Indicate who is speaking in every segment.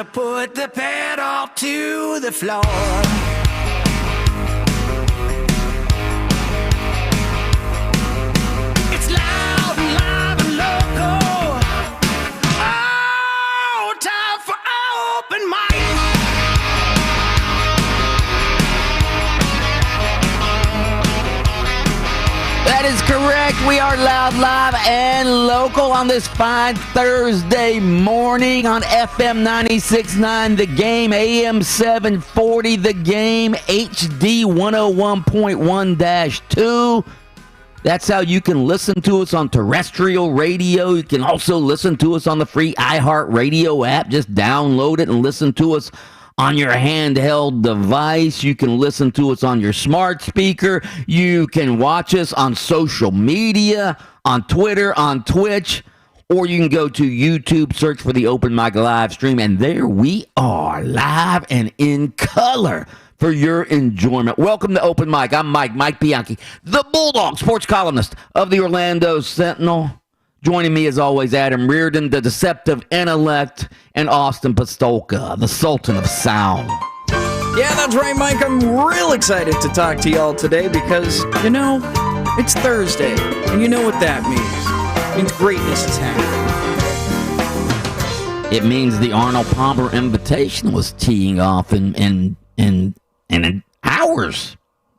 Speaker 1: to put the pedal to the floor. It's loud and live and local. Oh, time for open mic.
Speaker 2: That is correct. We are loud, live, and local on this fine Thursday morning on FM 96.9 The Game, AM 740 The Game, HD 101.1-2. That's how you can listen to us on terrestrial radio. You can also listen to us on the free iHeartRadio app. Just download it and listen to us on your handheld device. You can listen to us on your smart speaker. You can watch us on social media, on Twitter, on Twitch, or you can go to YouTube, search for the Open Mic live stream, and there we are, live and in color for your enjoyment. Welcome to Open Mic. I'm Mike Bianchi, the Bulldog sports columnist of the Orlando Sentinel. Joining me, as always, Adam Reardon, the deceptive intellect, and Austin Pastolka, the Sultan of Sound.
Speaker 3: Yeah, that's right, Mike. I'm real excited to talk to y'all today because, it's Thursday, and you know what that means. It means greatness is happening.
Speaker 2: It means the Arnold Palmer Invitational was teeing off in hours.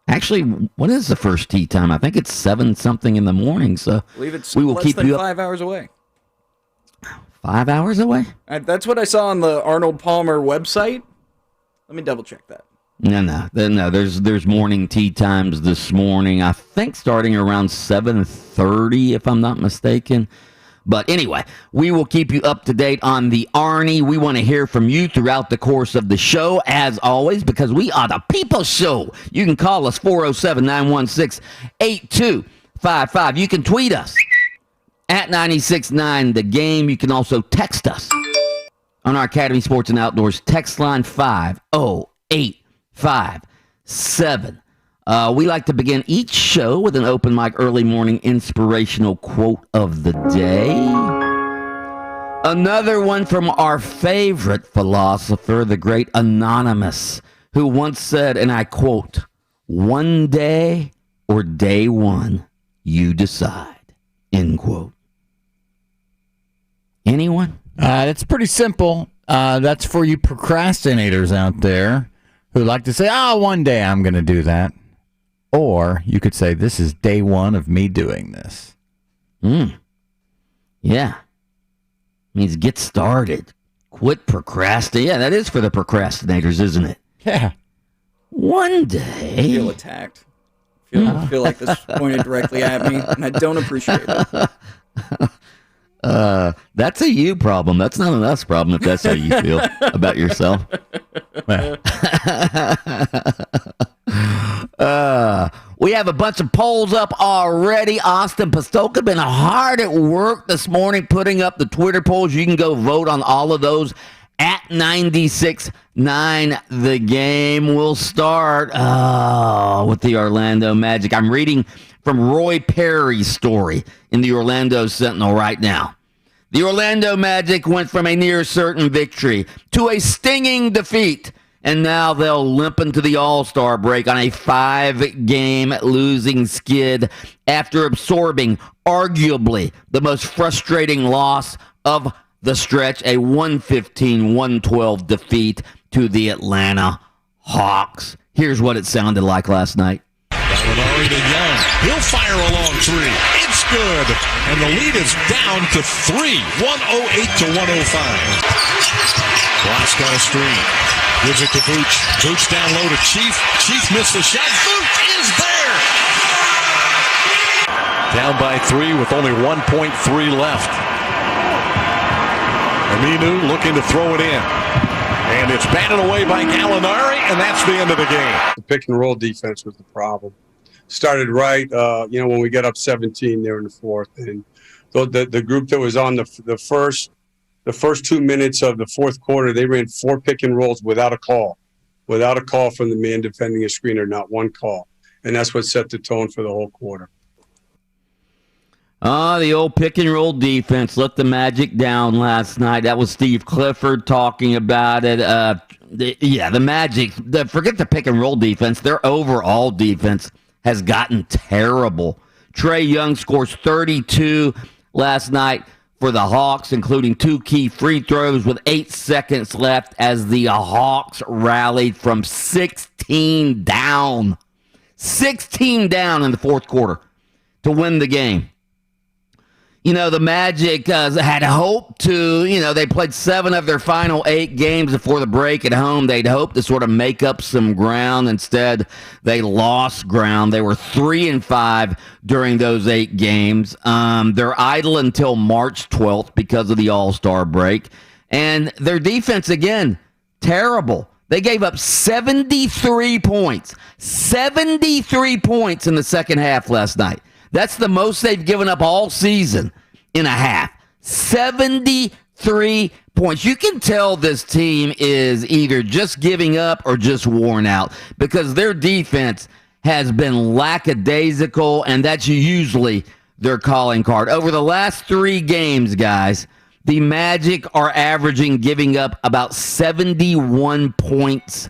Speaker 2: Actually, what is the first tee time? I think it's 7-something in the morning. So
Speaker 3: I believe it's
Speaker 2: we will
Speaker 3: less
Speaker 2: keep
Speaker 3: than
Speaker 2: you up.
Speaker 3: 5 hours away.
Speaker 2: 5 hours away?
Speaker 3: That's what I saw on the Arnold Palmer website. Let me double check that.
Speaker 2: No. There's morning tee times this morning. I think starting around 7:30, if I'm not mistaken. But anyway, we will keep you up to date on the Arnie. We want to hear from you throughout the course of the show, as always, because we are the People Show. You can call us 407-916-8255. You can tweet us at 96.9 The Game. You can also text us on our Academy Sports and Outdoors text line 50857. We like to begin each show with an open mic early morning inspirational quote of the day. Another one from our favorite philosopher, the great Anonymous, who once said, and I quote, "One day or day one, you decide," end quote. Anyone?
Speaker 4: It's pretty simple. That's for you procrastinators out there who like to say, one day I'm going to do that. Or you could say, this is day one of me doing this.
Speaker 2: Yeah. Means get started. Quit procrastinating. Yeah, that is for the procrastinators, isn't it?
Speaker 4: Yeah.
Speaker 2: One day.
Speaker 3: I feel attacked. I feel like this is pointed directly at me, and I don't appreciate it.
Speaker 2: That's a you problem. That's not an us problem if that's how you feel about yourself. We have a bunch of polls up already. Austin Pastolka been hard at work this morning putting up the Twitter polls. You can go vote on all of those at 96.9 The Game. We'll start with the Orlando Magic. I'm reading from Roy Perry's story in the Orlando Sentinel right now. The Orlando Magic went from a near certain victory to a stinging defeat, and now they'll limp into the All-Star break on a 5-game losing skid after absorbing arguably the most frustrating loss of the stretch, a 115-112 defeat to the Atlanta Hawks. Here's what it sounded like last night.
Speaker 5: Gallinari to Young. He'll fire a long three. It's good. And the lead is down to 3. 108-105. Bloss got a screen. Gives it to Vooch. Vooch down low to Chief. Chief missed the shot. Vooch is there. Down by 3 with only 1.3 left. Aminu looking to throw it in. And it's batted away by Gallinari, and that's the end of the game.
Speaker 6: The pick and roll defense was the problem. Started right, when we got up 17 there in the fourth. And the group that was on the first 2 minutes of the fourth quarter, they ran 4 pick and rolls without a call from the man defending a screener, not one call. And that's what set the tone for the whole quarter.
Speaker 2: The old pick and roll defense let the Magic down last night. That was Steve Clifford talking about it. The Magic, forget the pick and roll defense. Their overall defense has gotten terrible. Trae Young scores 32 last night for the Hawks, including 2 key free throws with 8 seconds left as the Hawks rallied from 16 down. 16 down in the fourth quarter to win the game. The Magic had hoped to, they played 7 of their final 8 games before the break at home. They'd hoped to sort of make up some ground. Instead, they lost ground. They were 3-5 during those 8 games. They're idle until March 12th because of the All-Star break. And their defense, again, terrible. They gave up 73 points. 73 points in the second half last night. That's the most they've given up all season in a half. 73 points. You can tell this team is either just giving up or just worn out because their defense has been lackadaisical, and that's usually their calling card. Over the last 3 games, guys, the Magic are averaging giving up about 71 points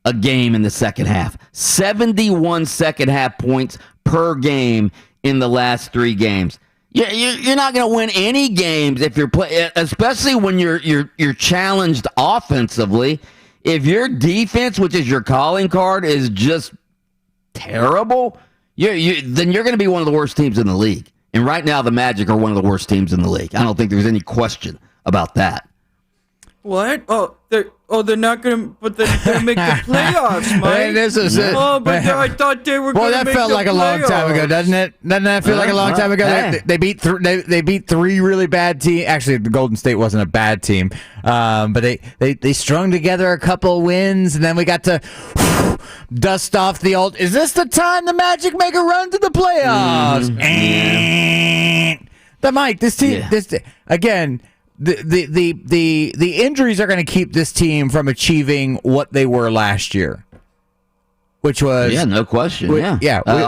Speaker 2: a game in the second half. 71 second half points per game in the last 3 games. You're not going to win any games if you're especially when you're challenged offensively. If your defense, which is your calling card, is just terrible, then you're going to be one of the worst teams in the league. And right now, the Magic are one of the worst teams in the league. I don't think there's any question about that.
Speaker 3: What? They're not gonna, but they're gonna make the playoffs, Mike.
Speaker 4: Hey, this is it.
Speaker 3: I thought they were.
Speaker 4: Well,
Speaker 3: gonna
Speaker 4: that
Speaker 3: make
Speaker 4: felt
Speaker 3: the
Speaker 4: like a long time ago, doesn't it? Doesn't that feel like a long time ago?
Speaker 2: Hey.
Speaker 4: They beat 3 really bad teams. Actually, the Golden State wasn't a bad team, but they strung together a couple wins, and then we got to dust off the old. Is this the time the Magic make a run to the playoffs? The Mike, this team, again. The injuries are going to keep this team from achieving what they were last year, which was
Speaker 2: no question. A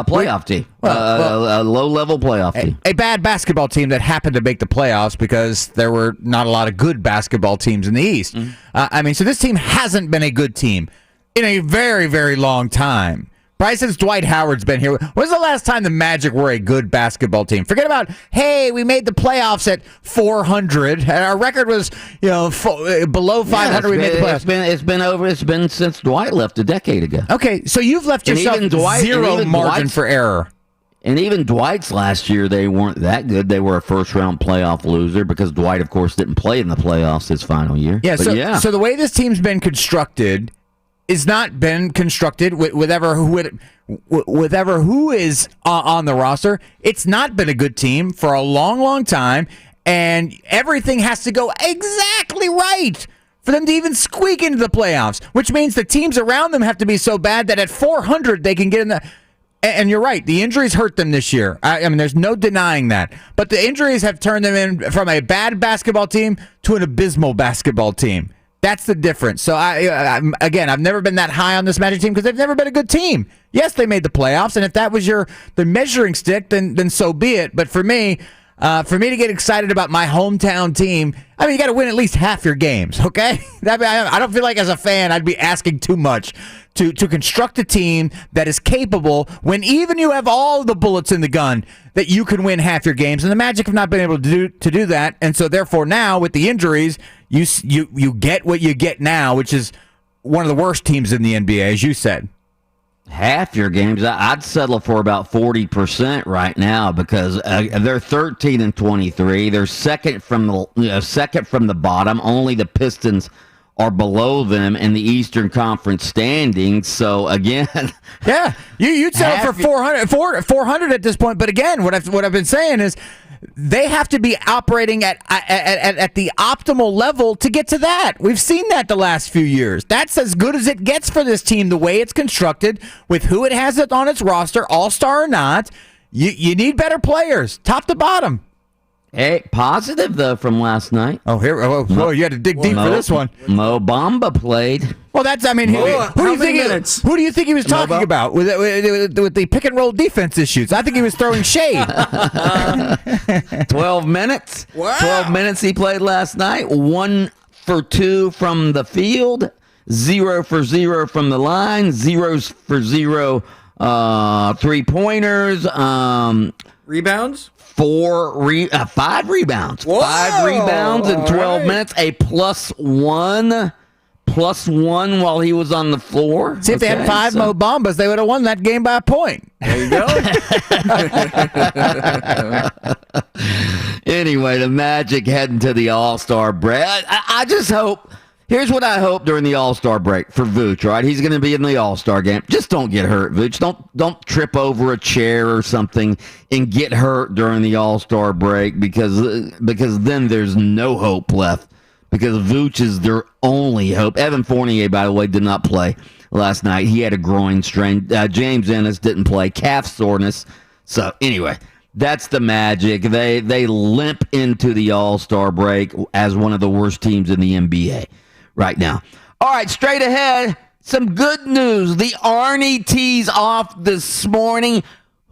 Speaker 2: playoff team, a low-level playoff team,
Speaker 4: a bad basketball team that happened to make the playoffs because there were not a lot of good basketball teams in the East. So this team hasn't been a good team in a very, very long time. Probably since Dwight Howard's been here. When's the last time the Magic were a good basketball team? Forget about, hey, we made the playoffs at 400, and our record was, below 500. We made the playoffs.
Speaker 2: It's been since Dwight left a decade ago.
Speaker 4: Okay, so you've left yourself zero margin for error.
Speaker 2: And even Dwight's last year, they weren't that good. They were a first-round playoff loser because Dwight, of course, didn't play in the playoffs his final year.
Speaker 4: So the way this team's been constructed is not been constructed with ever who is on the roster. It's not been a good team for a long, long time, and everything has to go exactly right for them to even squeak into the playoffs, which means the teams around them have to be so bad that at 400 they can get in the... And you're right, the injuries hurt them this year. I mean, there's no denying that. But the injuries have turned them in from a bad basketball team to an abysmal basketball team. That's the difference. So, I've never been that high on this Magic team because they've never been a good team. Yes, they made the playoffs, and if that was the measuring stick, then so be it. But for me to get excited about my hometown team, you got to win at least half your games, okay? I don't feel like as a fan I'd be asking too much to construct a team that is capable when even you have all the bullets in the gun that you can win half your games. And the Magic have not been able to do that. And so therefore now with the injuries, you get what you get now, which is one of the worst teams in the NBA, as you said.
Speaker 2: Half your games, I'd settle for about 40% right now because they're 13-23. They're second from the bottom. Only the Pistons are below them in the Eastern Conference standings. So again,
Speaker 4: yeah, you'd settle for 400 at this point. But again, what I've been saying is they have to be operating at the optimal level to get to that. We've seen that the last few years. That's as good as it gets for this team, the way it's constructed, with who it has on its roster, all-star or not. You need better players, top to bottom.
Speaker 2: Hey, positive though from last night.
Speaker 4: Oh, here. Oh, you had to dig deep for this one.
Speaker 2: Mo Bamba played.
Speaker 4: Well, that's. I mean,
Speaker 3: How many minutes?
Speaker 4: Who do you think he was talking about with the pick and roll defense issues? I think he was throwing shade.
Speaker 2: 12 minutes.
Speaker 3: Wow.
Speaker 2: 12 minutes he played last night. 1 for 2 from the field. 0 for 0 from the line. 0 for 0 3-pointers.
Speaker 3: Rebounds?
Speaker 2: 5 rebounds.
Speaker 3: Whoa,
Speaker 2: 5 rebounds in 12
Speaker 3: right.
Speaker 2: minutes. A +1 while he was on the floor.
Speaker 4: See, if they had 5 Mo Bambas, they would have won that game by a point.
Speaker 3: There you go.
Speaker 2: Anyway, the Magic heading to the All-Star break. I just hope. Here's what I hope during the All-Star break for Vooch, right? He's going to be in the All-Star game. Just don't get hurt, Vooch. Don't trip over a chair or something and get hurt during the All-Star break because then there's no hope left because Vooch is their only hope. Evan Fournier, by the way, did not play last night. He had a groin strain. James Ennis didn't play. Calf soreness. So, anyway, that's the Magic. They limp into the All-Star break as one of the worst teams in the NBA right now. All right, straight ahead, some good news. The Arnie tees off this morning.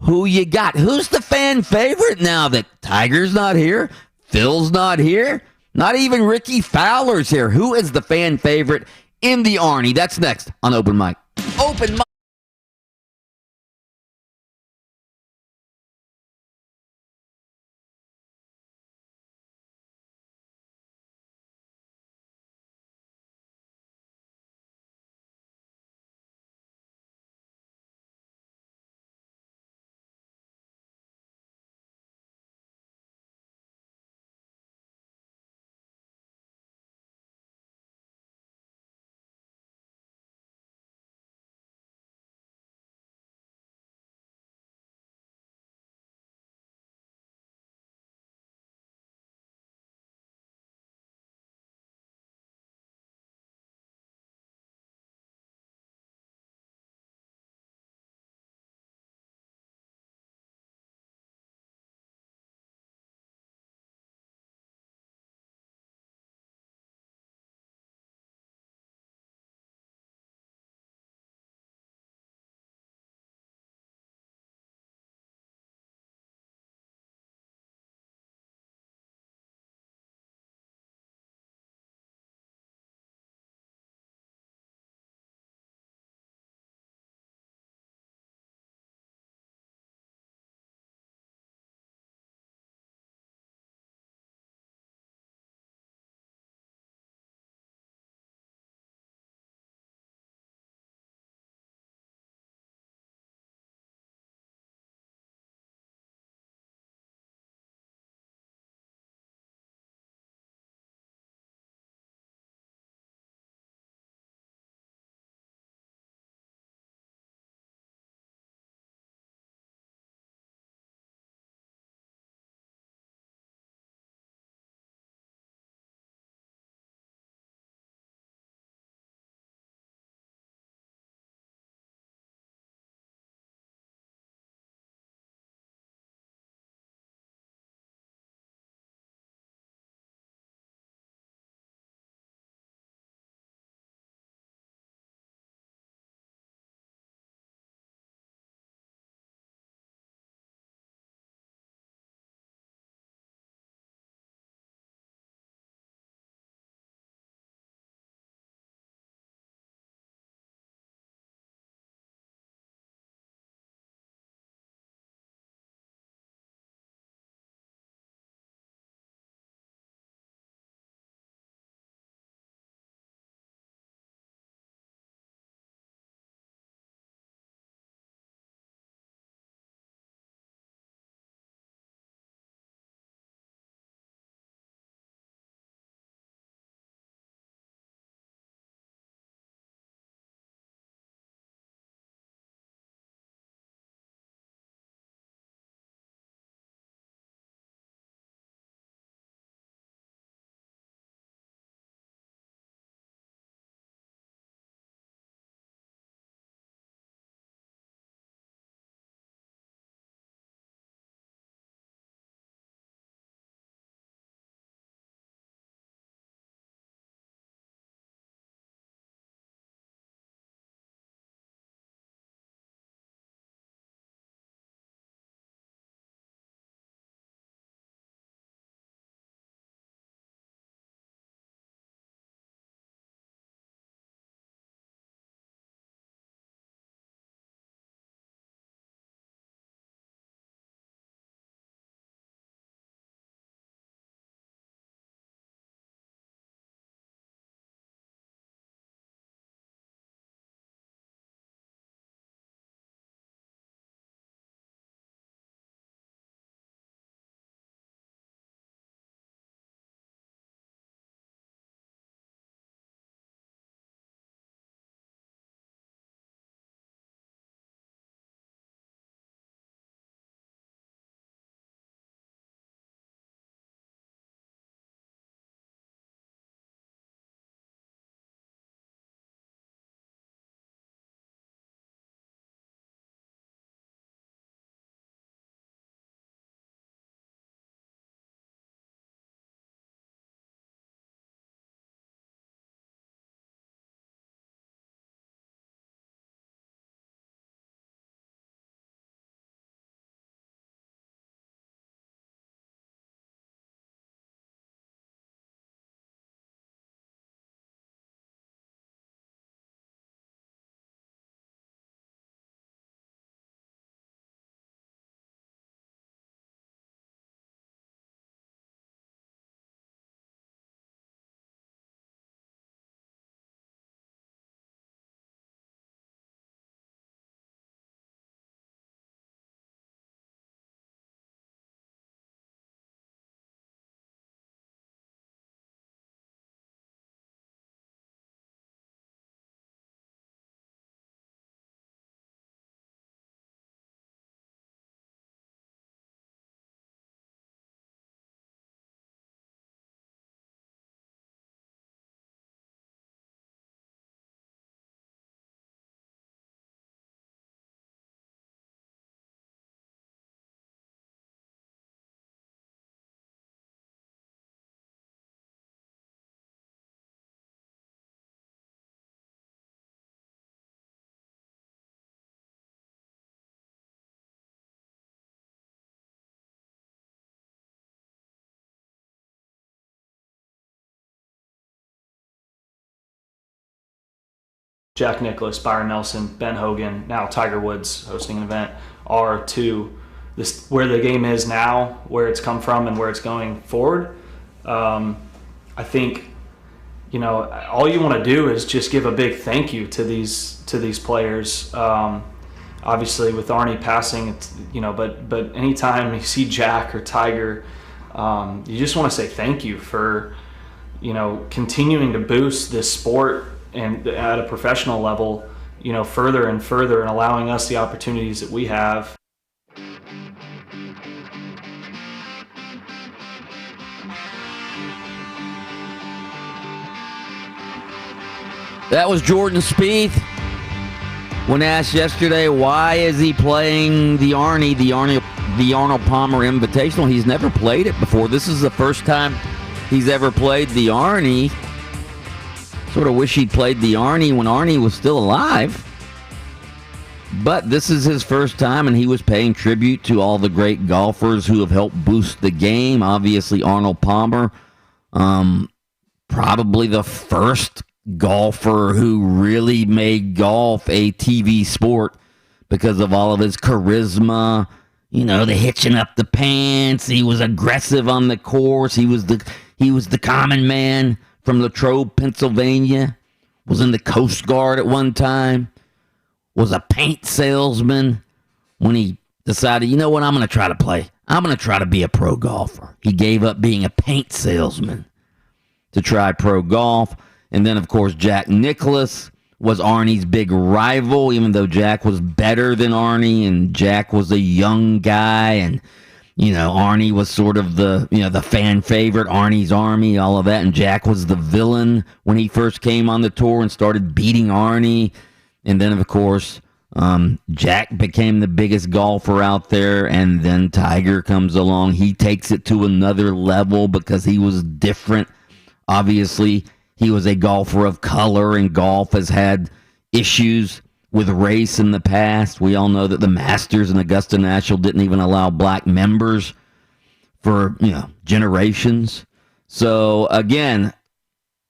Speaker 2: Who you got? Who's the fan favorite now that Tiger's not here? Phil's not here? Not even Ricky Fowler's here. Who is the fan favorite in the Arnie? That's next on Open Mic. Open Mic.
Speaker 7: Jack Nicklaus, Byron Nelson, Ben Hogan, now Tiger Woods hosting an event, are to this where the game is now, where it's come from, and where it's going forward. I think, all you want to do is just give a big thank you to these players. Obviously, with Arnie passing, it's, but anytime you see Jack or Tiger, you just want to say thank you for, continuing to boost this sport and at a professional level, further and further, and allowing us the opportunities that we have.
Speaker 2: That was Jordan Spieth. When asked yesterday why is he playing the Arnold Palmer Invitational, he's never played it before. This is the first time he's ever played the Arnie. Sort of wish he'd played the Arnie when Arnie was still alive. But this is his first time, and he was paying tribute to all the great golfers who have helped boost the game. Obviously, Arnold Palmer, probably the first golfer who really made golf a TV sport because of all of his charisma, the hitching up the pants. He was aggressive on the course. He was the common man from Latrobe, Pennsylvania, was in the Coast Guard at one time, was a paint salesman when he decided, I'm going to try to play. I'm going to try to be a pro golfer. He gave up being a paint salesman to try pro golf. And then, of course, Jack Nicklaus was Arnie's big rival, even though Jack was better than Arnie, and Jack was a young guy, and, Arnie was sort of the fan favorite, Arnie's Army, all of that, and Jack was the villain when he first came on the tour and started beating Arnie. And then, of course, Jack became the biggest golfer out there, and then Tiger comes along. He takes it to another level because he was different. Obviously, he was a golfer of color, and golf has had issues with race in the past. We all know that the Masters and Augusta National didn't even allow black members for, generations. So, again,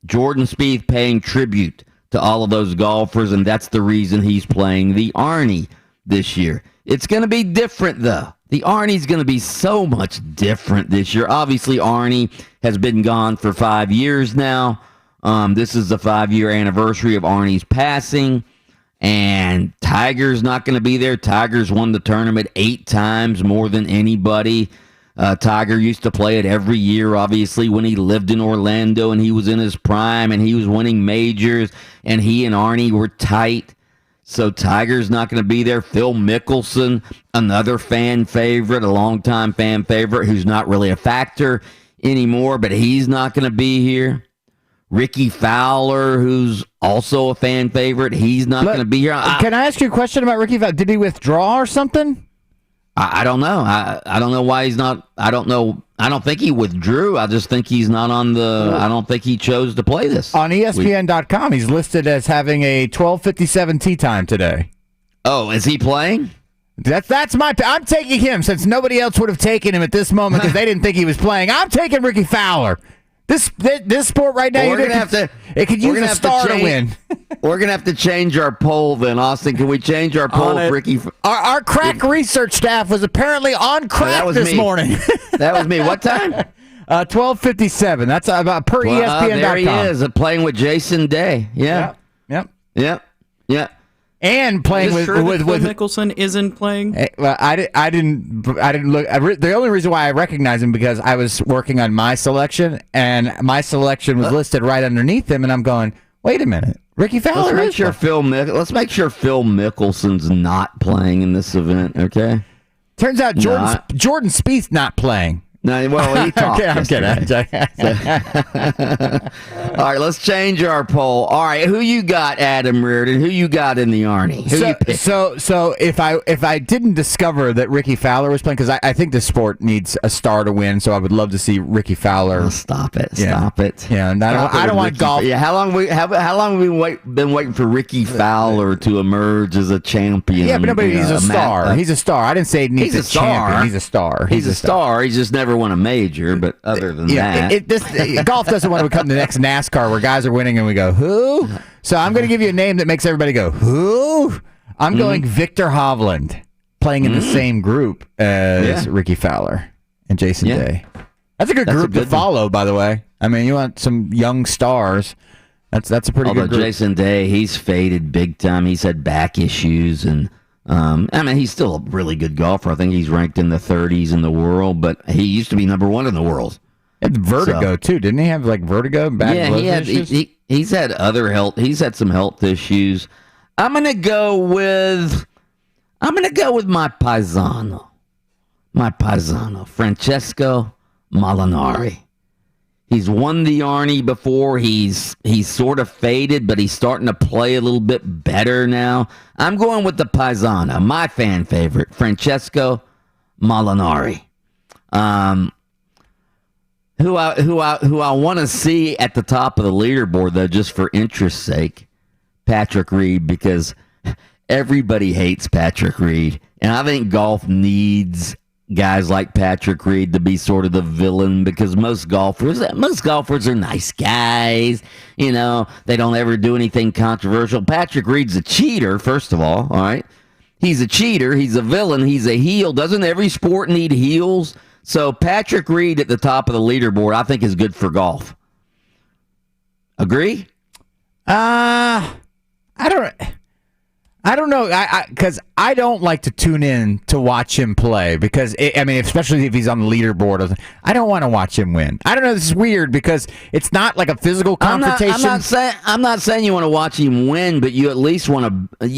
Speaker 2: Jordan Spieth paying tribute to all of those golfers, and that's the reason he's playing the Arnie this year. It's going to be different, though. The Arnie's going to be so much different this year. Obviously, Arnie has been gone for 5 years now. This is the 5-year anniversary of Arnie's passing, and Tiger's not going to be there. Tiger's won the tournament 8 times, more than anybody. Tiger used to play it every year, obviously, when he lived in Orlando, and he was in his prime, and he was winning majors, and he and Arnie were tight. So Tiger's not going to be there. Phil Mickelson, another fan favorite, a longtime fan favorite, who's not really a factor anymore, but he's not going to be here. Ricky Fowler, who's also a fan favorite, he's not going to be here.
Speaker 4: Can I ask you a question about Ricky Fowler? Did he withdraw or something?
Speaker 2: I don't know. I don't know why he's not. I don't know. I don't think he withdrew. I just think he's not on the. I don't think he chose to play this.
Speaker 4: On ESPN.com, he's listed as having a 12:57 tee time today.
Speaker 2: Oh, is he playing?
Speaker 4: That's my. I'm taking him since nobody else would have taken him at this moment because they didn't think he was playing. I'm taking Ricky Fowler. This sport right now,
Speaker 2: we're gonna have to.
Speaker 4: It could use a star to win.
Speaker 2: We're gonna have to change our poll then, Austin. Can we change our poll, Ricky?
Speaker 4: Our crack research staff was apparently on crack this morning.
Speaker 2: That was me. What time?
Speaker 4: 12:57. That's about per ESPN.com.
Speaker 2: There he is, playing with Jason Day. Yeah. Yep.
Speaker 4: And playing with
Speaker 3: Mickelson isn't playing.
Speaker 4: Well, I didn't look. The only reason why I recognize him because I was working on my selection, and my selection was listed right underneath him, and I'm going, wait a minute, Ricky Fowler.
Speaker 2: Let's make sure Phil Mickelson's not playing in this event. Okay.
Speaker 4: Turns out Jordan Spieth's not playing.
Speaker 2: No, well, he talked. All right, let's change our poll. All right, who you got, Adam Reardon? Who you got in the Arnie?
Speaker 4: So if I didn't discover that Ricky Fowler was playing, because I think the sport needs a star to win, so I would love to see Ricky Fowler.
Speaker 2: Oh, stop it! Stop it!
Speaker 4: Yeah, and I don't want golf.
Speaker 2: Yeah, how long have we been waiting for Ricky Fowler to emerge as a champion?
Speaker 4: Yeah, but he's a star. He's a star. I didn't say he needs a champion. He's a star.
Speaker 2: He's a star. He's just never never won a major, but other than that.
Speaker 4: Golf doesn't want to become the next NASCAR where guys are winning and we go, who? So I'm going to give you a name that makes everybody go, who? I'm going Victor Hovland, playing in the same group as Ricky Fowler and Jason Day. That's a good group to follow, by the way. I mean, you want some young stars. That's a pretty good group.
Speaker 2: Jason Day, he's faded big time. He's had back issues, and I mean, he's still a really good golfer. I think he's ranked in the 30s in the world, but he used to be number 1 in the world.
Speaker 4: He had vertigo too, didn't he? Have like vertigo, bad issues?
Speaker 2: He's had other health. He's had some health issues. I'm gonna go with my paisano, Francesco Molinari. He's won the Arnie before. He's sort of faded, but he's starting to play a little bit better now. I'm going with the paisano, my fan favorite, Francesco Molinari. Who I want to see at the top of the leaderboard, though, just for interest's sake, Patrick Reed, because everybody hates Patrick Reed, and I think golf needs guys like Patrick Reed to be sort of the villain, because most golfers are nice guys. You know, they don't ever do anything controversial. Patrick Reed's a cheater, first of all right? He's a cheater. He's a villain. He's a heel. Doesn't every sport need heels? So Patrick Reed at the top of the leaderboard, I think, is good for golf. Agree?
Speaker 4: I don't know, because I don't like to tune in to watch him play, because, especially if he's on the leaderboard, I don't want to watch him win. I don't know, this is weird, because it's not like a physical confrontation.
Speaker 2: I'm not saying you want to watch him win, but you at least want to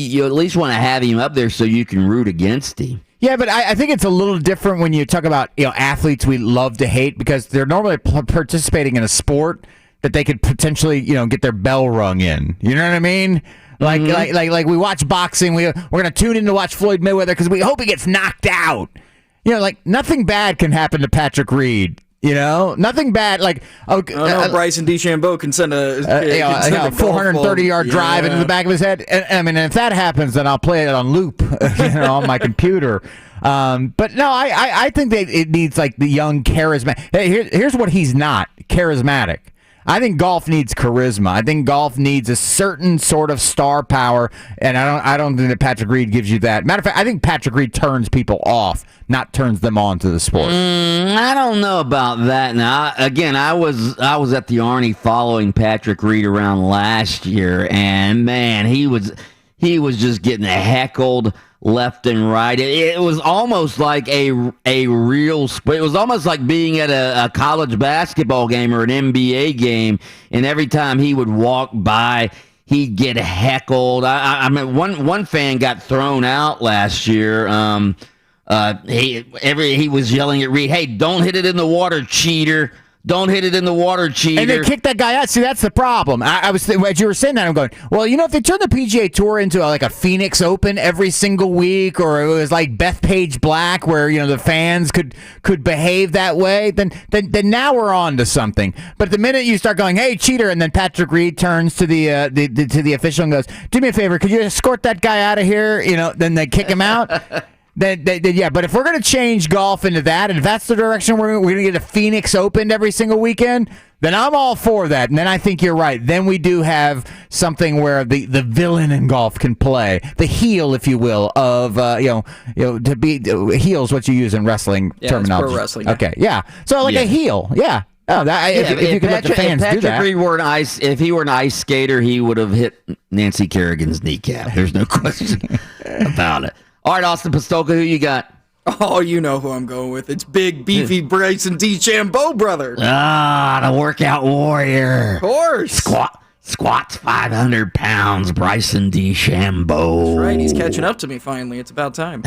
Speaker 2: have him up there so you can root against him.
Speaker 4: Yeah, but I think it's a little different when you talk about athletes we love to hate, because they're normally participating in a sport that they could potentially get their bell rung in. You know what I mean? Like we watch boxing, we're gonna tune in to watch Floyd Mayweather because we hope he gets knocked out. Nothing bad can happen to Patrick Reed. Nothing bad.
Speaker 3: Bryson DeChambeau can send a
Speaker 4: 430-yard drive into the back of his head. And if that happens, then I'll play it on loop, on my computer. But no, I think that it needs the young charismatic. Hey, here's what he's not: charismatic. I think golf needs charisma. I think golf needs a certain sort of star power, and I don't think that Patrick Reed gives you that. Matter of fact, I think Patrick Reed turns people off, not turns them on to the sport.
Speaker 2: I don't know about that. Now, again, I was at the Arnie following Patrick Reed around last year, and man, he was just getting heckled left and right. It was almost like a real sport. It was almost like being at a college basketball game or an NBA game, and every time he would walk by, he'd get heckled. I mean, one fan got thrown out last year. He was yelling at Reed, "Hey, don't hit it in the water, cheater! Don't hit it in the water, cheater!"
Speaker 4: And they kicked that guy out. See, that's the problem. I was as you were saying that, I'm going, well, if they turned the PGA Tour into a Phoenix Open every single week, or it was like Bethpage Black, where the fans could behave that way, then now we're on to something. But the minute you start going, "Hey, cheater," and then Patrick Reed turns to the official and goes, "Do me a favor, could you escort that guy out of here?" Then they kick him out. Yeah, but if we're going to change golf into that, and if that's the direction we're going to get a Phoenix Open every single weekend, then I'm all for that. And then I think you're right. Then we do have something where the villain in golf can play, the heel, if you will, of to be heel is what you use in wrestling terminology.
Speaker 3: It's pro wrestling.
Speaker 4: Okay, yeah. So a heel, yeah. Oh, if you could let the fans do that.
Speaker 2: If he were an ice skater, he would have hit Nancy Kerrigan's kneecap. There's no question about it. All right, Austin Pastolka, who you got?
Speaker 3: Oh, you know who I'm going with. It's big, beefy Bryson DeChambeau, brother.
Speaker 2: The workout warrior.
Speaker 3: Of course.
Speaker 2: Squats 500 pounds, Bryson DeChambeau.
Speaker 3: That's right, he's catching up to me finally. It's about time.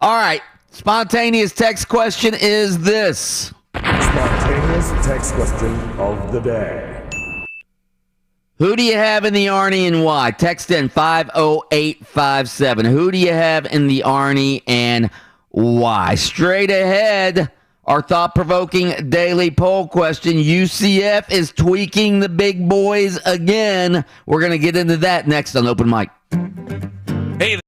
Speaker 2: All right, spontaneous text question is this.
Speaker 8: Spontaneous text question of the day.
Speaker 2: Who do you have in the Arnie and why? Text in 50857. Who do you have in the Arnie and why? Straight ahead, our thought-provoking daily poll question. UCF is tweaking the big boys again. We're going to get into that next on Open Mic.
Speaker 5: Hey,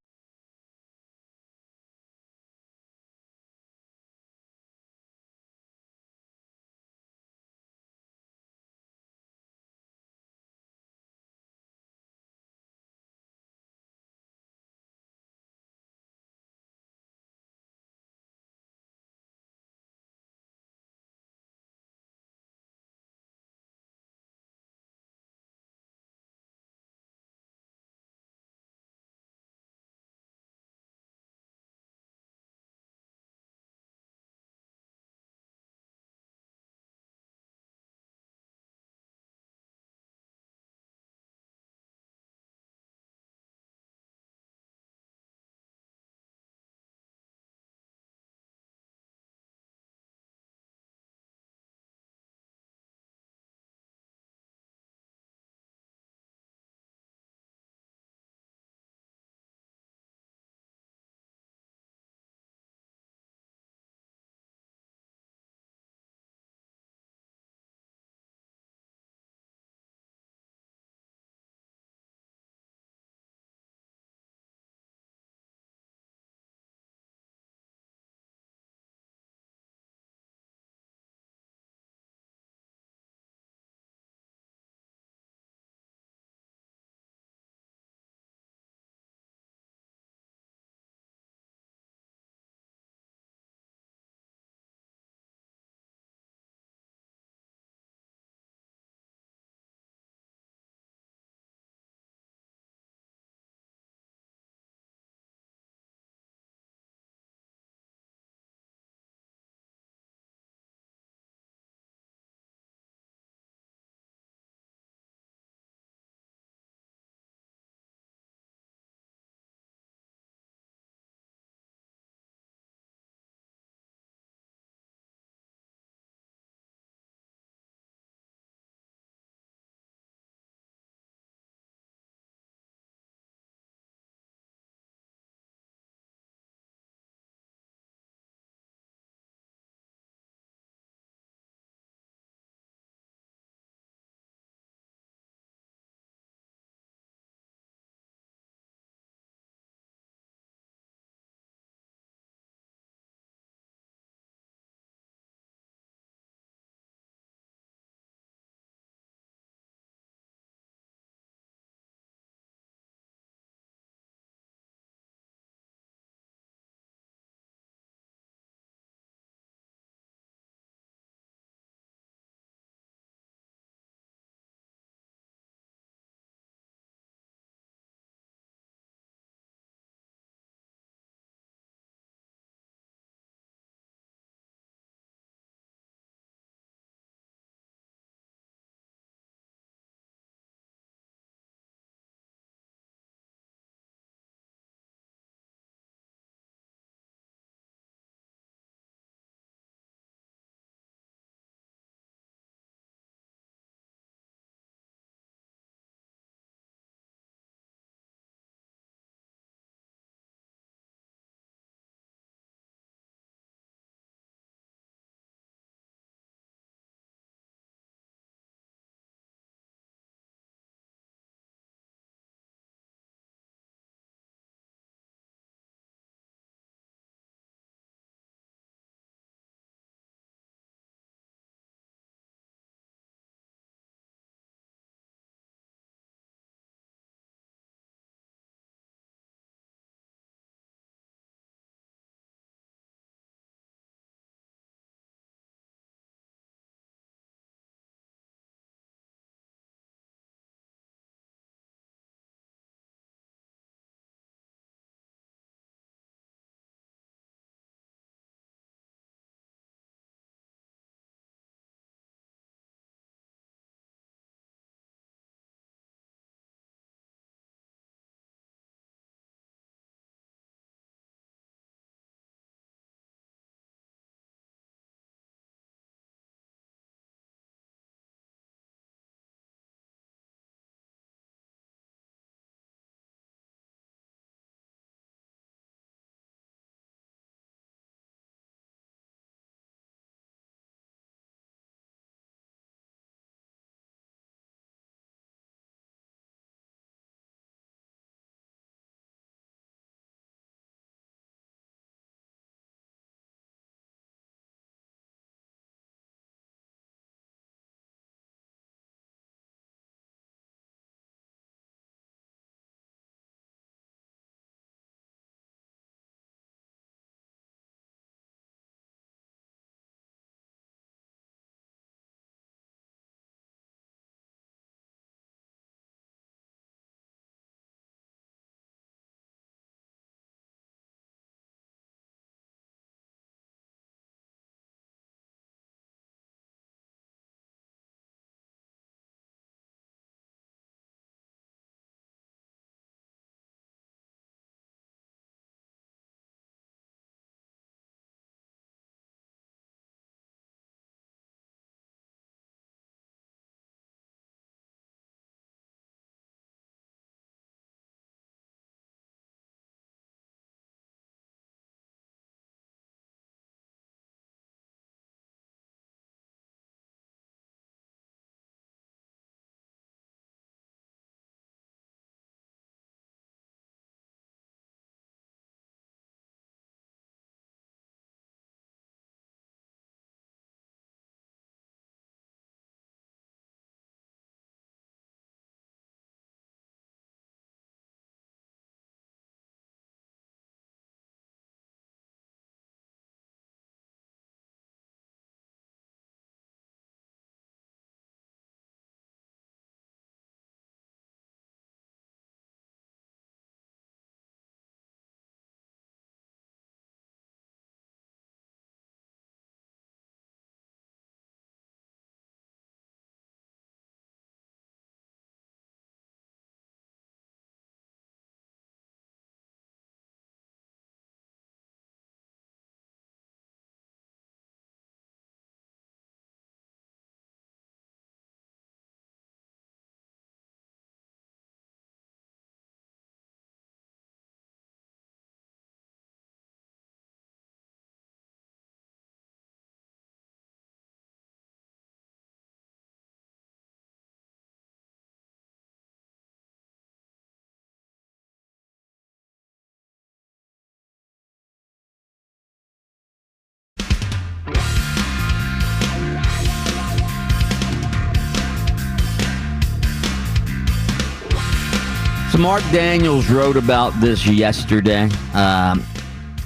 Speaker 2: So Mark Daniels wrote about this yesterday at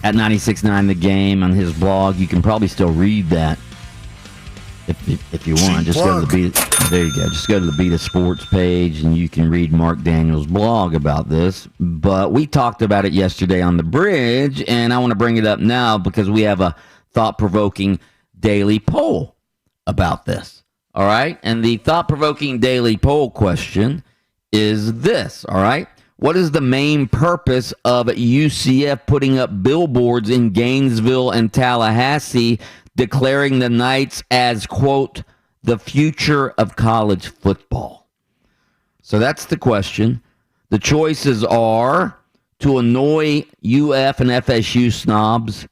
Speaker 2: 96.9 The Game on his blog. You can probably still read that if you want. Just go to the Beat. There you go. Just go to the Beat of Sports page, and you can read Mark Daniels' blog about this. But we talked about it yesterday on the bridge, and I want to bring it up now because we have a thought-provoking daily poll about this. All right? And the thought-provoking daily poll question is this, all right? What is the main purpose of UCF putting up billboards in Gainesville and Tallahassee declaring the Knights as, quote, the future of college football? So that's the question. The choices are to annoy UF and FSU snobs,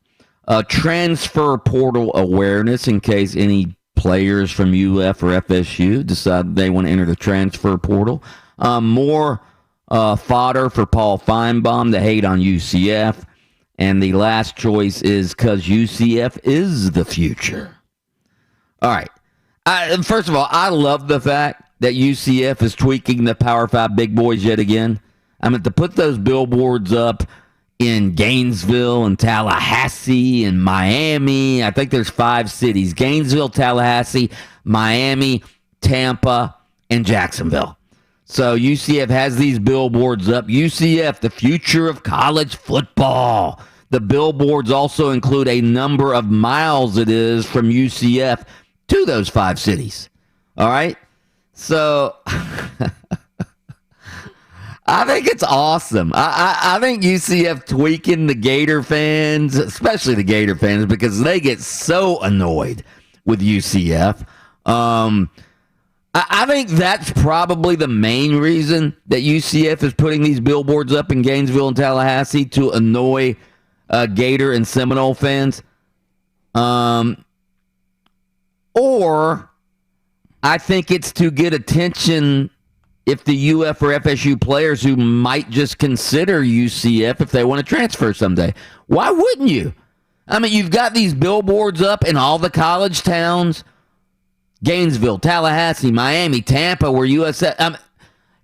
Speaker 2: transfer portal awareness in case any players from UF or FSU decide they want to enter the transfer portal, more fodder for Paul Feinbaum to hate on UCF, and the last choice is because UCF is the future. All right. First of all, I love the fact that UCF is tweaking the Power 5 big boys yet again. I mean, to put those billboards up in Gainesville and Tallahassee and Miami. I think there's 5 cities: Gainesville, Tallahassee, Miami, Tampa, and Jacksonville. So UCF has these billboards up. UCF, the future of college football. The billboards also include a number of miles it is from UCF to those 5 cities. All right? So I think it's awesome. I think UCF tweaking the Gator fans, especially the Gator fans, because they get so annoyed with UCF. I think that's probably the main reason that UCF is putting these billboards up in Gainesville and Tallahassee, to annoy Gator and Seminole fans. Or I think it's to get attention if the UF or FSU players who might just consider UCF if they want to transfer someday. Why wouldn't you? I mean, you've got these billboards up in all the college towns. Gainesville, Tallahassee, Miami, Tampa, where USF.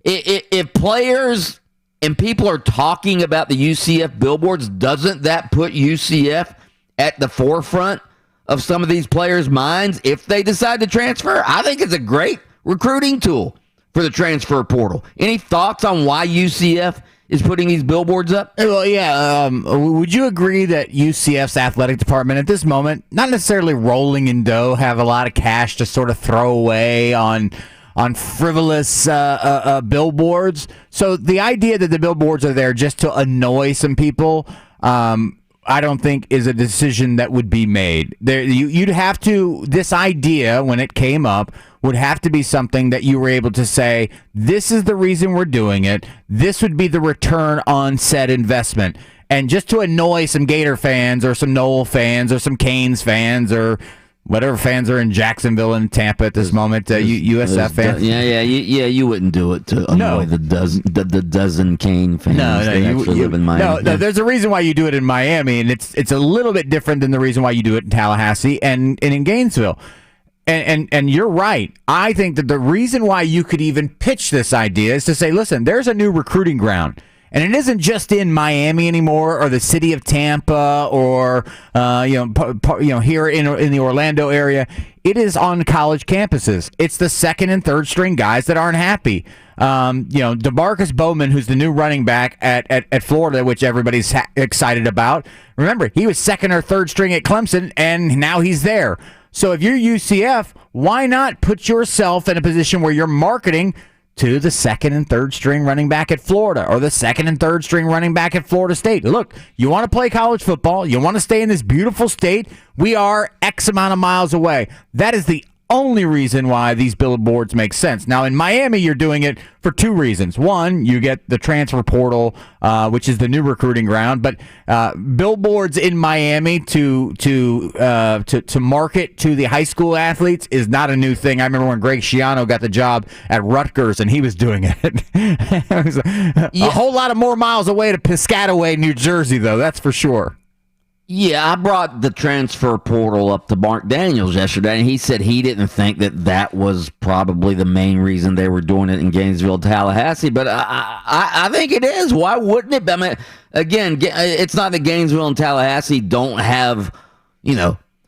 Speaker 2: If players and people are talking about the UCF billboards, doesn't that put UCF at the forefront of some of these players' minds if they decide to transfer? I think it's a great recruiting tool for the transfer portal. Any thoughts on why UCF is putting these billboards up?
Speaker 4: Well, yeah. Would you agree that UCF's athletic department at this moment, not necessarily rolling in dough, have a lot of cash to sort of throw away on frivolous billboards? So the idea that the billboards are there just to annoy some people, I don't think is a decision that would be made. You'd have to, this idea, when it came up, would have to be something that you were able to say, this is the reason we're doing it. This would be the return on said investment. And just to annoy some Gator fans or some Noel fans or some Canes fans or whatever fans are in Jacksonville and Tampa at this moment, USF fans.
Speaker 2: You wouldn't do it to annoy the dozen Cane fans.
Speaker 4: No,
Speaker 2: you live in Miami.
Speaker 4: No, there's a reason why you do it in Miami, and it's a little bit different than the reason why you do it in Tallahassee and in Gainesville. And you're right. I think that the reason why you could even pitch this idea is to say, listen, there's a new recruiting ground. And it isn't just in Miami anymore, or the city of Tampa, or here in the Orlando area. It is on college campuses. It's the second and third string guys that aren't happy. DeMarcus Bowman, who's the new running back at Florida, which everybody's excited about. Remember, he was second or third string at Clemson, and now he's there. So if you're UCF, why not put yourself in a position where you're marketing to the second and third string running back at Florida, or the second and third string running back at Florida State? Look, you want to play college football, you want to stay in this beautiful state, we are X amount of miles away. That is the only reason why these billboards make sense. Now, in Miami, you're doing it for 2 reasons. One, you get the transfer portal, which is the new recruiting ground. But billboards in Miami to market to the high school athletes is not a new thing. I remember when Greg Schiano got the job at Rutgers, and he was doing it. It was a whole lot of more miles away to Piscataway, New Jersey, though. That's for sure.
Speaker 2: Yeah, I brought the transfer portal up to Mark Daniels yesterday, and he said he didn't think that was probably the main reason they were doing it in Gainesville, Tallahassee. But I think it is. Why wouldn't it? I mean, again, it's not that Gainesville and Tallahassee don't have,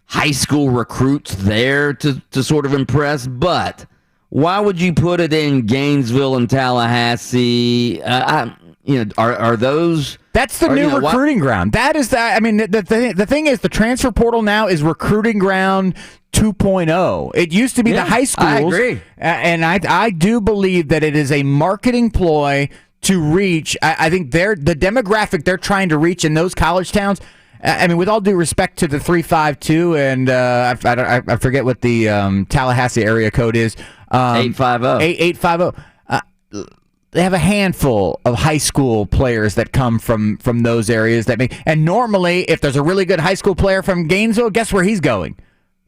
Speaker 2: high school recruits there to sort of impress, but why would you put it in Gainesville and Tallahassee? Are those?
Speaker 4: That's the new recruiting ground. That is that. I mean, the thing is, the transfer portal now is recruiting ground 2.0. It used to be the high schools.
Speaker 2: I agree,
Speaker 4: and I do believe that it is a marketing ploy to reach. I think the demographic they're trying to reach in those college towns. I mean, with all due respect to the 352, and I forget what the Tallahassee area code is.
Speaker 2: 850.
Speaker 4: 850. They have a handful of high school players that come from those areas and normally if there's a really good high school player from Gainesville, guess where he's going?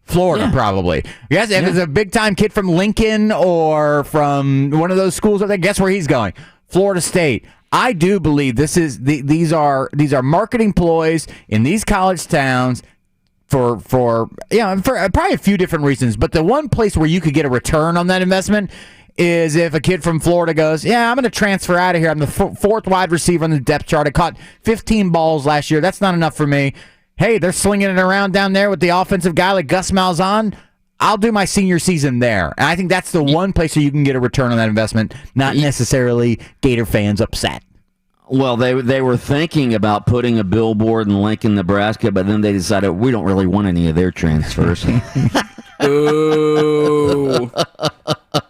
Speaker 4: Florida, probably. Yes, if it's a big time kid from Lincoln or from one of those schools, guess where he's going? Florida State. I do believe these are marketing ploys in these college towns for probably a few different reasons, but the one place where you could get a return on that investment is if a kid from Florida goes, I'm going to transfer out of here. I'm the fourth wide receiver on the depth chart. I caught 15 balls last year. That's not enough for me. Hey, they're slinging it around down there with the offensive guy like Gus Malzahn. I'll do my senior season there. And I think that's the one place where you can get a return on that investment, not necessarily Gator fans upset.
Speaker 2: Well, they were thinking about putting a billboard in Lincoln, Nebraska, but then they decided we don't really want any of their transfers.
Speaker 3: Ooh.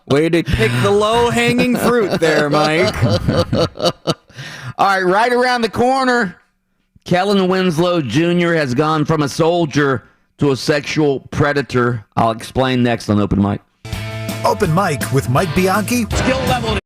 Speaker 3: Way to pick the low-hanging fruit there, Mike.
Speaker 2: All right around the corner, Kellen Winslow Jr. has gone from a soldier to a sexual predator. I'll explain next on Open Mic.
Speaker 9: Open Mic with Mike Bianchi.
Speaker 5: Skill level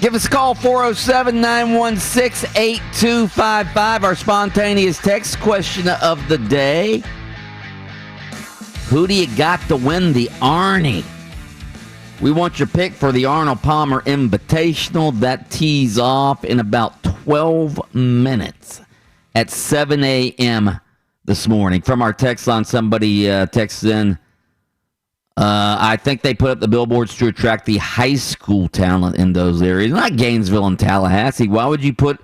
Speaker 2: Give us a call, 407-916-8255. Our spontaneous text question of the day. Who do you got to win the Arnie? We want your pick for the Arnold Palmer Invitational. That tees off in about 12 minutes at 7 a.m. this morning. From our text line, somebody texts in, I think they put up the billboards to attract the high school talent in those areas, not Gainesville and Tallahassee. Why would you put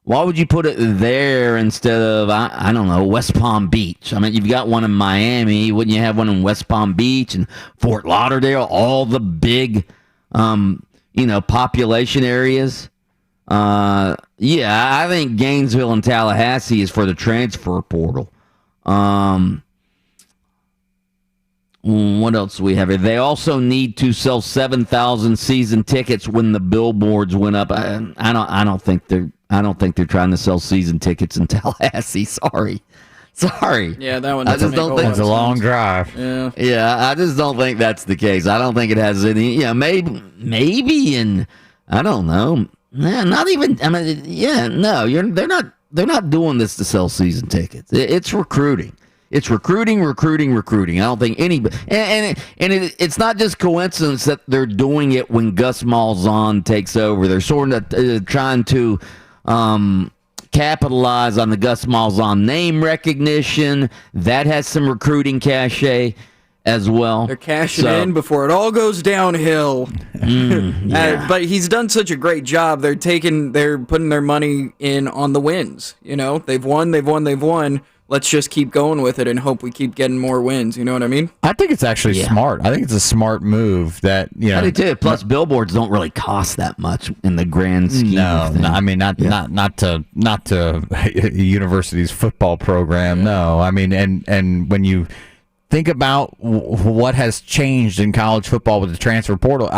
Speaker 2: it there instead of, I don't know, West Palm Beach? I mean, you've got one in Miami. Wouldn't you have one in West Palm Beach and Fort Lauderdale, all the big, population areas? Yeah, I think Gainesville and Tallahassee is for the transfer portal. What else do we have here? They also need to sell 7,000 season tickets when the billboards went up. I don't think they're trying to sell season tickets in Tallahassee. Sorry.
Speaker 3: Yeah, that one
Speaker 2: I just don't think
Speaker 4: It's a long drive.
Speaker 3: Yeah.
Speaker 2: I just don't think that's the case. I don't think it has any. Yeah, maybe in, I don't know. Not even. I mean, yeah, no. They're not doing this to sell season tickets. It's recruiting. It's recruiting. I don't think anybody, it's not just coincidence that they're doing it when Gus Malzahn takes over. They're sort of trying to capitalize on the Gus Malzahn name recognition. That has some recruiting cachet as well.
Speaker 3: They're cashing in before it all goes downhill.
Speaker 2: Yeah.
Speaker 3: But he's done such a great job. They're putting their money in on the wins. They've won. Let's just keep going with it and hope we keep getting more wins. You know what I mean?
Speaker 4: I think it's actually smart. I think it's a smart move that,
Speaker 2: I do too. Plus, billboards don't really cost that much in the grand scheme of things.
Speaker 4: No, I mean, not to a university's football program. No, I mean, and when you think about what has changed in college football with the transfer portal,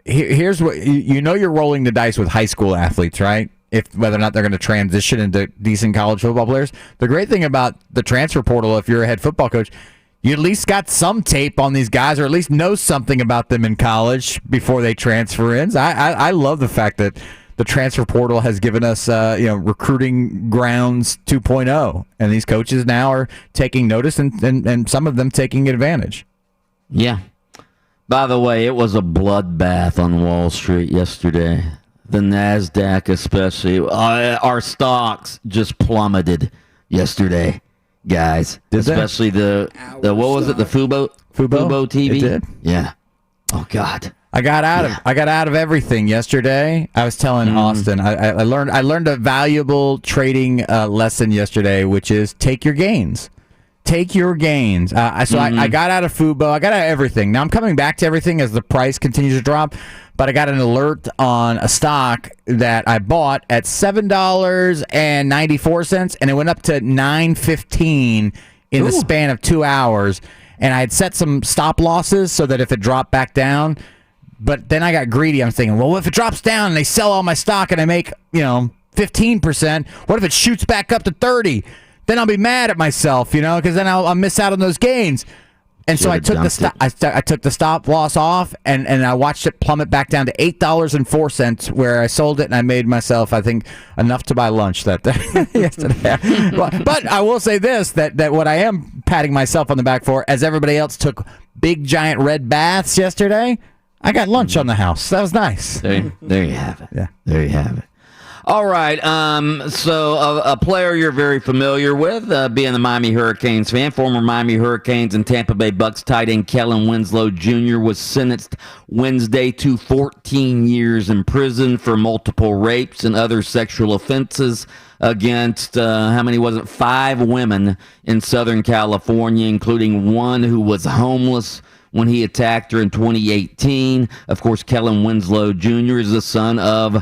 Speaker 4: here's what you're rolling the dice with high school athletes, right? Whether or not they're going to transition into decent college football players. The great thing about the transfer portal, if you're a head football coach, you at least got some tape on these guys, or at least know something about them in college before they transfer in. I love the fact that the transfer portal has given us, recruiting grounds 2.0, and these coaches now are taking notice and some of them taking advantage.
Speaker 2: Yeah. By the way, it was a bloodbath on Wall Street yesterday. The NASDAQ especially. Our stocks just plummeted yesterday, guys. Especially the what was it? The Fubo TV?
Speaker 4: It did?
Speaker 2: Yeah. Oh, God.
Speaker 4: I got out of everything yesterday. I was telling Austin, I learned a valuable trading lesson yesterday, which is take your gains. Take your gains. I got out of Fubo. I got out of everything. Now I'm coming back to everything as the price continues to drop. But I got an alert on a stock that I bought at $7.94, and it went up to $9.15 in the span of 2 hours. And I had set some stop losses so that if it dropped back down, but then I got greedy. I'm thinking, well, if it drops down and they sell all my stock and I make 15%, what if it shoots back up to 30? Then I'll be mad at myself, because then I'll miss out on those gains. And so I took the stop loss off, and I watched it plummet back down to $8.04, where I sold it, and I made myself, I think, enough to buy lunch that day yesterday. But I will say this, that what I am patting myself on the back for, as everybody else took big, giant red baths yesterday, I got lunch on the house. That was nice.
Speaker 2: There you have it.
Speaker 4: Yeah.
Speaker 2: There you have it. All right, so a player you're very familiar with, being the Miami Hurricanes fan, former Miami Hurricanes and Tampa Bay Bucks tight end Kellen Winslow Jr. was sentenced Wednesday to 14 years in prison for multiple rapes and other sexual offenses against, 5 women in Southern California, including one who was homeless when he attacked her in 2018. Of course, Kellen Winslow Jr. is the son of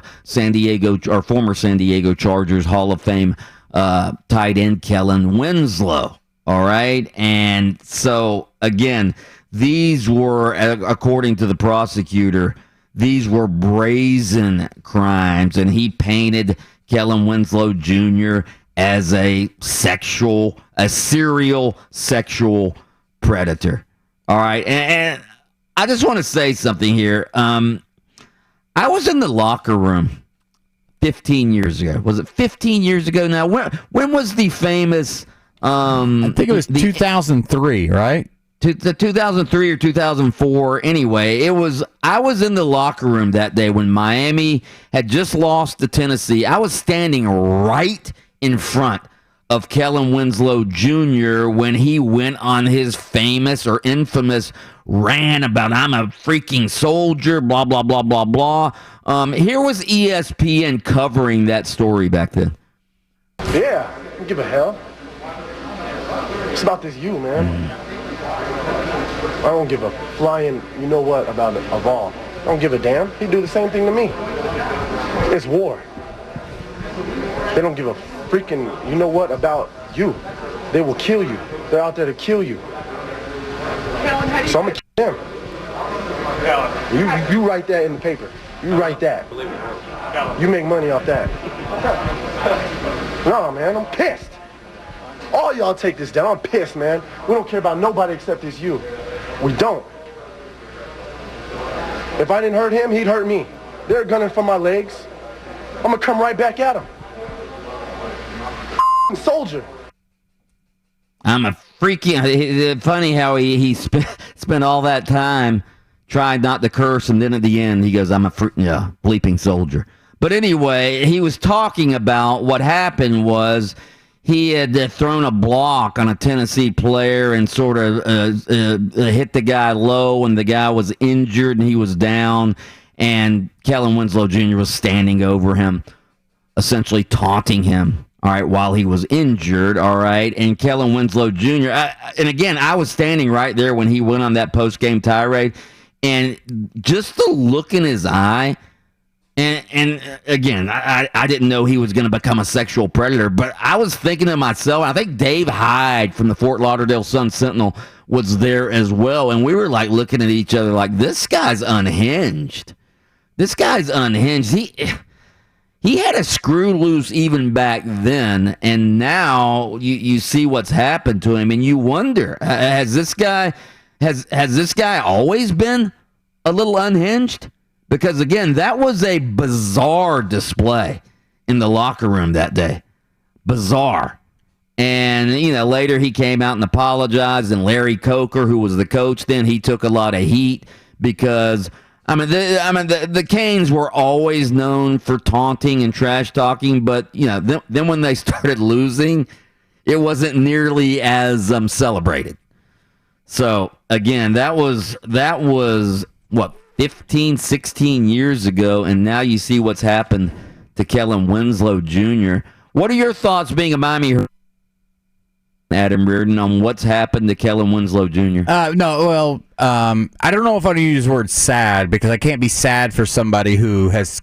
Speaker 2: former San Diego Chargers Hall of Fame tight end Kellen Winslow. All right. And so, again, these were, according to the prosecutor, these were brazen crimes. And he painted Kellen Winslow Jr. as a serial sexual predator. All right, and I just want to say something here. I was in the locker room 15 years ago. Was it 15 years ago now? When was the famous...
Speaker 4: I think it was 2003, right?
Speaker 2: The 2003 or 2004. Anyway, I was in the locker room that day when Miami had just lost to Tennessee. I was standing right in front of Kellen Winslow Jr. when he went on his famous or infamous rant about I'm a freaking soldier, blah, blah, blah, blah, blah. Here was ESPN covering that story back then.
Speaker 10: Yeah, I don't give a hell. It's about this you, man. I don't give a flying, you know what, about a ball. I don't give a damn. He'd do the same thing to me. It's war. They don't give a freaking, you know what, about you. They will kill you. They're out there to kill you. So I'm gonna kill them. You write that in the paper. You write that. You make money off that. No, man, I'm pissed. All y'all take this down. I'm pissed, man. We don't care about nobody except it's you. We don't. If I didn't hurt him, he'd hurt me. They're gunning for my legs. I'm gonna come right back at him. Soldier.
Speaker 2: I'm a freaking... Funny how he spent all that time trying not to curse, and then at the end he goes, I'm a bleeping soldier. But anyway, he was talking about what happened was he had thrown a block on a Tennessee player and sort of hit the guy low, and the guy was injured and he was down, and Kellen Winslow Jr. was standing over him, essentially taunting him, all right, while he was injured, all right, and Kellen Winslow Jr., and again, I was standing right there when he went on that post-game tirade, and just the look in his eye, and again, I didn't know he was going to become a sexual predator, but I was thinking to myself, I think Dave Hyde from the Fort Lauderdale Sun-Sentinel was there as well, and we were like looking at each other like, this guy's unhinged. This guy's unhinged. He had a screw loose even back then, and now you see what's happened to him, and you wonder, has this guy always been a little unhinged? Because, again, that was a bizarre display in the locker room that day. Bizarre. And, later he came out and apologized, and Larry Coker, who was the coach then, he took a lot of heat because, the Canes were always known for taunting and trash talking, but, then when they started losing, it wasn't nearly as celebrated. So, again, that was what, 15, 16 years ago, and now you see what's happened to Kellen Winslow Jr. What are your thoughts, being a Miami Adam Reardon, on what's happened to Kellen Winslow Jr.?
Speaker 4: I don't know if I want to use the word sad, because I can't be sad for somebody who has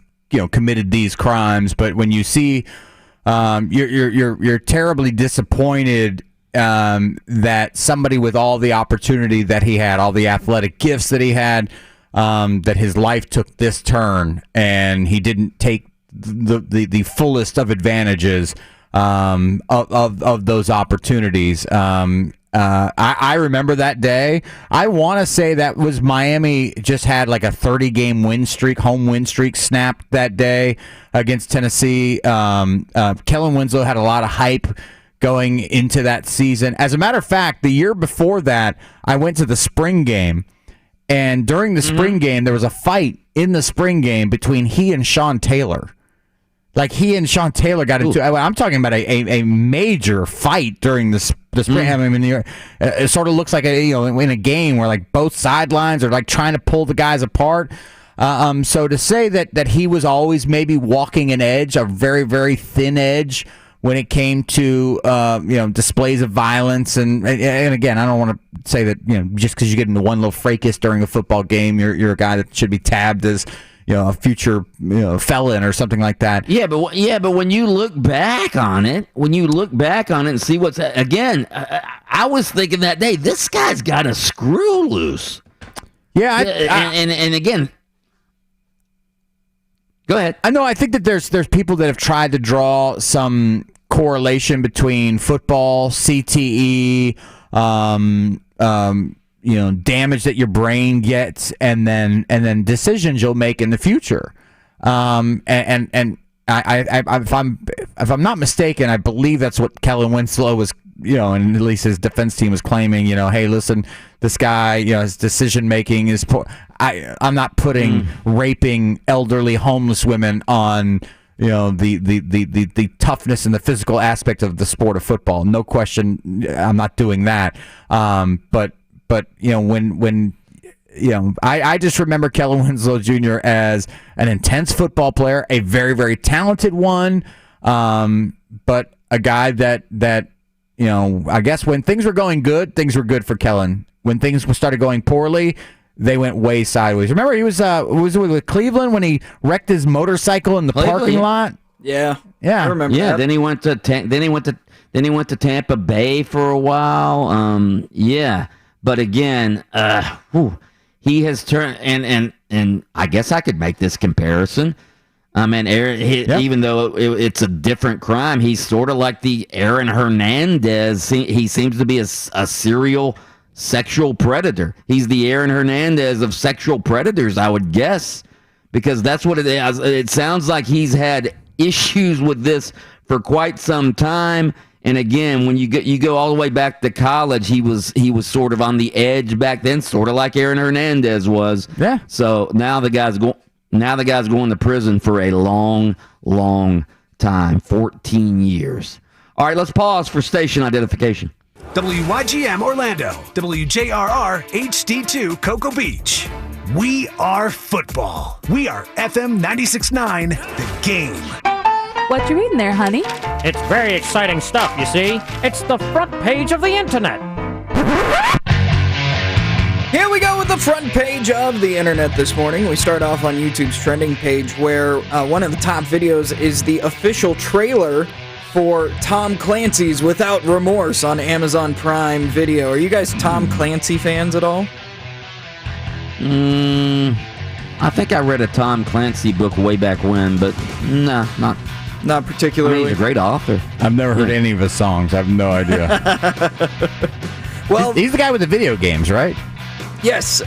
Speaker 4: committed these crimes. But when you see, you're terribly disappointed that somebody with all the opportunity that he had, all the athletic gifts that he had, that his life took this turn and he didn't take the fullest of advantages of those opportunities. I remember that day. I want to say that was Miami just had like a 30-game home win streak snapped that day against Tennessee. Kellen Winslow had a lot of hype going into that season. As a matter of fact, the year before that, I went to the spring game. And during the spring game, there was a fight in the spring game between he and Sean Taylor. Like, he and Sean Taylor got into... I'm talking about a major fight during the spring. I mean, it sort of looks like in a game where like both sidelines are like trying to pull the guys apart. So to say that he was always maybe walking an edge, a very, very thin edge, when it came to displays of violence, and again, I don't want to say that just because you get into one little fracas during a football game, you're a guy that should be tabbed as a future felon or something like that.
Speaker 2: Yeah, but when you look back on it, and see what's again, I was thinking that day, this guy's got a screw loose.
Speaker 4: Yeah,
Speaker 2: and again. Go ahead.
Speaker 4: I know. I think that there's people that have tried to draw some correlation between football, CTE, damage that your brain gets, and then decisions you'll make in the future. And if I'm not mistaken, I believe that's what Kellen Winslow was, and at least his defense team was claiming, hey, listen, this guy, his decision making is poor. I'm not putting raping elderly homeless women on, the toughness and the physical aspect of the sport of football. No question, I'm not doing that. But when I just remember Kellen Winslow Jr. as an intense football player, a very, very talented one, but a guy that I guess when things were going good, things were good for Kellen. When things started going poorly, they went way sideways. Remember, he was with Cleveland when he wrecked his motorcycle in the parking lot.
Speaker 3: Yeah,
Speaker 4: I
Speaker 3: remember.
Speaker 2: Yeah,
Speaker 3: that.
Speaker 2: then he went to Tampa Bay for a while. But again, he has turned and I guess I could make this comparison. I mean, even though it's a different crime, he's sort of like the Aaron Hernandez. He seems to be a serial sexual predator. He's the Aaron Hernandez of sexual predators, I would guess, because that's what it is. It sounds like he's had issues with this for quite some time. And again, when you go all the way back to college, he was sort of on the edge back then, sort of like Aaron Hernandez was.
Speaker 4: Yeah.
Speaker 2: So now the guy's going to prison for a long, long time, 14 years. All right, let's pause for station identification.
Speaker 9: WYGM Orlando, WJRR HD2 Cocoa Beach. We are football. We are FM 96.9, The Game.
Speaker 11: What you reading there, honey?
Speaker 12: It's very exciting stuff, you see. It's the front page of the internet.
Speaker 3: Here we go with the front page of the internet this morning. We start off on YouTube's trending page where one of the top videos is the official trailer for Tom Clancy's Without Remorse on Amazon Prime Video. Are you guys Tom Clancy fans at all?
Speaker 2: I think I read a Tom Clancy book way back when, but nah, not
Speaker 3: particularly.
Speaker 2: I mean, he's a great author.
Speaker 4: I've never heard any of his songs. I have no idea.
Speaker 3: Well,
Speaker 4: he's the guy with the video games, right?
Speaker 3: Yes,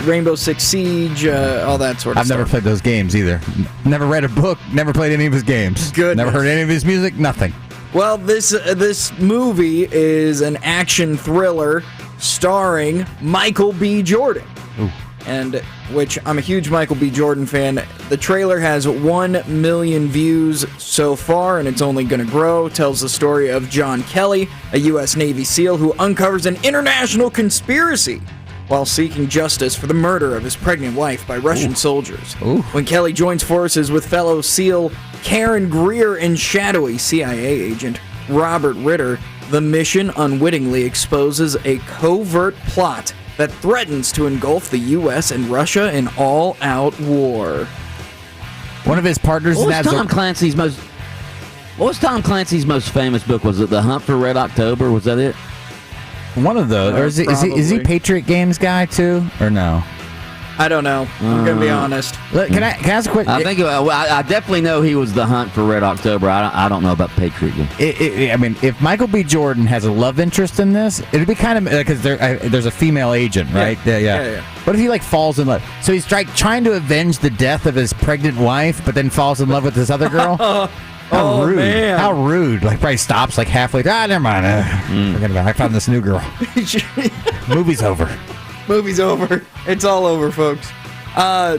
Speaker 3: Rainbow Six Siege, all that sort of
Speaker 4: I've
Speaker 3: stuff.
Speaker 4: never played those games either. Never read a book, never played any of his games.
Speaker 3: Goodness.
Speaker 4: Never heard any of his music, nothing.
Speaker 3: Well, this movie is an action thriller starring Michael B. Jordan.
Speaker 4: Ooh.
Speaker 3: And which I'm a huge Michael B. Jordan fan. The trailer has 1 million views so far, and it's only going to grow. Tells the story of John Kelly, a U.S. Navy SEAL who uncovers an international conspiracy while seeking justice for the murder of his pregnant wife by Russian soldiers.
Speaker 4: Ooh.
Speaker 3: When Kelly joins forces with fellow SEAL Karen Greer and shadowy CIA agent Robert Ritter, the mission unwittingly exposes a covert plot that threatens to engulf the U.S. and Russia in all-out war.
Speaker 4: One of his partners
Speaker 2: What was Tom Clancy's most famous book? Was it The Hunt for Red October? Was that it?
Speaker 4: One of those. Or is he Patriot Games guy too, or no?
Speaker 3: I don't know. I'm gonna be honest.
Speaker 4: Can I ask a question?
Speaker 2: I think I definitely know he was The Hunt for Red October. I don't know about Patriot Games.
Speaker 4: I mean, if Michael B. Jordan has a love interest in this, it'd be kind of because there's a female agent, right?
Speaker 3: Yeah.
Speaker 4: What if he falls in love? So he's trying to avenge the death of his pregnant wife, but then falls in love with this other girl. How rude!
Speaker 3: Man.
Speaker 4: How rude! Probably stops halfway. Never mind. Forget about it. I found this new girl. Movie's over.
Speaker 3: Movie's over. It's all over, folks.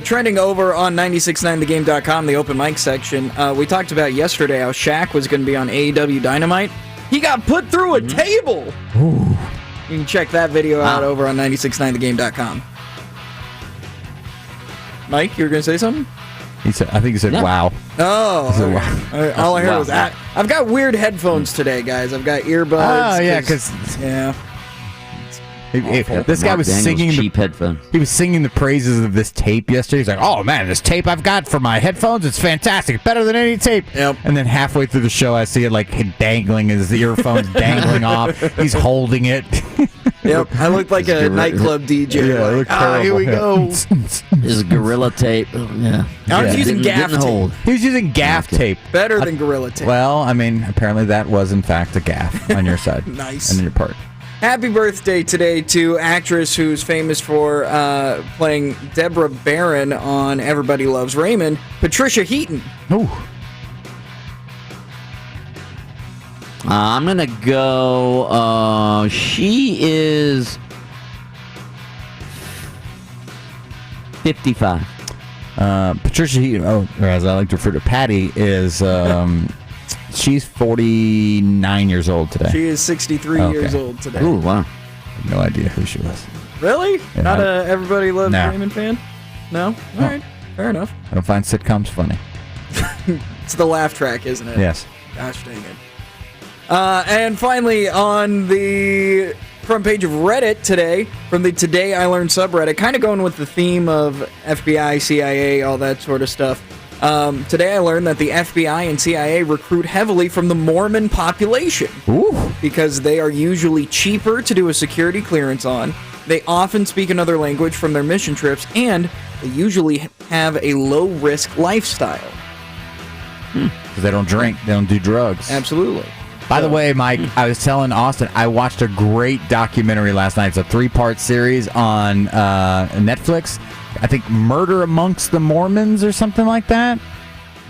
Speaker 3: Trending over on 969thegame.com, the open mic section. We talked about yesterday how Shaq was going to be on AEW Dynamite. He got put through a table.
Speaker 4: Ooh.
Speaker 3: You can check that video out over on 969thegame.com. Mike, you were going to say something?
Speaker 4: I think he said, "Wow."
Speaker 3: Oh,
Speaker 4: Said,
Speaker 3: okay. All I heard was that. I've got weird headphones today, guys. I've got earbuds.
Speaker 4: Oh yeah, this guy was singing
Speaker 2: cheap headphones.
Speaker 4: He was singing the praises of this tape yesterday. He's like, "Oh man, this tape I've got for my headphones, it's fantastic, better than any tape."
Speaker 3: Yep.
Speaker 4: And then halfway through the show, I see it dangling, his earphones dangling off. He's holding it.
Speaker 3: Yep, I look like a nightclub DJ.
Speaker 4: Yeah,
Speaker 3: here we go.
Speaker 2: His Gorilla Tape. Yeah.
Speaker 3: I was using gaff tape.
Speaker 4: He was using gaff tape.
Speaker 3: Better than Gorilla Tape.
Speaker 4: Well, I mean, apparently that was in fact a gaff on your side.
Speaker 3: Nice.
Speaker 4: And your part.
Speaker 3: Happy birthday today to actress who's famous for playing Deborah Barron on Everybody Loves Raymond, Patricia Heaton.
Speaker 4: Ooh.
Speaker 2: I'm going to go, she is 55.
Speaker 4: Patricia Heaton, or as I like to refer to Patty, is she's 49 years old today.
Speaker 3: She is 63 years old today.
Speaker 2: Ooh, wow.
Speaker 4: I have no idea who she was.
Speaker 3: Really?
Speaker 4: Yeah,
Speaker 3: Not a Everybody Loves
Speaker 4: No.
Speaker 3: Raymond fan? No? All right. Fair enough.
Speaker 4: I don't find sitcoms funny.
Speaker 3: It's the laugh track, isn't it?
Speaker 4: Yes.
Speaker 3: Gosh dang it. And finally, on the front page of Reddit today, from the Today I Learned subreddit, kind of going with the theme of FBI, CIA, all that sort of stuff. Today I learned that the FBI and CIA recruit heavily from the Mormon population.
Speaker 4: Ooh.
Speaker 3: Because they are usually cheaper to do a security clearance on. They often speak another language from their mission trips, and they usually have a low-risk lifestyle.
Speaker 4: Because they don't drink, they don't do drugs.
Speaker 3: Absolutely.
Speaker 4: By the way, Mike, I was telling Austin, I watched a great documentary last night. It's a 3-part series on Netflix. I think Murder Amongst the Mormons or something like that.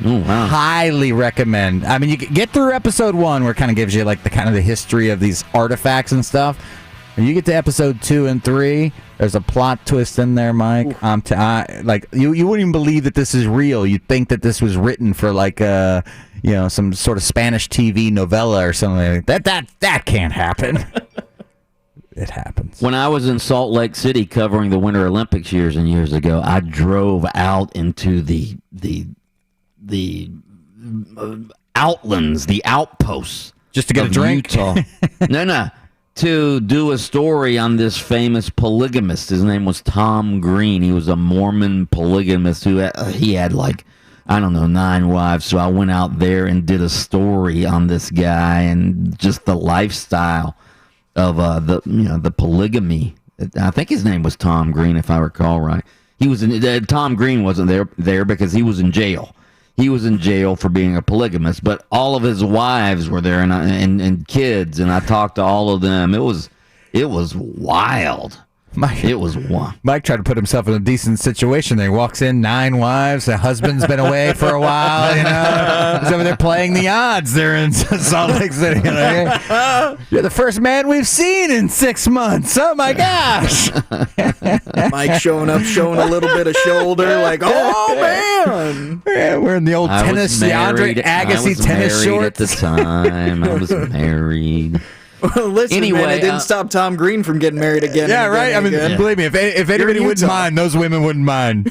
Speaker 2: Oh, wow.
Speaker 4: Highly recommend. I mean, you get through episode 1 where it kind of gives you like the history of these artifacts and stuff. When you get to episode 2 and 3, there's a plot twist in there, Mike. You wouldn't even believe that this is real. You'd think that this was written for some sort of Spanish TV novella or something like that. That can't happen. It happens.
Speaker 2: When I was in Salt Lake City covering the Winter Olympics years and years ago, I drove out into the outlands, the outposts,
Speaker 4: just to get a drink.
Speaker 2: Utah. No, to do a story on this famous polygamist. His name was Tom Green. He was a Mormon polygamist who he had 9 wives. So I went out there and did a story on this guy and just the lifestyle of the polygamy. I think his name was Tom Green, if I recall right. He was Tom Green wasn't there because he was in jail. He was in jail for being a polygamist, but all of his wives were there and kids, and I talked to all of them. It was wild. It was wild.
Speaker 4: Mike tried to put himself in a decent situation there. He walks in, 9 wives, the husband's been away for a while, He's over there playing the odds there in Salt Lake City. You're the first man we've seen in 6 months. Oh my gosh.
Speaker 3: Mike showing a little bit of shoulder, oh man.
Speaker 4: Yeah, we're in the old tennis, the Andre Agassi tennis shorts.
Speaker 2: At the time. I was married.
Speaker 3: Well, listen,
Speaker 2: anyway,
Speaker 3: man, it didn't stop Tom Green from getting married again.
Speaker 4: Yeah, right. I mean, believe me, if anybody wouldn't mind, those women wouldn't mind.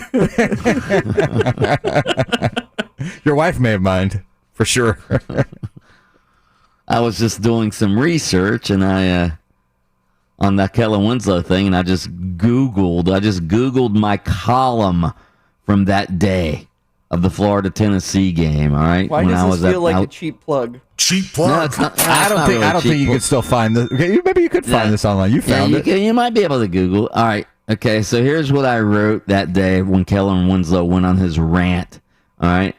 Speaker 4: Your wife may have mind, for sure.
Speaker 2: I was just doing some research, and I on that Kellen Winslow thing, and I just Googled my column from that day of the Florida-Tennessee game. All right.
Speaker 3: Why does this feel like a cheap plug?
Speaker 5: Cheap plug.
Speaker 2: No, it's not.
Speaker 4: I don't think you could still find this. Okay, maybe you could find this online. You found it.
Speaker 2: You might be able to Google. All right. Okay. So here's what I wrote that day when Kellen Winslow went on his rant. All right.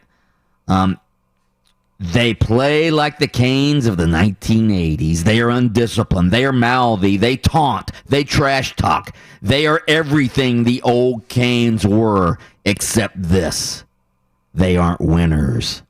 Speaker 2: They play like the Canes of the 1980s. They are undisciplined. They are mouthy. They taunt. They trash talk. They are everything the old Canes were, except this. They aren't winners.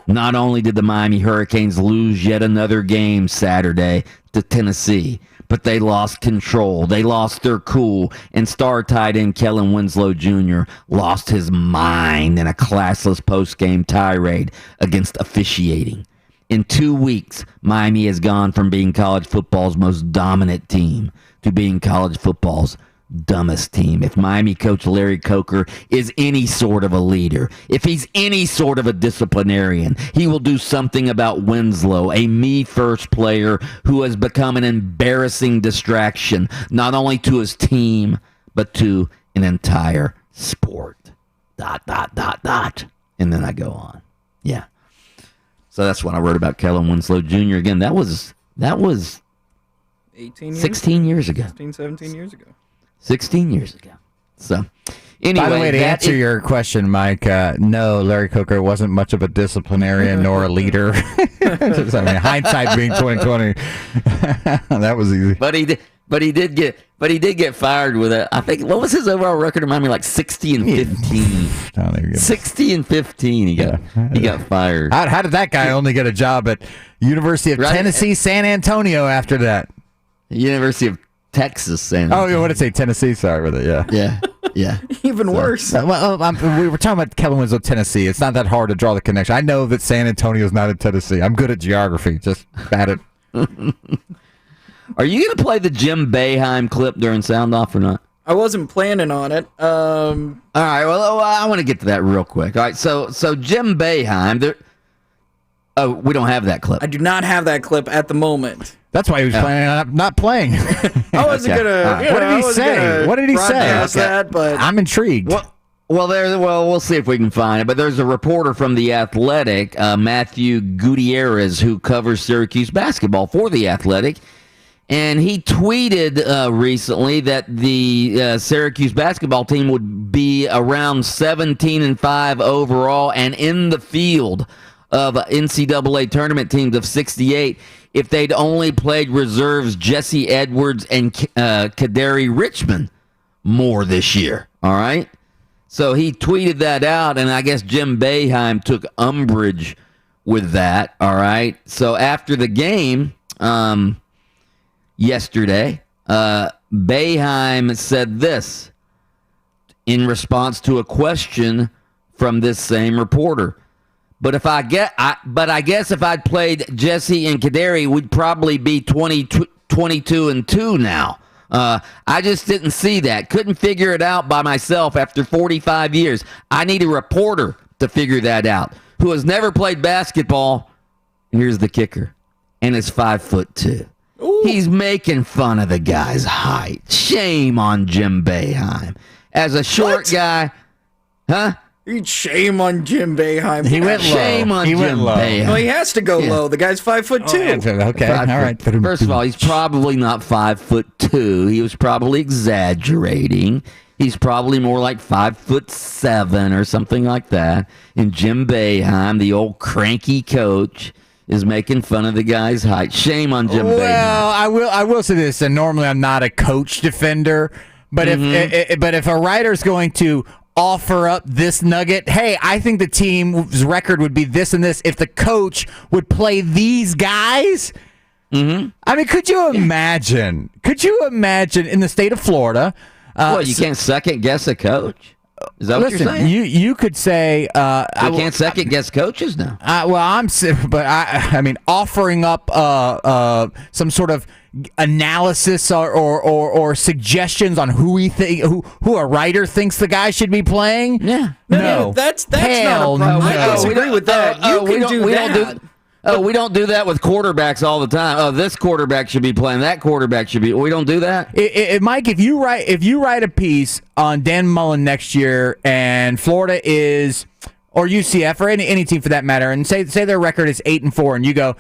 Speaker 2: Not only did the Miami Hurricanes lose yet another game Saturday to Tennessee, but they lost control. They lost their cool, and star tight end Kellen Winslow Jr. lost his mind in a classless post-game tirade against officiating. In 2 weeks, Miami has gone from being college football's most dominant team to being college football's dumbest team. If Miami coach Larry Coker is any sort of a leader, if he's any sort of a disciplinarian, he will do something about Winslow, a me-first player who has become an embarrassing distraction, not only to his team, but to an entire sport. ... And then I go on. Yeah. So that's what I wrote about Kellen Winslow Jr. Again, that was 16 years ago.
Speaker 3: 16, 17 years ago.
Speaker 2: 16 years ago. So, anyway.
Speaker 4: By the way, to answer your question, Mike, no, Larry Coker wasn't much of a disciplinarian nor a leader. I mean, hindsight being 2020, that was easy.
Speaker 2: But he did. But he did get fired with it. I think, what was his overall record? Remind me, like 60 and 15. 60 and 15. He got fired.
Speaker 4: How did that guy only get a job at University of Tennessee, San Antonio after that?
Speaker 2: University of Texas, San Antonio.
Speaker 4: Oh, you want to say Tennessee? Sorry with it.
Speaker 2: Yeah.
Speaker 3: Even worse.
Speaker 4: We were talking about Kellen Winslow, Tennessee. It's not that hard to draw the connection. I know that San Antonio is not in Tennessee. I'm good at geography. Just bad at.
Speaker 2: Are you going to play the Jim Boeheim clip during Sound Off or not?
Speaker 3: I wasn't planning on it.
Speaker 2: All right. Well, I want to get to that real quick. All right. So Jim Boeheim. We don't have that clip.
Speaker 3: I do not have that clip at the moment.
Speaker 4: That's why he was planning on not playing.
Speaker 3: I wasn't gonna.
Speaker 4: What did he say? What did he say?
Speaker 3: That, but
Speaker 4: I'm intrigued.
Speaker 2: Well, we'll see if we can find it. But there's a reporter from The Athletic, Matthew Gutierrez, who covers Syracuse basketball for The Athletic. And he tweeted recently that the Syracuse basketball team would be around 17-5 overall and in the field of NCAA tournament teams of 68 if they'd only played reserves Jesse Edwards and Kaderi Richmond more this year. All right? So he tweeted that out, and I guess Jim Boeheim took umbrage with that. All right? So after the game yesterday, Boeheim said this in response to a question from this same reporter. But I guess if I'd played Jesse and Kaderi, we'd probably be 22-2 now. I just didn't see that. Couldn't figure it out by myself after 45 years. I need a reporter to figure that out who has never played basketball. Here's the kicker. And is 5'2". Ooh. He's making fun of the guy's height. Shame on Jim Boeheim. As a short guy, huh?
Speaker 3: Shame on Jim Boeheim.
Speaker 4: He went low.
Speaker 2: Shame on Jim Boeheim.
Speaker 3: Well, he has to go low. The guy's 5'2".
Speaker 4: Okay, all right.
Speaker 2: First of all, he's probably not 5'2". He was probably exaggerating. He's probably more like 5'7" or something like that. And Jim Boeheim, the old cranky coach, is making fun of the guy's height. Shame on Jim Boeheim.
Speaker 4: Well, I will say this, and normally I'm not a coach defender, but if a writer's going to offer up this nugget, hey, I think the team's record would be this and this if the coach would play these guys. I mean, could you imagine? In the state of Florida?
Speaker 2: You can't second guess a coach. Is that what you're saying?
Speaker 4: You could say
Speaker 2: we can't second guess coaches now.
Speaker 4: I mean, offering up some sort of analysis or suggestions on who a writer thinks the guy should be playing.
Speaker 2: Yeah,
Speaker 3: no, that's not a problem.
Speaker 4: No.
Speaker 3: I disagree with that.
Speaker 2: We don't do that with quarterbacks all the time. Oh, this quarterback should be playing. That quarterback should be. We don't do that.
Speaker 4: Mike, if you write a piece on Dan Mullen next year, and Florida is, or UCF, or any team for that matter, and say their record is 8-4, and you go,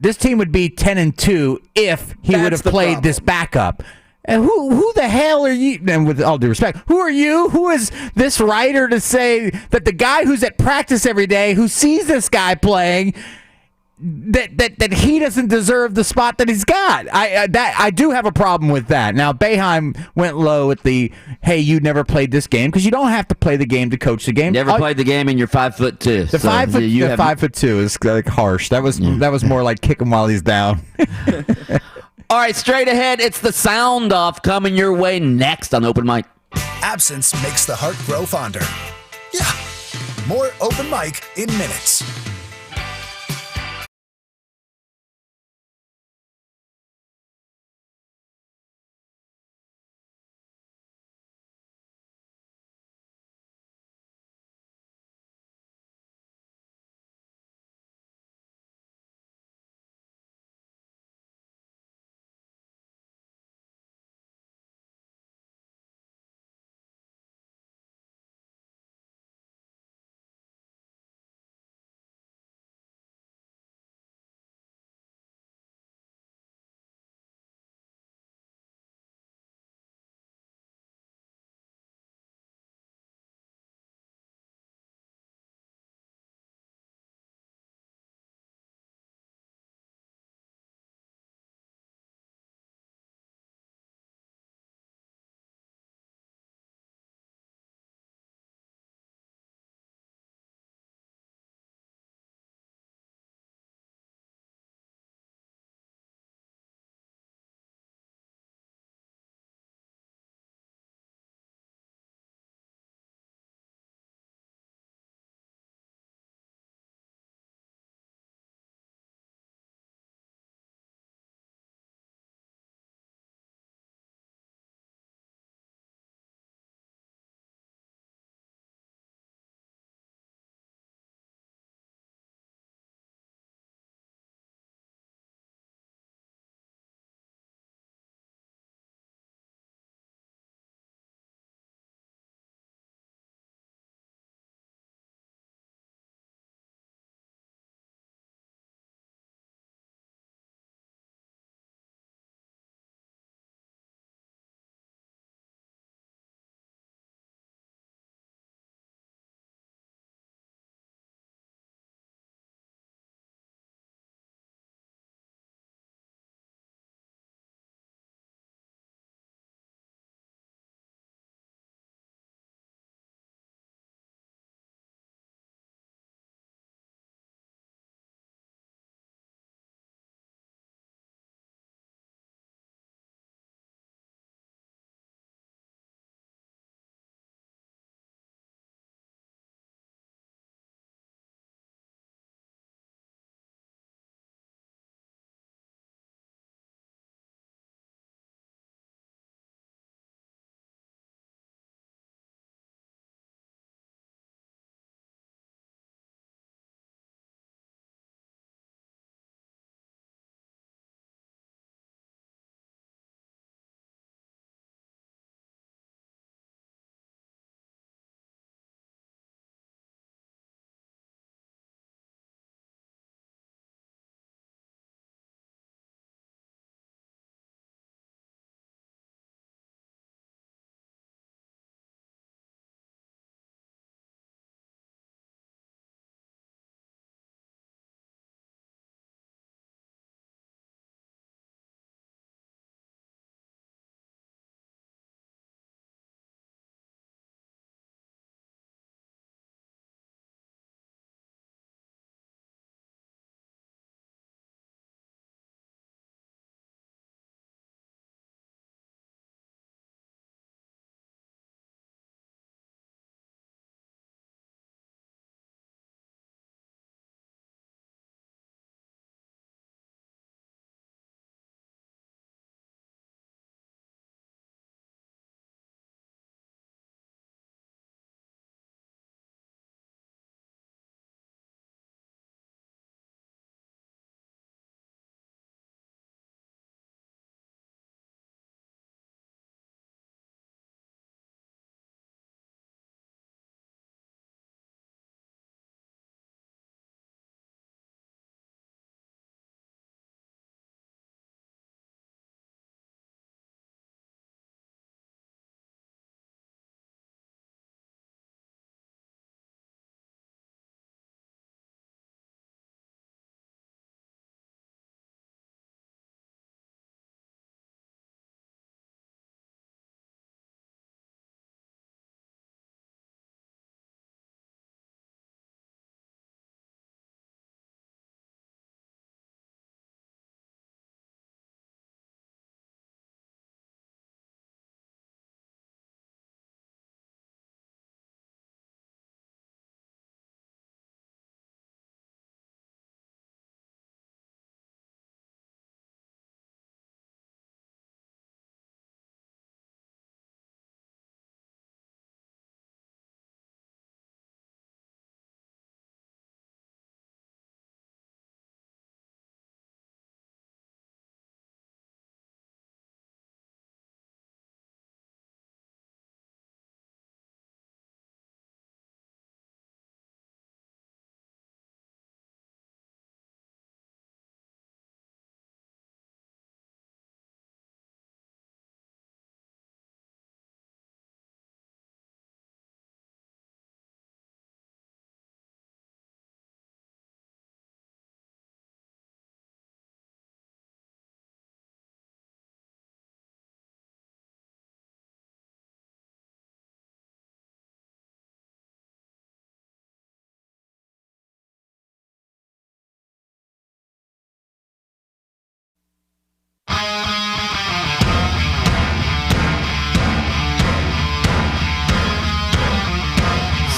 Speaker 4: this team would be 10-2 if he would have played this backup. And who the hell are you? And with all due respect, who are you? Who is this writer to say that the guy who's at practice every day, who sees this guy playing, that he doesn't deserve the spot that he's got? I do have a problem with that. Now, Boeheim went low at the, hey, you never played this game, because you don't have to play the game to coach the game.
Speaker 2: Never played the game, and you're 5'2".
Speaker 4: The 5'2" is like harsh. That was more like kick him while he's down.
Speaker 2: All right, straight ahead, it's the Sound Off coming your way next on Open Mic.
Speaker 9: Absence makes the heart grow fonder. Yeah, more Open Mic in minutes.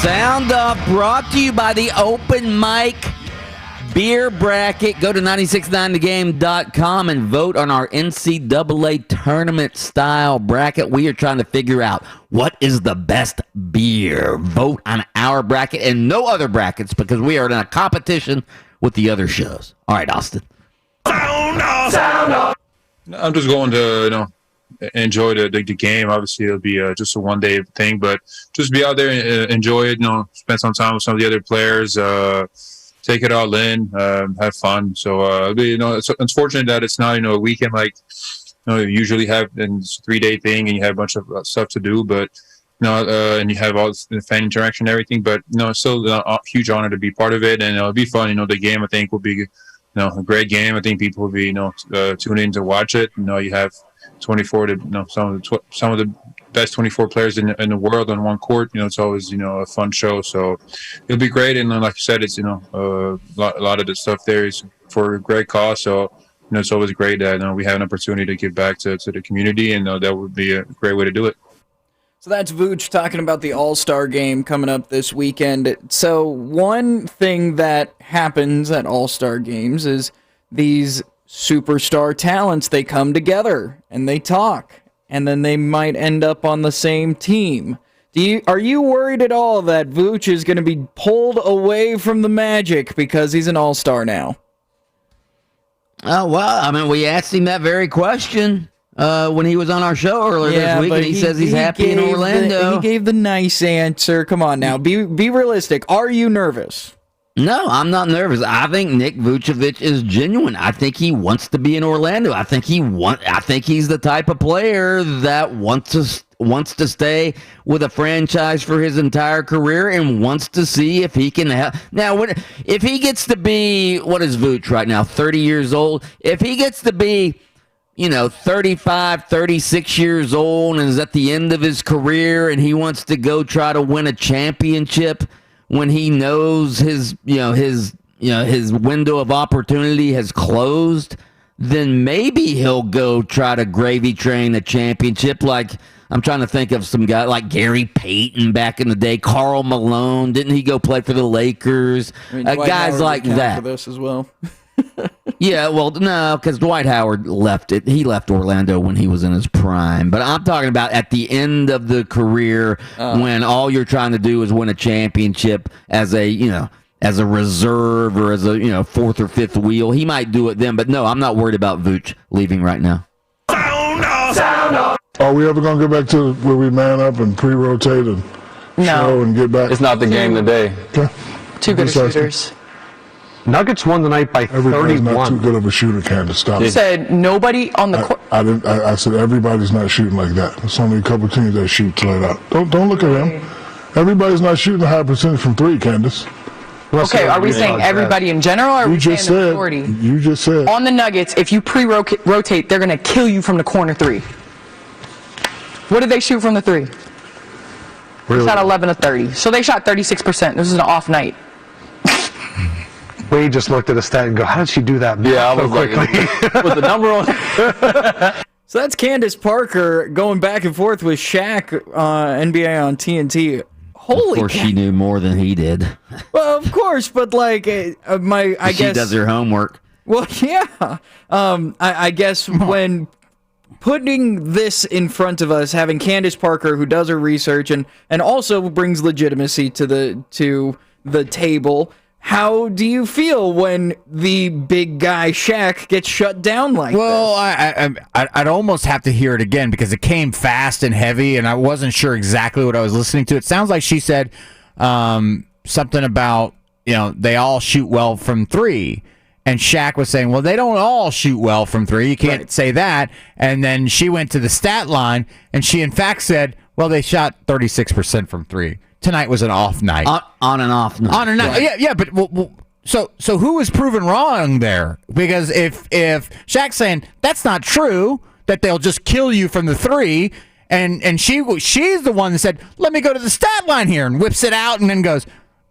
Speaker 2: Sound Off brought to you by the Open Mic Beer Bracket. Go to 969thegame.com and vote on our NCAA tournament style bracket. We are trying to figure out what is the best beer. Vote on our bracket and no other brackets because we are in a competition with the other shows. All right, Austin.
Speaker 1: Sound off. Sound off.
Speaker 13: I'm just going to, enjoy the game. Obviously, it'll be just a one-day thing, but just be out there and enjoy it. Spend some time with some of the other players. Take it all in. Have fun. So, it's unfortunate that it's not, a weekend like you usually have, and it's a 3-day thing, and you have a bunch of stuff to do. But and you have all the fan interaction and everything. But it's still a huge honor to be part of it, and it'll be fun. The game I think will be a great game. I think people will be tune in to watch it. You have 24 to some of the best 24 players in the world on one court. It's always a fun show, so it'll be great. And like I said, it's a lot of the stuff there is for a great cause, so it's always great that we have an opportunity to give back to the community, and that would be a great way to do it.
Speaker 3: So that's Vooch talking about the All-Star game coming up this weekend. So one thing that happens at All-Star games is these superstar talents, they come together and they talk, and then they might end up on the same team. Are you worried at all that Vooch is going to be pulled away from the Magic because he's an All-Star now?
Speaker 2: Oh, well, we asked him that very question when he was on our show earlier this week, and he says he's happy in Orlando.
Speaker 3: He gave the nice answer. Come on now, be realistic. Are you nervous?
Speaker 2: No, I'm not nervous. I think Nick Vucevic is genuine. I think he wants to be in Orlando. I think he's the type of player that wants to stay with a franchise for his entire career and wants to see if he can help. Now, if he gets to be, what is Vooch right now, 30 years old? If he gets to be 35, 36 years old and is at the end of his career and he wants to go try to win a championship when he knows his window of opportunity has closed, then maybe he'll go try to gravy train a championship. Like, I'm trying to think of some guy like Gary Payton back in the day, Karl Malone. Didn't he go play for the Lakers? Guys like that.
Speaker 3: For this as well.
Speaker 2: Yeah, well, no, because Dwight Howard left it. He left Orlando when he was in his prime. But I'm talking about at the end of the career when all you're trying to do is win a championship as a reserve or as a fourth or fifth wheel. He might do it then, but no, I'm not worried about Vooch leaving right now.
Speaker 1: Sound off. Sound off.
Speaker 14: Are we ever going to get back to where we man up and pre-rotate and show and get back?
Speaker 15: It's not the game today.
Speaker 14: Okay.
Speaker 16: Two good shooters.
Speaker 17: Nuggets won tonight by 31.
Speaker 14: Everybody's not too good of a shooter, Candace. Stop.
Speaker 16: You said nobody on the court.
Speaker 14: I said everybody's not shooting like that. There's only a couple teams that shoot flat out. Don't look at them. Everybody's not shooting a high percentage from three, Candace.
Speaker 16: Okay, are we saying everybody in general, or are we saying the majority?
Speaker 14: You just said.
Speaker 16: On the Nuggets, if you pre-rotate, they're going to kill you from the corner three. What did they shoot from the three? Really? They shot 11 of 30. So they shot 36%. This is an off night.
Speaker 17: We just looked at a stat and go, how did she do that
Speaker 15: so
Speaker 17: quickly?
Speaker 15: With the number on.
Speaker 3: So that's Candace Parker going back and forth with Shaq NBA on TNT. Holy
Speaker 2: Of course, she knew more than he did.
Speaker 3: Well, of course, but like I guess
Speaker 2: she does her homework.
Speaker 3: Well, yeah. I guess when putting this in front of us, having Candace Parker, who does her research and also brings legitimacy to the table. How do you feel when the big guy Shaq gets shut down like this?
Speaker 4: Well, I'd almost have to hear it again because it came fast and heavy, and I wasn't sure exactly what I was listening to. It sounds like she said something about, they all shoot well from three. And Shaq was saying, well, they don't all shoot well from three. You can't say that. And then she went to the stat line, and she, in fact, said, well, they shot 36% from three. Tonight was an off night.
Speaker 2: On and off night.
Speaker 4: On and off.
Speaker 2: Right.
Speaker 4: Yeah, but so who was proven wrong there? Because if Shaq's saying that's not true, that they'll just kill you from the three, and she's the one that said, let me go to the stat line here, and whips it out and then goes,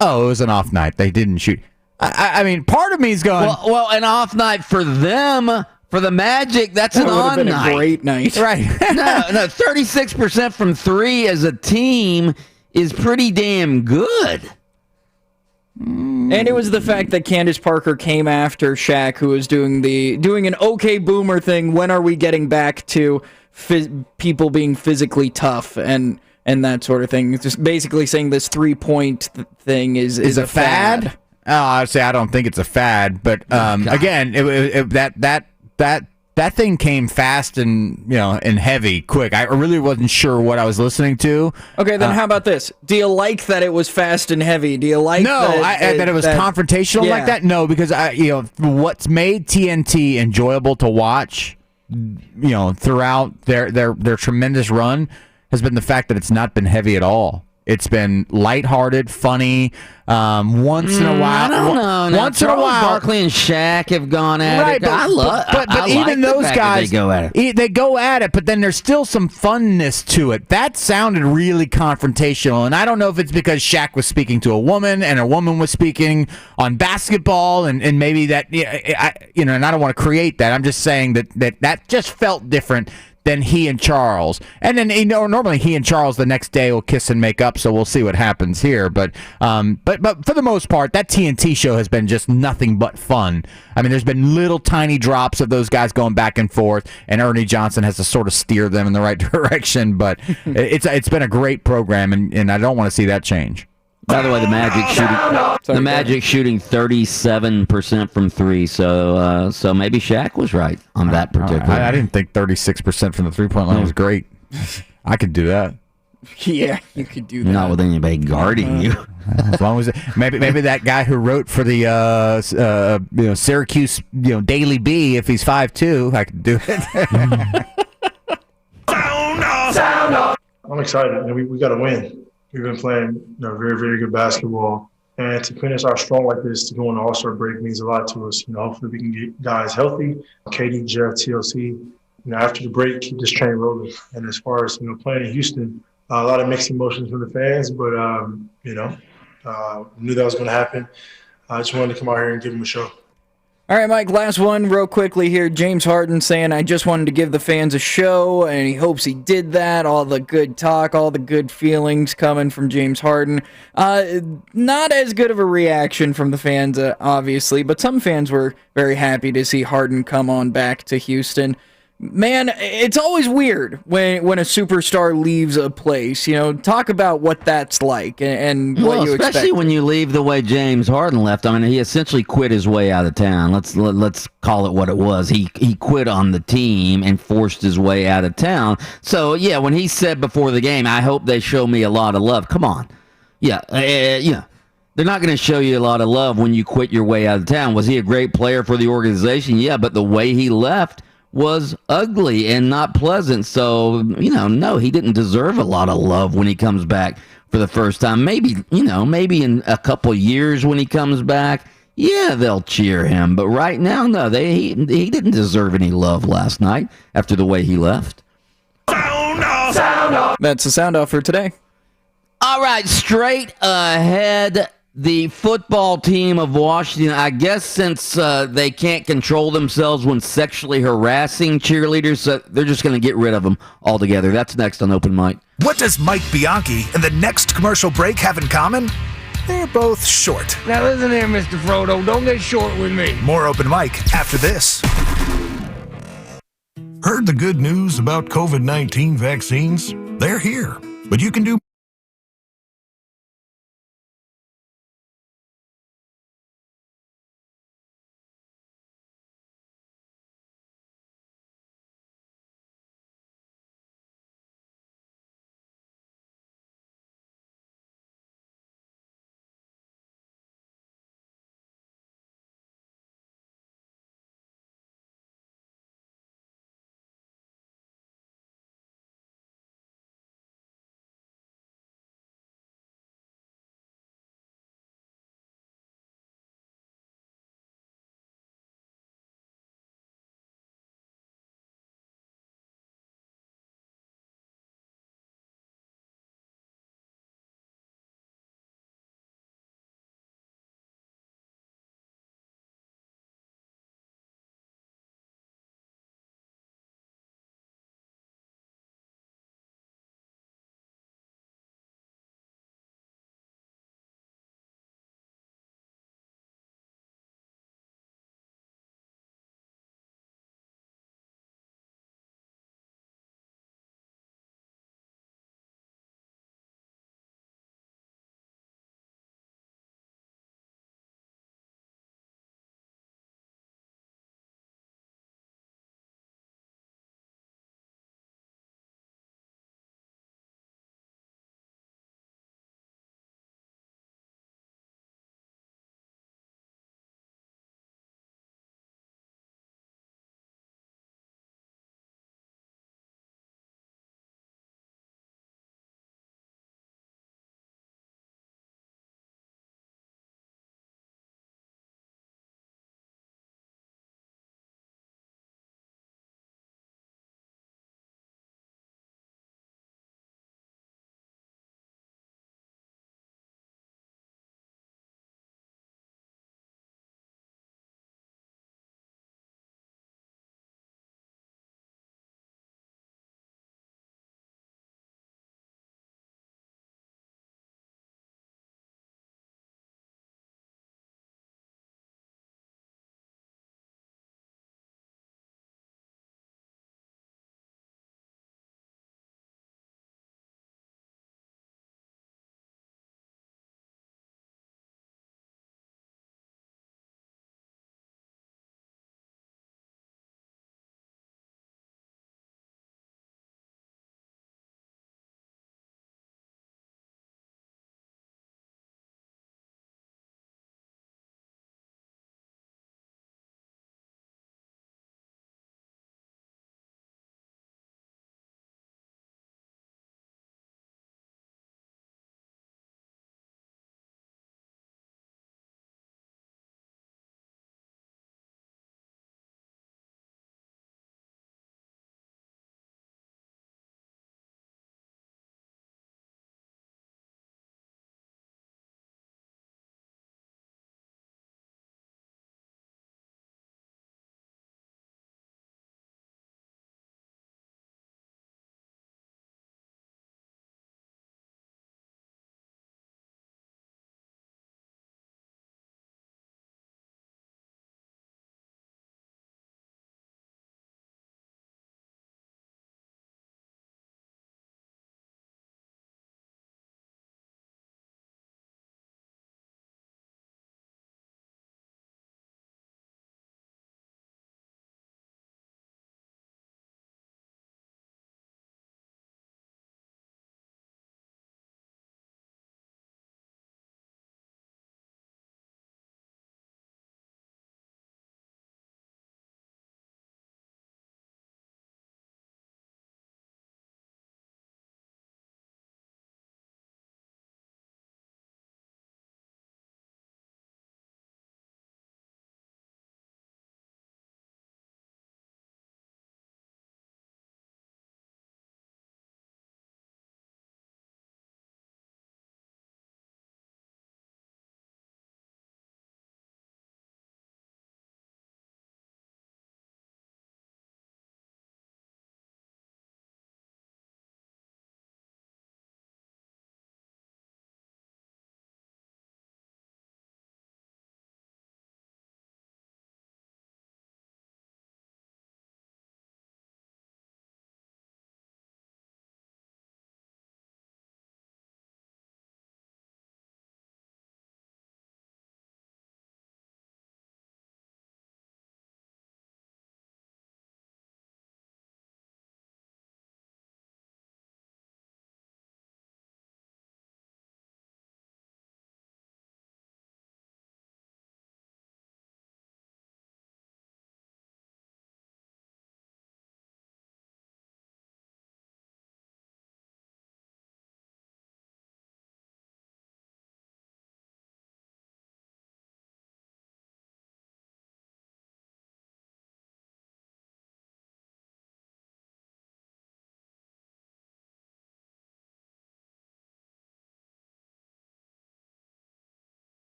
Speaker 4: oh, it was an off night. They didn't shoot. I mean, part of me's going,
Speaker 2: well, an off night for them. For the Magic, that's an on night.
Speaker 3: A great night.
Speaker 2: Right. no, 36% from three as a team is pretty damn good.
Speaker 3: And it was the fact that Candace Parker came after Shaq, who was doing an okay boomer thing. When are we getting back to people being physically tough and that sort of thing? It's just basically saying this 3-point thing is a fad.
Speaker 4: Oh, I'd say I don't think it's a fad, but again, that thing came fast and and heavy, quick. I really wasn't sure what I was listening to.
Speaker 3: Okay, then how about this? Do you like that it was fast and heavy? Do you like
Speaker 4: that it was confrontational like that? No, because what's made TNT enjoyable to watch, throughout their tremendous run, has been the fact that it's not been heavy at all. It's been lighthearted, funny. Once in a while,
Speaker 2: I don't know.
Speaker 4: Once in a while,
Speaker 2: Barkley and Shaq have gone at it.
Speaker 4: But,
Speaker 2: I love.
Speaker 4: But even those guys,
Speaker 2: they go at it.
Speaker 4: They go at it. But then there's still some funness to it. That sounded really confrontational, and I don't know if it's because Shaq was speaking to a woman and a woman was speaking on basketball, and maybe that and I don't want to create that. I'm just saying that just felt different than he and Charles. And then normally he and Charles the next day will kiss and make up, so we'll see what happens here. But for the most part, that TNT show has been just nothing but fun. I mean, there's been little tiny drops of those guys going back and forth, and Ernie Johnson has to sort of steer them in the right direction. But it's been a great program, and I don't want to see that change.
Speaker 2: By the way, the Magic shooting 37% from three. So maybe Shaq was right on that particular.
Speaker 4: I didn't think 36% from the 3-point line was great. I could do that.
Speaker 3: Yeah, you could do that.
Speaker 2: Not with anybody guarding you.
Speaker 4: As long as maybe that guy who wrote for the Syracuse Daily Bee, if he's 5'2", I could do it.
Speaker 1: Sound off.
Speaker 18: I'm excited. We got to win. We've been playing very, very good basketball. And to finish our strong like this, to go on the All-Star break means a lot to us. Hopefully we can get guys healthy. KD, Jeff, TLC. After the break, keep this train rolling. And as far as, playing in Houston, a lot of mixed emotions from the fans, but, knew that was going to happen. I just wanted to come out here and give them a show.
Speaker 3: All right, Mike, last one real quickly here. James Harden saying, I just wanted to give the fans a show, and he hopes he did that. All the good talk, all the good feelings coming from James Harden. Not as good of a reaction from the fans, obviously, but some fans were very happy to see Harden come on back to Houston. Man, it's always weird when a superstar leaves a place. Talk about what that's like and what you expect.
Speaker 2: Especially when you leave the way James Harden left. I mean, he essentially quit his way out of town. Let's call it what it was. He quit on the team and forced his way out of town. So yeah, when he said before the game, "I hope they show me a lot of love." Come on, yeah. They're not going to show you a lot of love when you quit your way out of town. Was he a great player for the organization? Yeah, but the way he left was ugly and not pleasant. So, no, he didn't deserve a lot of love when he comes back for the first time. Maybe in a couple years when he comes back, yeah, they'll cheer him. But right now, no, he didn't deserve any love last night after the way he left.
Speaker 1: Sound off.
Speaker 3: That's the sound off for today.
Speaker 2: All right, straight ahead. The football team of Washington, I guess since they can't control themselves when sexually harassing cheerleaders, they're just going to get rid of them altogether. That's next on Open Mic.
Speaker 9: What does Mike Bianchi and the next commercial break have in common? They're both short.
Speaker 19: Now listen here, Mr. Frodo. Don't get short with me.
Speaker 9: More Open Mic after this.
Speaker 20: Heard the good news about COVID-19 vaccines? They're here, but you can do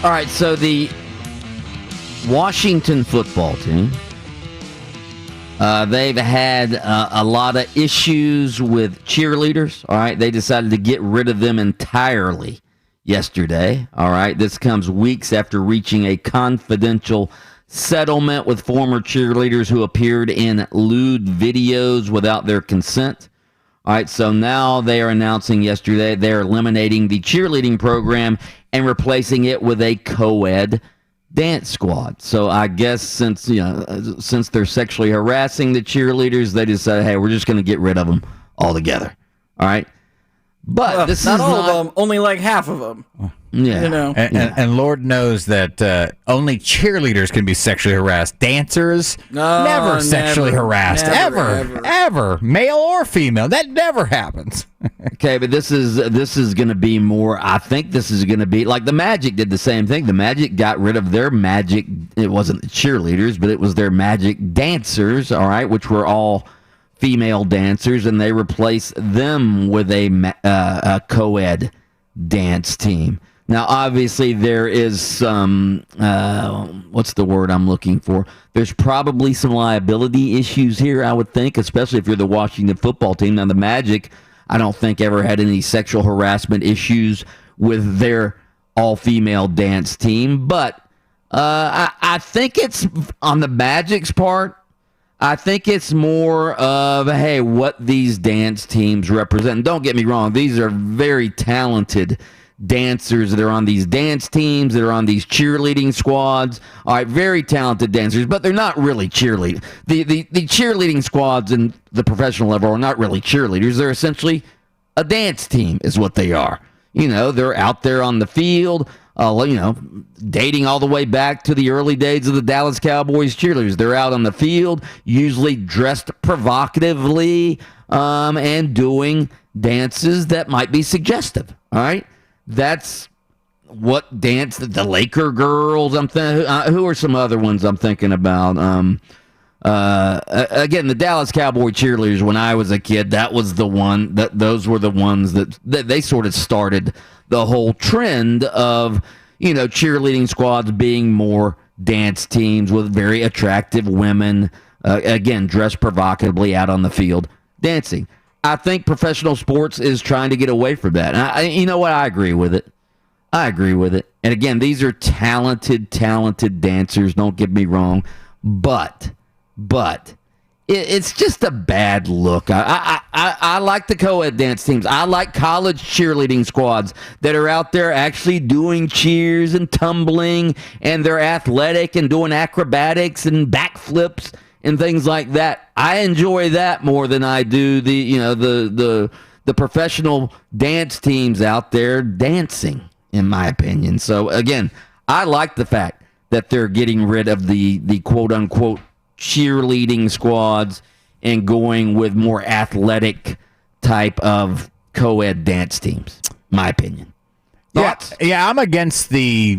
Speaker 2: All right, so the Washington football team, they've had a lot of issues with cheerleaders. All right, they decided to get rid of them entirely yesterday. All right, this comes weeks after reaching a confidential settlement with former cheerleaders who appeared in lewd videos without their consent. All right, so now they are announcing yesterday they're eliminating the cheerleading program and replacing it with a co-ed dance squad. So I guess since they're sexually harassing the cheerleaders, they decided, hey, we're just going to get rid of them altogether. All right, but this
Speaker 3: not
Speaker 2: is
Speaker 3: all
Speaker 2: not
Speaker 3: of them, only like half of them.
Speaker 2: Yeah,
Speaker 3: You know.
Speaker 4: And Lord knows that only cheerleaders can be sexually harassed. Dancers, never sexually harassed. Ever. Male or female. That never happens.
Speaker 2: Okay, but this is going to be more, I think this is going to be, like the Magic did the same thing. The Magic got rid of their Magic, it wasn't the cheerleaders, but it was their Magic dancers, all right, which were all female dancers, and they replaced them with a co-ed dance team. Now, obviously, there is some, what's the word I'm looking for? There's probably some liability issues here, I would think, especially if you're the Washington football team. Now, the Magic, I don't think ever had any sexual harassment issues with their all-female dance team. But I think it's, on the Magic's part, I think it's more of, hey, what these dance teams represent. And don't get me wrong, these are very talented dancers that are on these dance teams, that are on these cheerleading squads. All right, very talented dancers, but they're not really cheerleaders. The cheerleading squads in the professional level are not really cheerleaders. They're essentially a dance team is what they are. You know, they're out there on the field, dating all the way back to the early days of the Dallas Cowboys cheerleaders. They're out on the field, usually dressed provocatively, and doing dances that might be suggestive. All right? That's what dance the Laker girls. Who are some other ones I'm thinking about? Again, the Dallas Cowboy cheerleaders. When I was a kid, that was the one. Those were the ones that they sort of started the whole trend of cheerleading squads being more dance teams with very attractive women. Again, dressed provocatively out on the field dancing. I think professional sports is trying to get away from that. And you know what? I agree with it. And again, these are talented dancers. Don't get me wrong. But it's just a bad look. I like the co-ed dance teams. I like college cheerleading squads that are out there actually doing cheers and tumbling, and they're athletic and doing acrobatics and backflips and things like that. I enjoy that more than I do the professional dance teams out there dancing, in my opinion. So again, I like the fact that they're getting rid of the quote unquote cheerleading squads and going with more athletic type of co-ed dance teams, my opinion. Thoughts?
Speaker 4: Yeah, I'm against the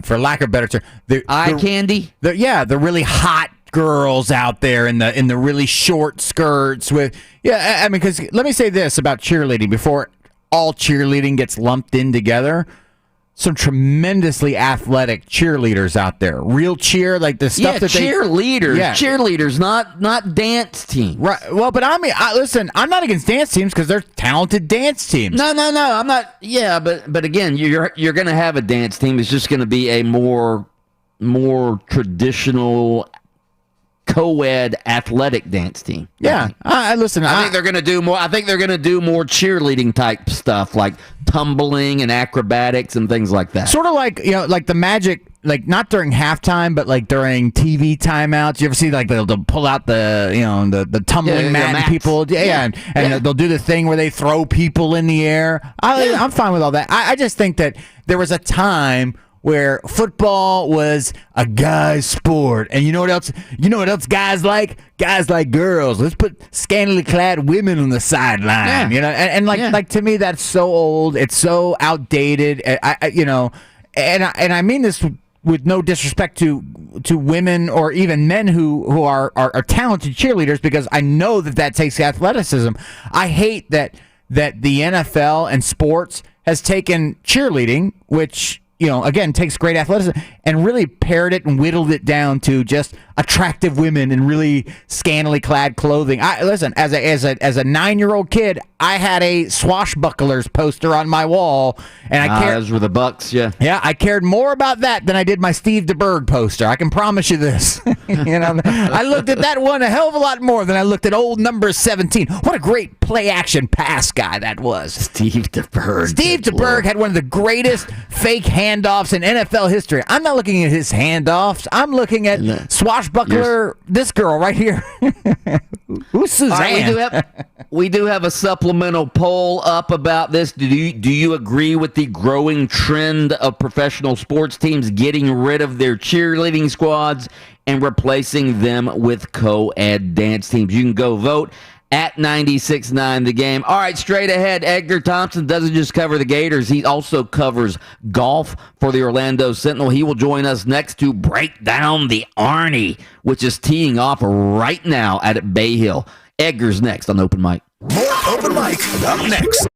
Speaker 4: for lack of a better term, the
Speaker 2: eye candy.
Speaker 4: The really hot girls out there in the really short skirts with. Yeah, I mean, because let me say this about cheerleading before all cheerleading gets lumped in together. Some tremendously athletic cheerleaders out there. Real cheer, like the stuff that
Speaker 2: cheerleaders.
Speaker 4: Yeah,
Speaker 2: cheerleaders, not dance teams.
Speaker 4: Right. Well, but listen, I'm not against dance teams because they're talented dance teams.
Speaker 2: No, I'm not. Yeah, but again, you're going to have a dance team. It's just going to be a more traditional co-ed athletic dance team.
Speaker 4: Yeah, listen.
Speaker 2: I think they're going to do more. I think they're going to do more cheerleading type stuff, like tumbling and acrobatics and things like that.
Speaker 4: Sort of like like the Magic, like not during halftime, but like during TV timeouts. You ever see like they'll pull out the tumbling mat and people, and they'll do the thing where they throw people in the air. I'm fine with all that. I just think that there was a time where football was a guy's sport, and you know what else? Guys like girls. Let's put scantily clad women on the sideline.
Speaker 2: Yeah.
Speaker 4: Like to me, that's so old. It's so outdated. I mean this with no disrespect to women or even men who are talented cheerleaders, because I know that takes athleticism. I hate that the NFL and sports has taken cheerleading, which, again, takes great athleticism, and really pared it and whittled it down to just attractive women in really scantily clad clothing. Listen, as a 9-year-old kid, I had a Swashbucklers poster on my wall, and I cared.
Speaker 2: Those were the Bucks, yeah.
Speaker 4: Yeah, I cared more about that than I did my Steve DeBerg poster. I can promise you this. I looked at that one a hell of a lot more than I looked at old number 17. What a great play-action pass guy that was.
Speaker 2: Steve DeBerg.
Speaker 4: Steve DeBerg had one of the greatest fake handoffs in NFL history. I'm not looking at his handoffs. I'm looking at Swashbuckler, this girl right here. Who's Suzanne?
Speaker 2: All right, we do have a supplemental poll up about this. Do you agree with the growing trend of professional sports teams getting rid of their cheerleading squads and replacing them with co-ed dance teams? You can go vote at 96.9 The Game. All right, straight ahead, Edgar Thompson doesn't just cover the Gators. He also covers golf for the Orlando Sentinel. He will join us next to break down the Arnie, which is teeing off right now at Bay Hill. Edgar's next on Open Mic.
Speaker 9: More Open Mic up next.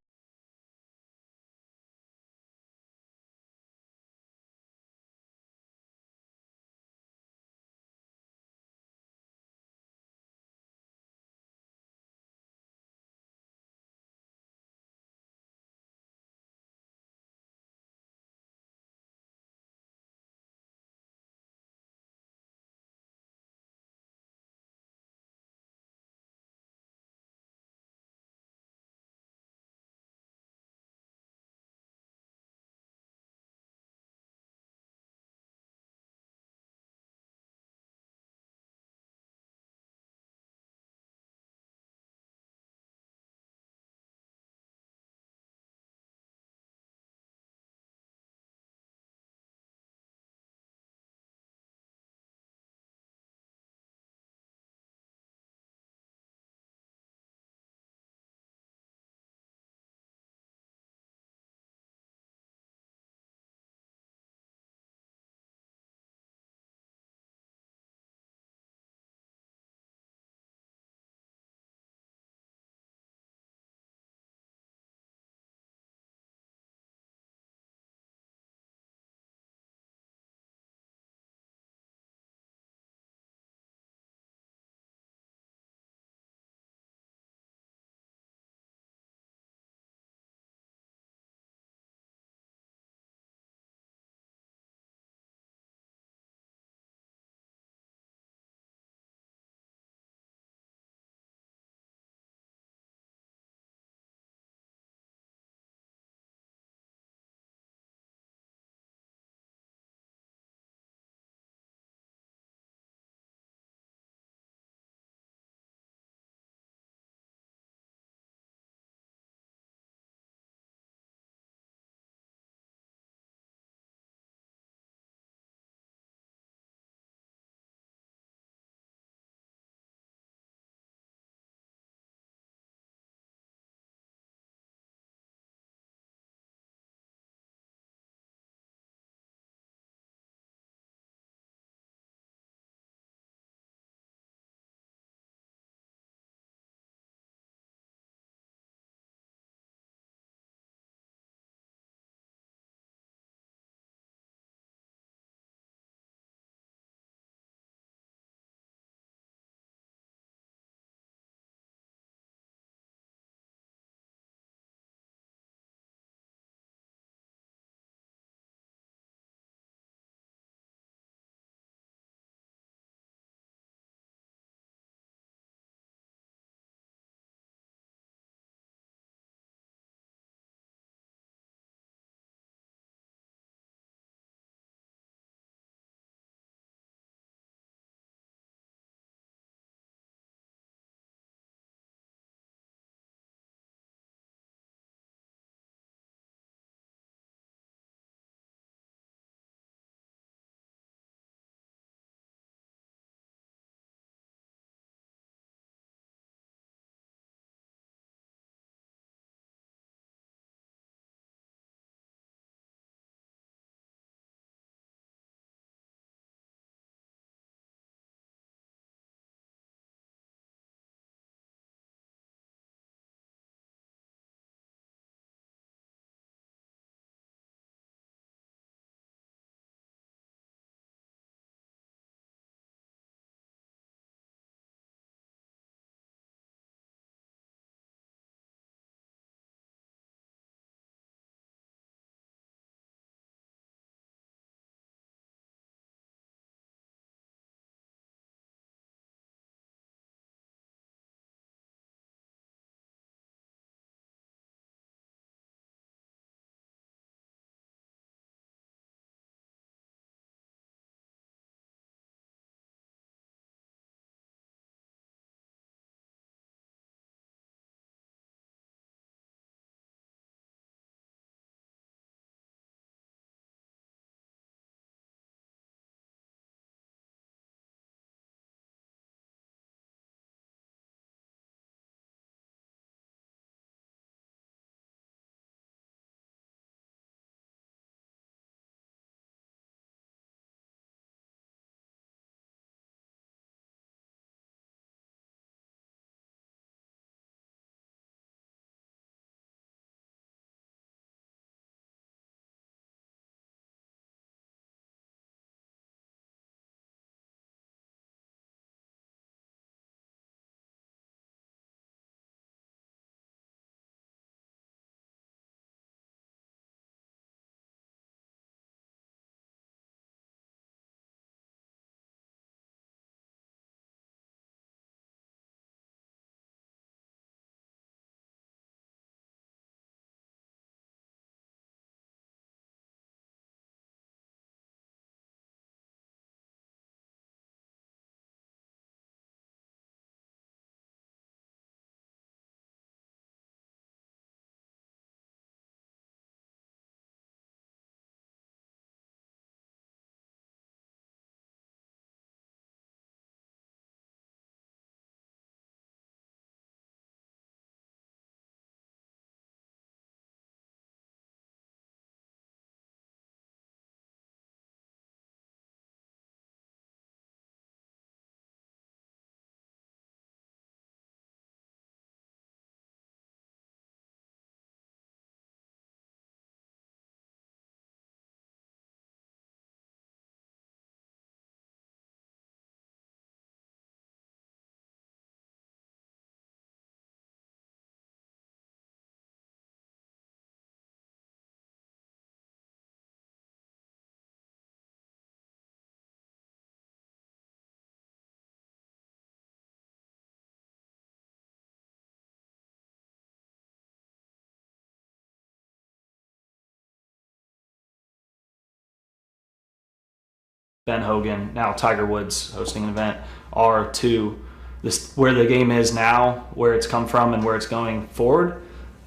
Speaker 7: Ben Hogan, now Tiger Woods hosting an event, are to this where the game is now, where it's come from, and where it's going forward.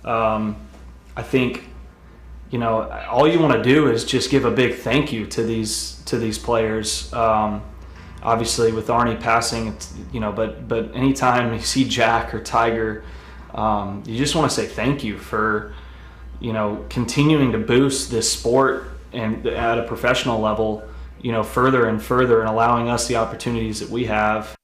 Speaker 7: I think, all you want to do is just give a big thank you to these players. Obviously, with Arnie passing, it's, but anytime you see Jack or Tiger, you just want to say thank you for, continuing to boost this sport and at a professional level, further and further, and allowing us the opportunities that we have.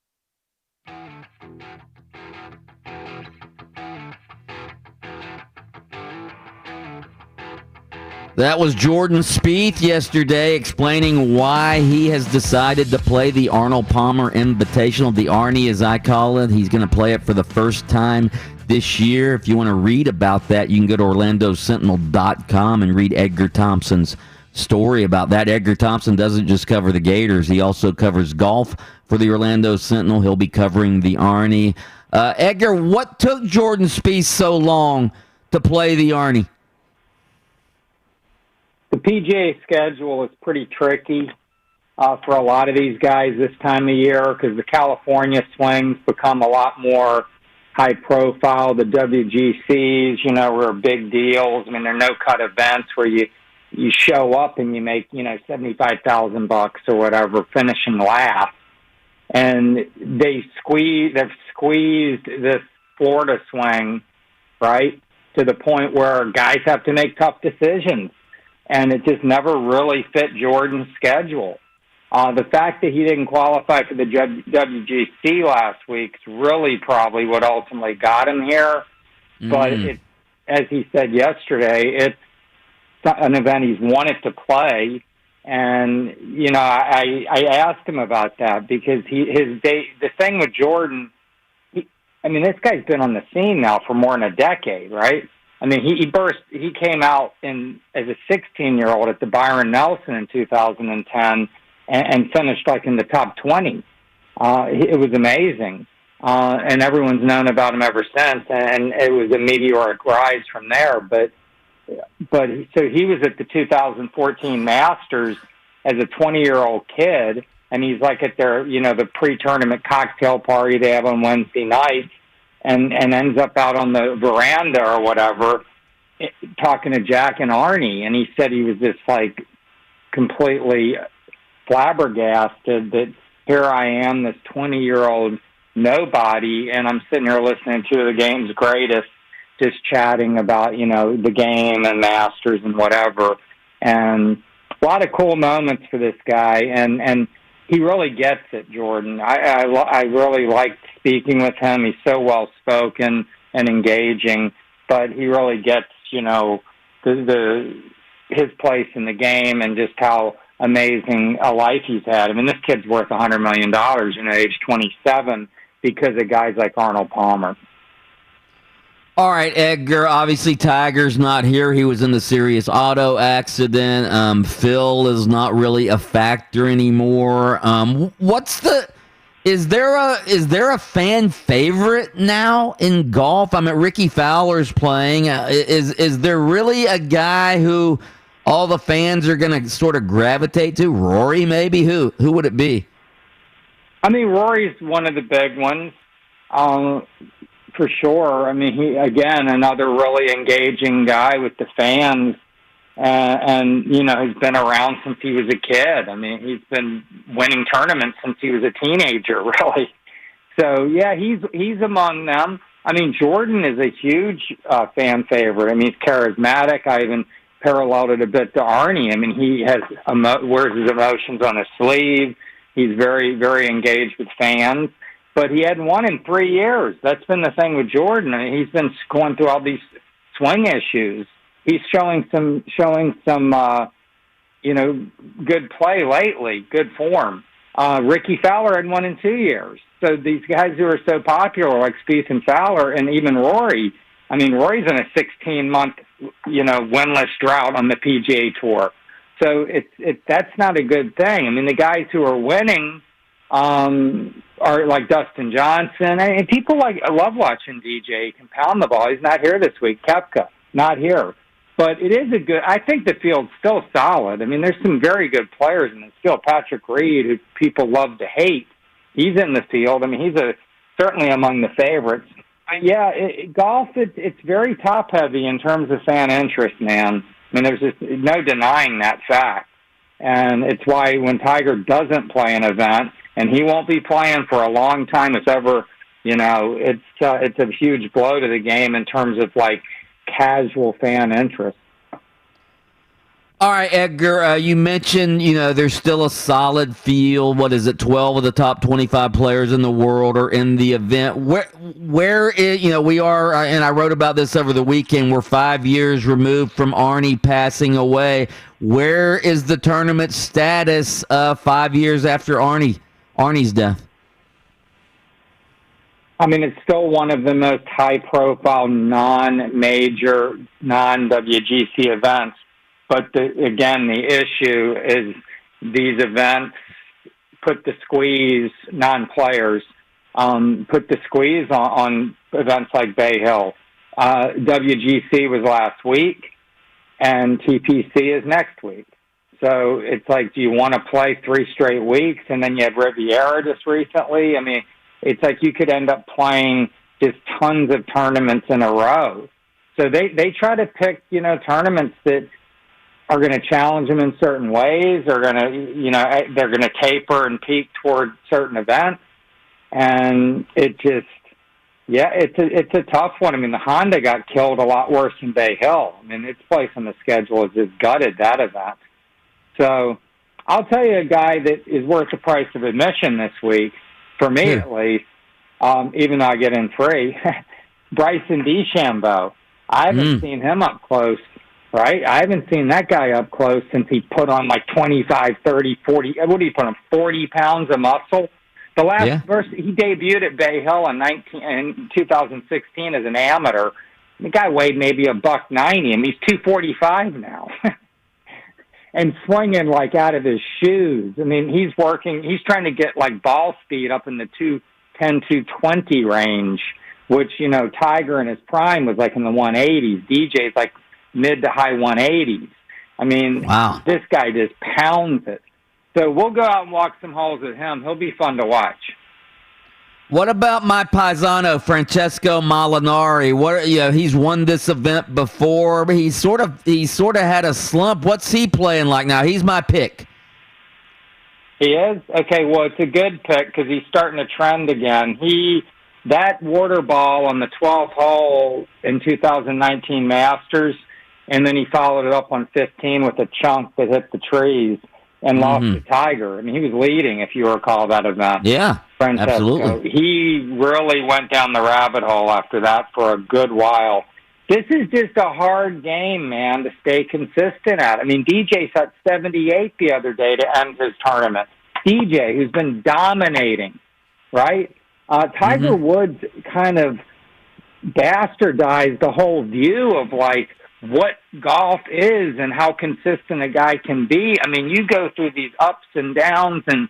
Speaker 2: That was Jordan Spieth yesterday explaining why he has decided to play the Arnold Palmer Invitational, the Arnie as I call it. He's going to play it for the first time this year. If you want to read about that, you can go to OrlandoSentinel.com and read Edgar Thompson's story about that. Edgar Thompson doesn't just cover the Gators. He also covers golf for the Orlando Sentinel. He'll be covering the Arnie. Edgar, what took Jordan Spieth so long to play the Arnie?
Speaker 21: The PGA schedule is pretty tricky for a lot of these guys this time of year because the California swings become a lot more high profile. The WGCs, were big deals. I mean, they're no-cut events where you show up and you make, $75,000 or whatever, finishing last. And they've squeezed this Florida swing, right, to the point where guys have to make tough decisions. And it just never really fit Jordan's schedule. The fact that he didn't qualify for the WGC last week is really probably what ultimately got him here. But as he said yesterday, it's an event he's wanted to play. And, I asked him about that because the thing with Jordan, this guy's been on the scene now for more than a decade, right? I mean, he came out as a 16-year-old at the Byron Nelson in 2010 and finished in the top 20. It was amazing. And everyone's known about him ever since. And it was a meteoric rise from there. But so he was at the 2014 Masters as a 20-year-old kid. And he's at their, the pre-tournament cocktail party they have on Wednesday night. And ends up out on the veranda or whatever talking to Jack and Arnie. And he said he was just completely flabbergasted that here I am, this 20-year-old nobody, and I'm sitting here listening to the game's greatest, just chatting about, the game and Masters and whatever. And a lot of cool moments for this guy. And he really gets it, Jordan. I really liked speaking with him. He's so well-spoken and engaging, but he really gets, his place in the game and just how amazing a life he's had. I mean, this kid's worth $100 million, age 27, because of guys like Arnold Palmer.
Speaker 2: All right, Edgar, obviously Tiger's not here. He was in the serious auto accident. Phil is not really a factor anymore. Is there a fan favorite now in golf? I mean, Ricky Fowler's playing. Is there really a guy who all the fans are going to sort of gravitate to? Rory, maybe? Who would it be?
Speaker 21: I mean, Rory's one of the big ones. For sure. I mean, he, again, another really engaging guy with the fans and has been around since he was a kid. I mean, he's been winning tournaments since he was a teenager, really. So, yeah, he's among them. I mean, Jordan is a huge fan favorite. I mean, he's charismatic. I even paralleled it a bit to Arnie. I mean, he wears his emotions on his sleeve. He's very, very engaged with fans. But he hadn't won in 3 years. That's been the thing with Jordan. I mean, he's been going through all these swing issues. He's showing some, good play lately, good form. Ricky Fowler hadn't won in 2 years. So these guys who are so popular, like Spieth and Fowler, and even Rory. I mean, Rory's in a 16-month, winless drought on the PGA Tour. So that's not a good thing. I mean, the guys who are winning. Are like Dustin Johnson, and people I love watching DJ. He can pound the ball. He's not here this week. Koepka, not here. But it is I think the field's still solid. I mean, there's some very good players in the field. Patrick Reed, who people love to hate, he's in the field. I mean, he's certainly among the favorites. But yeah, golf, it's very top-heavy in terms of fan interest, man. I mean, there's just no denying that fact. And it's why when Tiger doesn't play an event, and he won't be playing for a long time, if ever, it's a huge blow to the game in terms of, like, casual fan interest.
Speaker 2: All right, Edgar, you mentioned, there's still a solid field. What is it? 12 of the top 25 players in the world are in the event. Where is, we are, and I wrote about this over the weekend, we're 5 years removed from Arnie passing away. Where is the tournament status 5 years after Arnie's death?
Speaker 21: I mean, it's still one of the most high-profile, non-major, non-WGC events. But again, the issue is these events put the squeeze, non-players, put the squeeze on events like Bay Hill. WGC was last week, and TPC is next week. So it's like, do you want to play 3 straight weeks? And then you had Riviera just recently. I mean, it's like you could end up playing just tons of tournaments in a row. So they try to pick, tournaments that are going to challenge them in certain ways, or they're going to taper and peak toward certain events. And it just, it's a tough one. I mean, the Honda got killed a lot worse than Bay Hill. I mean, its place on the schedule is just gutted, that event. So I'll tell you a guy that is worth the price of admission this week, for me at least, even though I get in free, Bryson DeChambeau. I haven't seen him up close. Right? I haven't seen that guy up close since he put on like 25, 30, 40, what did he put on, 40 pounds of muscle? The last verse, he debuted at Bay Hill in 2016 as an amateur. The guy weighed maybe $190, and he's 245 now. And swinging like out of his shoes. I mean, he's trying to get like ball speed up in the 210, 220 range, which, Tiger in his prime was like in the 180s. DJ's like mid to high 180s. I mean, wow. This guy just pounds it. So we'll go out and walk some holes with him. He'll be fun to watch.
Speaker 2: What about my paisano, Francesco Molinari? He's won this event before, but he sort of had a slump. What's he playing like now? He's my pick.
Speaker 21: He is? Okay, well, it's a good pick because he's starting to trend again. That water ball on the 12th hole in 2019 Masters, and then he followed it up on 15 with a chunk that hit the trees and lost to Tiger. I mean, he was leading, if you recall that event.
Speaker 2: Yeah,
Speaker 21: Francesco.
Speaker 2: Absolutely.
Speaker 21: He really went down the rabbit hole after that for a good while. This is just a hard game, man, to stay consistent at. I mean, DJ shot 78 the other day to end his tournament. DJ, who's been dominating, right? Tiger Woods kind of bastardized the whole view of, like, what golf is and how consistent a guy can be. I mean, you go through these ups and downs and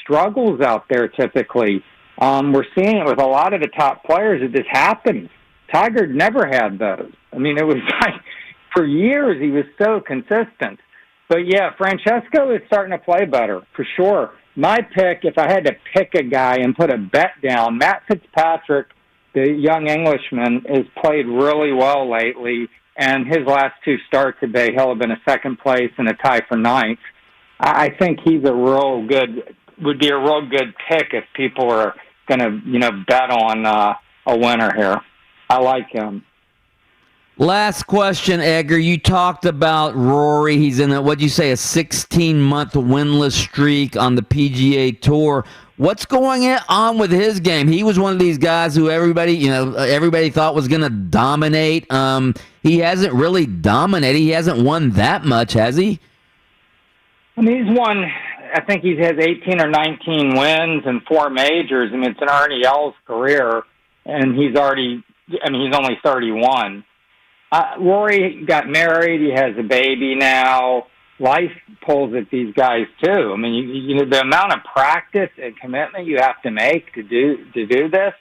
Speaker 21: struggles out there typically. We're seeing it with a lot of the top players. It just happens. Tiger never had those. I mean, it was like for years he was so consistent. But, yeah, Francesco is starting to play better, for sure. My pick, if I had to pick a guy and put a bet down, Matt Fitzpatrick, the young Englishman, has played really well lately, and his last 2 starts at Bay Hill have been a second place and a tie for 9th. I think he's would be a real good pick if people are going to, bet on a winner here. I like him.
Speaker 2: Last question, Edgar. You talked about Rory. He's in a 16-month winless streak on the PGA Tour. What's going on with his game? He was one of these guys who everybody thought was going to dominate. He hasn't really dominated. He hasn't won that much, has he?
Speaker 21: I mean, he's won, I think he has 18 or 19 wins and 4 majors. I mean, it's an Ernie Els career, and he's only 31. Rory got married. He has a baby now. Life pulls at these guys too. I mean, the amount of practice and commitment you have to make to do this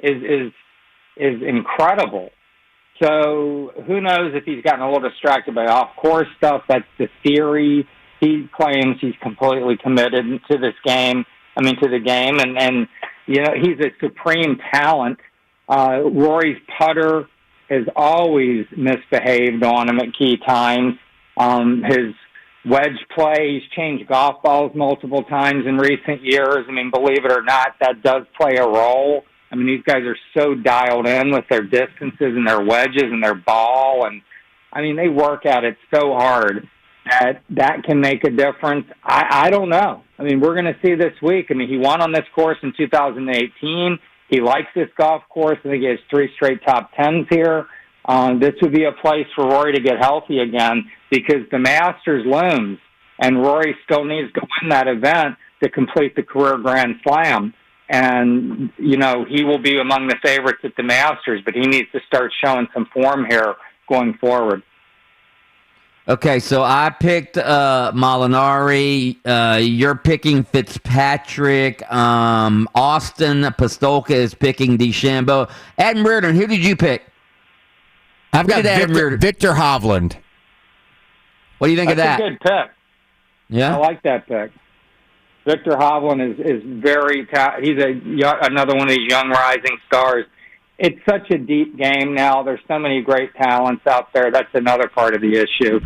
Speaker 21: is incredible. So who knows if he's gotten a little distracted by off-course stuff. That's the theory. He claims he's completely committed to this game. To the game. And he's a supreme talent. Rory's putter has always misbehaved on him at key times. His wedge play, he's changed golf balls multiple times in recent years. Believe it or not, that does play a role. These guys are so dialed in with their distances and their wedges and their ball. And, they work at it so hard that can make a difference. I don't know. We're going to see this week. He won on this course in 2018. He likes this golf course. I think he has 3 straight top 10s here. This would be a place for Rory to get healthy again because the Masters looms, and Rory still needs to win that event to complete the career Grand Slam. And, he will be among the favorites at the Masters, but he needs to start showing some form here going forward.
Speaker 2: Okay, so I picked Molinari. You're picking Fitzpatrick. Austin Pastolka is picking DeChambeau. Adam Reardon, who did you pick?
Speaker 4: I've got Victor Hovland.
Speaker 2: What do you think of that?
Speaker 21: That's a good pick.
Speaker 2: Yeah?
Speaker 21: I like that pick. Victor Hovland is very he's another one of these young rising stars. It's such a deep game now. There's so many great talents out there. That's another part of the issue.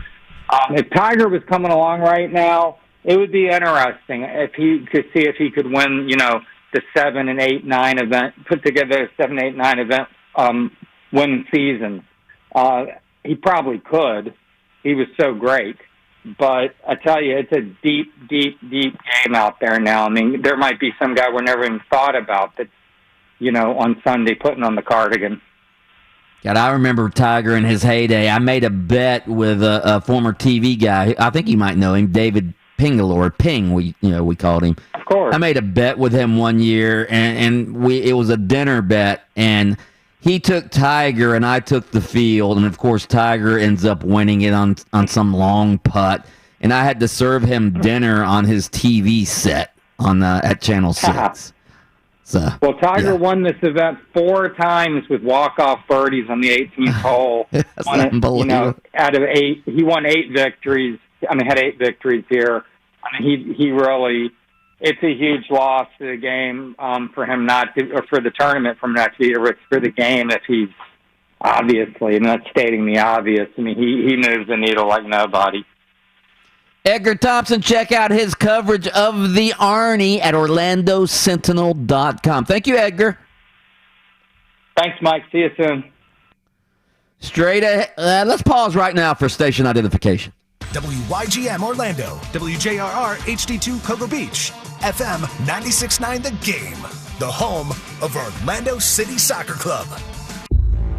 Speaker 21: If Tiger was coming along right now, it would be interesting if he could see if he could win, the 7 and 8, 9 event, put together a 7, 8, 9 event winning season. He probably could. He was so great. But I tell you, it's a deep, deep, deep game out there now. There might be some guy we never even thought about that, on Sunday putting on the cardigan.
Speaker 2: God, I remember Tiger in his heyday. I made a bet with a former TV guy. I think you might know him, David Pingalore. Ping, we called him.
Speaker 21: Of course.
Speaker 2: I made a bet with him one year, and it was a dinner bet, and he took Tiger, and I took the field, and of course Tiger ends up winning it on some long putt, and I had to serve him dinner on his TV set at Channel 6.
Speaker 21: Well, Tiger won this event 4 times with walk-off birdies on the 18th hole.
Speaker 2: That's unbelievable.
Speaker 21: Out of 8, he won 8 victories. Had 8 victories here. He really. It's a huge loss to the game for him not to, or for the tournament for him not to be. It's for the game if he's obviously, and that's stating the obvious. He moves the needle like nobody.
Speaker 2: Edgar Thompson, check out his coverage of the Arnie at OrlandoSentinel.com. Thank you, Edgar.
Speaker 21: Thanks, Mike. See you soon.
Speaker 2: Straight ahead. Let's pause right now for station identification.
Speaker 9: WYGM Orlando, WJRR HD2 Cocoa Beach, FM 96.9 The Game, the home of Orlando City Soccer Club.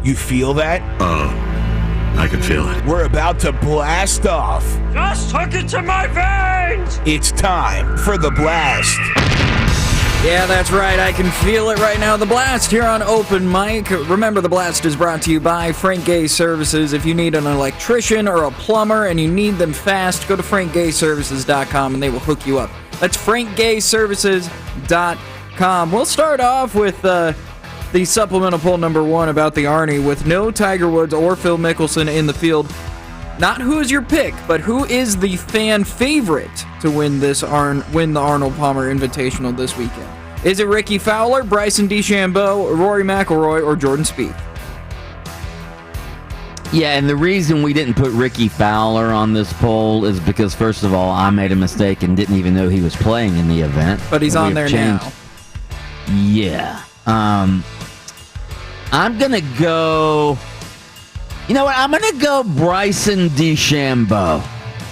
Speaker 1: You feel that?
Speaker 5: I can feel it.
Speaker 1: We're about to blast off.
Speaker 12: Just hook it to my veins!
Speaker 1: It's time for the blast.
Speaker 3: Yeah, that's right. I can feel it right now. The Blast here on Open Mic. Remember, The Blast is brought to you by Frank Gay Services. If you need an electrician or a plumber and you need them fast, go to frankgayservices.com and they will hook you up. That's frankgayservices.com. We'll start off with the supplemental poll number 1 about the Arnie with no Tiger Woods or Phil Mickelson in the field. Not who is your pick, but who is the fan favorite to win the Arnold Palmer Invitational this weekend? Is it Ricky Fowler, Bryson DeChambeau, Rory McIlroy, or Jordan Spieth?
Speaker 2: Yeah, and the reason we didn't put Ricky Fowler on this poll is because, first of all, I made a mistake and didn't even know he was playing in the event.
Speaker 3: But he's on there now.
Speaker 2: Yeah. I'm going to go... You know what? I'm going to go Bryson DeChambeau.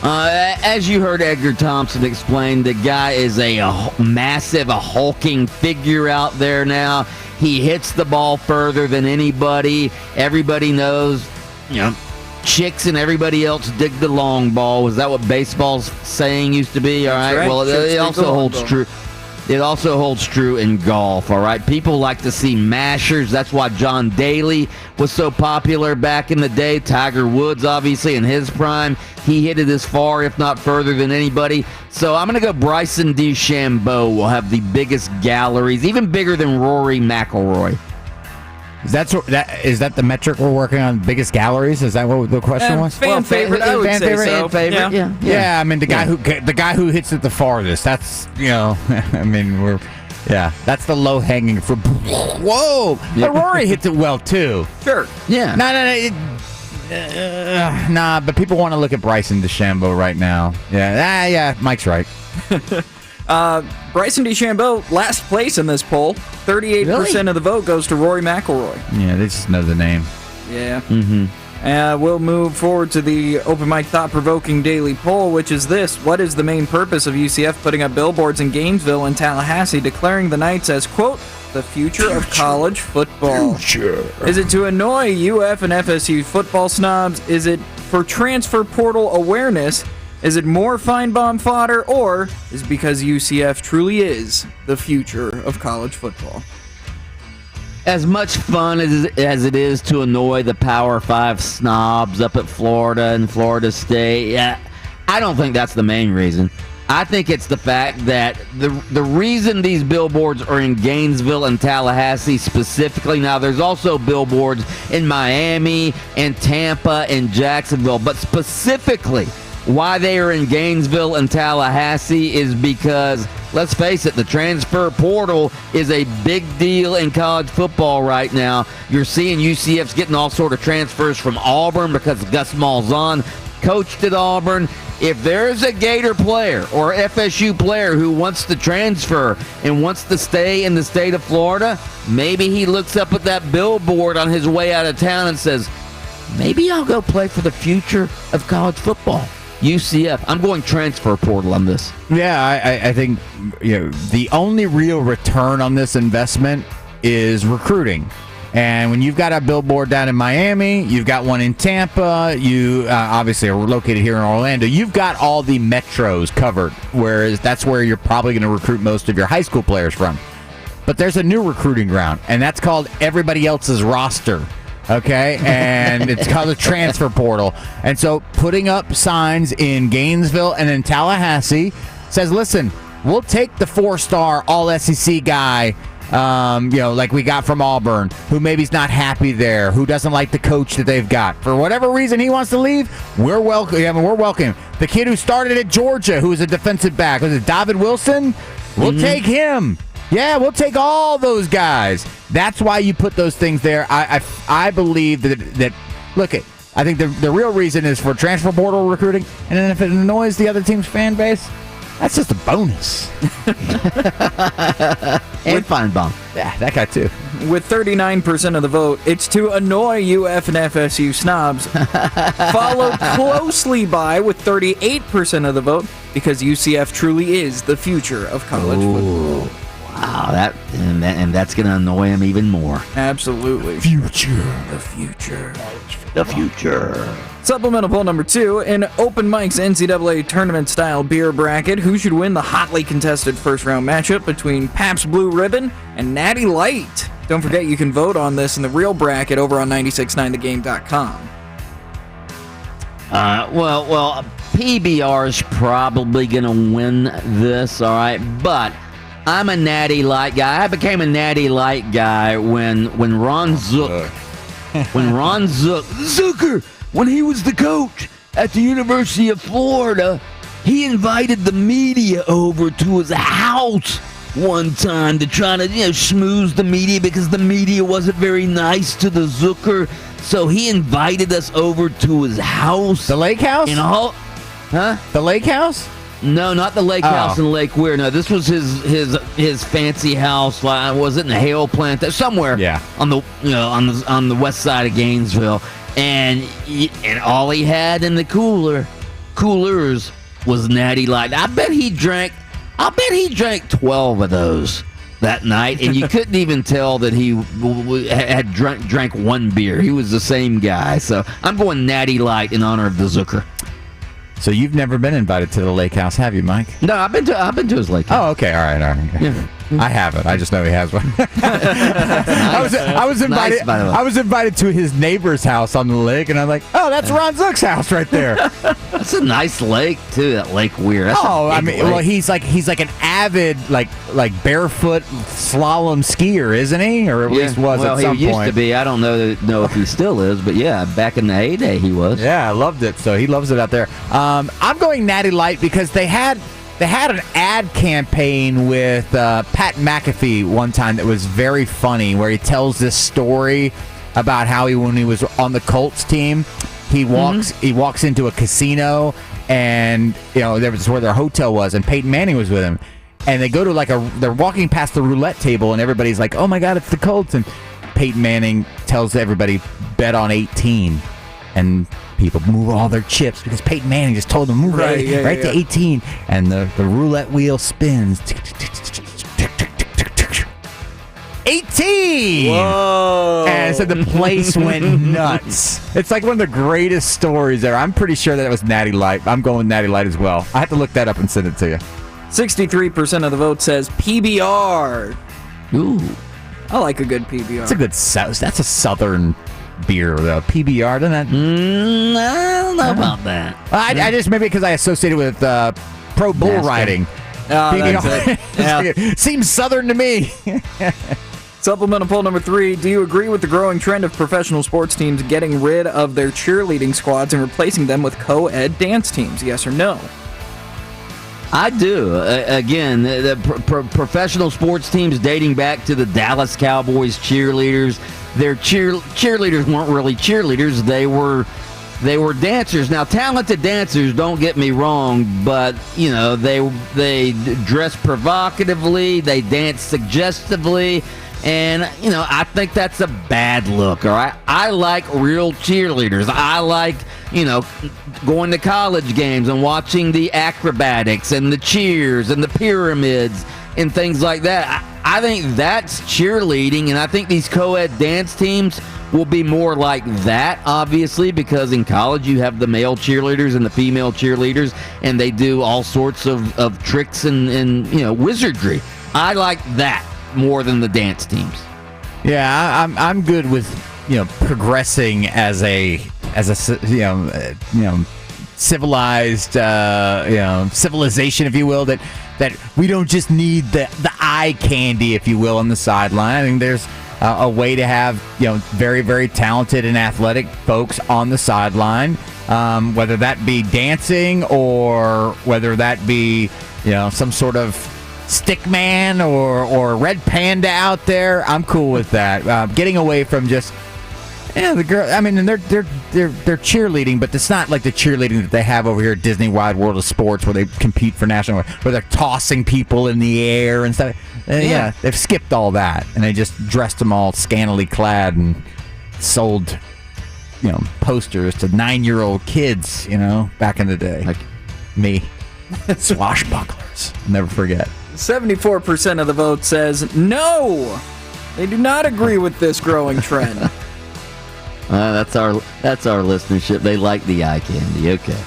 Speaker 2: As you heard Edgar Thompson explain, the guy is a hulking figure out there now. He hits the ball further than anybody. Everybody knows, chicks and everybody else dig the long ball. Was that what baseball's saying used to be? All right. Well, it also holds true. It also holds true in golf, all right? People like to see mashers. That's why John Daly was so popular back in the day. Tiger Woods, obviously, in his prime. He hit it as far, if not further, than anybody. So I'm going to go Bryson DeChambeau will have the biggest galleries, even bigger than Rory McIlroy.
Speaker 4: Is that the metric we're working on? Biggest galleries? Is that what the question was?
Speaker 3: Fan favorite, I would
Speaker 2: fan
Speaker 3: say
Speaker 2: favorite,
Speaker 3: so.
Speaker 2: fan favorite.
Speaker 4: Yeah, I mean the guy who hits it the farthest. That's I mean that's the low hanging fruit. Whoa, but Rory hits it well too.
Speaker 3: Sure.
Speaker 2: Yeah.
Speaker 4: Nah, but people want to look at Bryson DeChambeau right now. Yeah, Mike's right.
Speaker 3: Bryson DeChambeau, last place in this poll. 38% of the vote goes to Rory McIlroy.
Speaker 4: Yeah, they just know the name.
Speaker 3: Yeah. Mm-hmm. We'll move forward to the Open Mic thought-provoking daily poll, which is this. What is the main purpose of UCF putting up billboards in Gainesville and Tallahassee declaring the Knights as, quote, the future of college football? Is it to annoy UF and FSU football snobs? Is it for transfer portal awareness? Is it more Feinbaum fodder, or is it because UCF truly is the future of college football?
Speaker 2: As much fun as it is to annoy the Power 5 snobs up at Florida and Florida State, I don't think that's the main reason. I think it's the fact that the reason these billboards are in Gainesville and Tallahassee specifically, now there's also billboards in Miami and Tampa and Jacksonville, but specifically why they are in Gainesville and Tallahassee is because, let's face it, the transfer portal is a big deal in college football right now. You're seeing UCF's getting all sort of transfers from Auburn because Gus Malzahn coached at Auburn. If there's a Gator player or FSU player who wants to transfer and wants to stay in the state of Florida, maybe he looks up at that billboard on his way out of town and says, maybe I'll go play for the future of college football. UCF. I'm going transfer portal on this.
Speaker 4: Yeah, I think the only real return on this investment is recruiting. And when you've got a billboard down in Miami, you've got one in Tampa, you obviously are located here in Orlando, you've got all the metros covered, whereas that's where you're probably going to recruit most of your high school players from. But there's a new recruiting ground, and that's called everybody else's roster. Okay, and it's called a transfer portal. And so putting up signs in Gainesville and in Tallahassee says, listen, we'll take the 4-star all-SEC guy, like we got from Auburn, who maybe's not happy there, who doesn't like the coach that they've got. For whatever reason he wants to leave, we're welcome. We're welcome. The kid who started at Georgia, who was a defensive back, was it David Wilson? We'll take him. Yeah, we'll take all those guys. That's why you put those things there. I believe that look, I think the real reason is for transfer portal recruiting, and then if it annoys the other team's fan base, that's just a bonus.
Speaker 2: And Feinbaum.
Speaker 4: Yeah, that guy too.
Speaker 3: With 39% of the vote, it's to annoy UF and FSU snobs. Followed closely by, with 38% of the vote, because UCF truly is the future of college football.
Speaker 2: Wow, that's going to annoy him even more.
Speaker 3: Absolutely.
Speaker 2: The future.
Speaker 3: Supplemental poll number 2, in Open Mic's NCAA tournament-style beer bracket, who should win the hotly contested first-round matchup between Pabst Blue Ribbon and Natty Light? Don't forget you can vote on this in the real bracket over on 969thegame.com.
Speaker 2: Well, PBR is probably going to win this, all right? But I'm a Natty Light guy. I became a Natty Light guy when Ron Zook, Zucker, when he was the coach at the University of Florida, he invited the media over to his house one time to try to schmooze the media because the media wasn't very nice to the Zucker. So he invited us over to his house.
Speaker 4: The lake house?
Speaker 2: The
Speaker 4: lake house?
Speaker 2: No, not the lake house in Lake Weir. No, this was his fancy house. Was it in the Hale Plant? Somewhere.
Speaker 4: Yeah.
Speaker 2: On the on the west side of Gainesville, and all he had in the coolers was Natty Light. I bet he drank 12 of those that night, and you couldn't even tell that he had drank one beer. He was the same guy. So I'm going Natty Light in honor of the Zucker.
Speaker 4: So you've never been invited to the lake house, have you, Mike?
Speaker 2: No, I've been to his lake house.
Speaker 4: Oh, okay, all right.
Speaker 2: Yeah.
Speaker 4: I haven't. I just know he has one. I was invited.
Speaker 2: Nice, by the way.
Speaker 4: I was invited to his neighbor's house on the lake, and I'm like, "Oh, that's Ron Zook's house right there."
Speaker 2: That's a nice lake too. That Lake Weir. That's a big lake.
Speaker 4: Well, he's like an avid like barefoot slalom skier, isn't he? Or at least was at some
Speaker 2: he used
Speaker 4: point.
Speaker 2: to be. I don't know if he still is, but yeah, back in the heyday he was.
Speaker 4: Yeah, I loved it. So he loves it out there. I'm going Natty Light because they had an ad campaign with Pat McAfee one time that was very funny, where he tells this story about how when he was on the Colts team, he walks into a casino, and there was where their hotel was, and Peyton Manning was with him, and they go to they're walking past the roulette table, and everybody's like, "Oh my God, it's the Colts!" And Peyton Manning tells everybody, "Bet on 18," and people move all their chips because Peyton Manning just told them move right to 18, and the roulette wheel spins. 18!
Speaker 3: Whoa!
Speaker 4: And so the place went nuts. It's like one of the greatest stories ever. I'm pretty sure that it was Natty Light. I'm going Natty Light as well. I have to look that up and send it to you.
Speaker 3: 63% of the vote says PBR.
Speaker 2: Ooh.
Speaker 3: I like a good PBR.
Speaker 4: It's a good That's a southern beer, though. PBR, doesn't that?
Speaker 2: I don't know about that.
Speaker 4: I just, maybe because I associate it with pro bull
Speaker 2: NASCAR.
Speaker 4: riding.
Speaker 3: Yeah.
Speaker 4: Seems southern to me.
Speaker 3: Supplemental poll number 3. Do you agree with the growing trend of professional sports teams getting rid of their cheerleading squads and replacing them with co-ed dance teams? Yes or no?
Speaker 2: I do. Again, the professional sports teams dating back to the Dallas Cowboys cheerleaders, their cheerleaders weren't really cheerleaders. They were dancers. Now, talented dancers, don't get me wrong, but they dress provocatively, they dance suggestively, and I think that's a bad look. All right, I like real cheerleaders. I like going to college games and watching the acrobatics and the cheers and the pyramids and things like that. I think that's cheerleading, and I think these co-ed dance teams will be more like that, obviously, because in college you have the male cheerleaders and the female cheerleaders, and they do all sorts of tricks and wizardry. I like that more than the dance teams.
Speaker 4: Yeah, I'm good with progressing as a civilized civilization, if you will, that we don't just need the eye candy, if you will, on the sideline. I think there's a way to have very, very talented and athletic folks on the sideline, whether that be dancing or whether that be some sort of stick man or red panda out there. I'm cool with that. Getting away from just the girl. I mean, and they're cheerleading, but it's not like the cheerleading that they have over here at Disney Wide World of Sports, where they compete for national, where they're tossing people in the air and stuff. Yeah, they've skipped all that, and they just dressed them all scantily clad and sold, posters to 9-year-old kids, back in the day, like me, swashbucklers. I'll never forget.
Speaker 3: 74% of the vote says no. They do not agree with this growing trend.
Speaker 2: That's our listenership. They like the eye candy. Okay.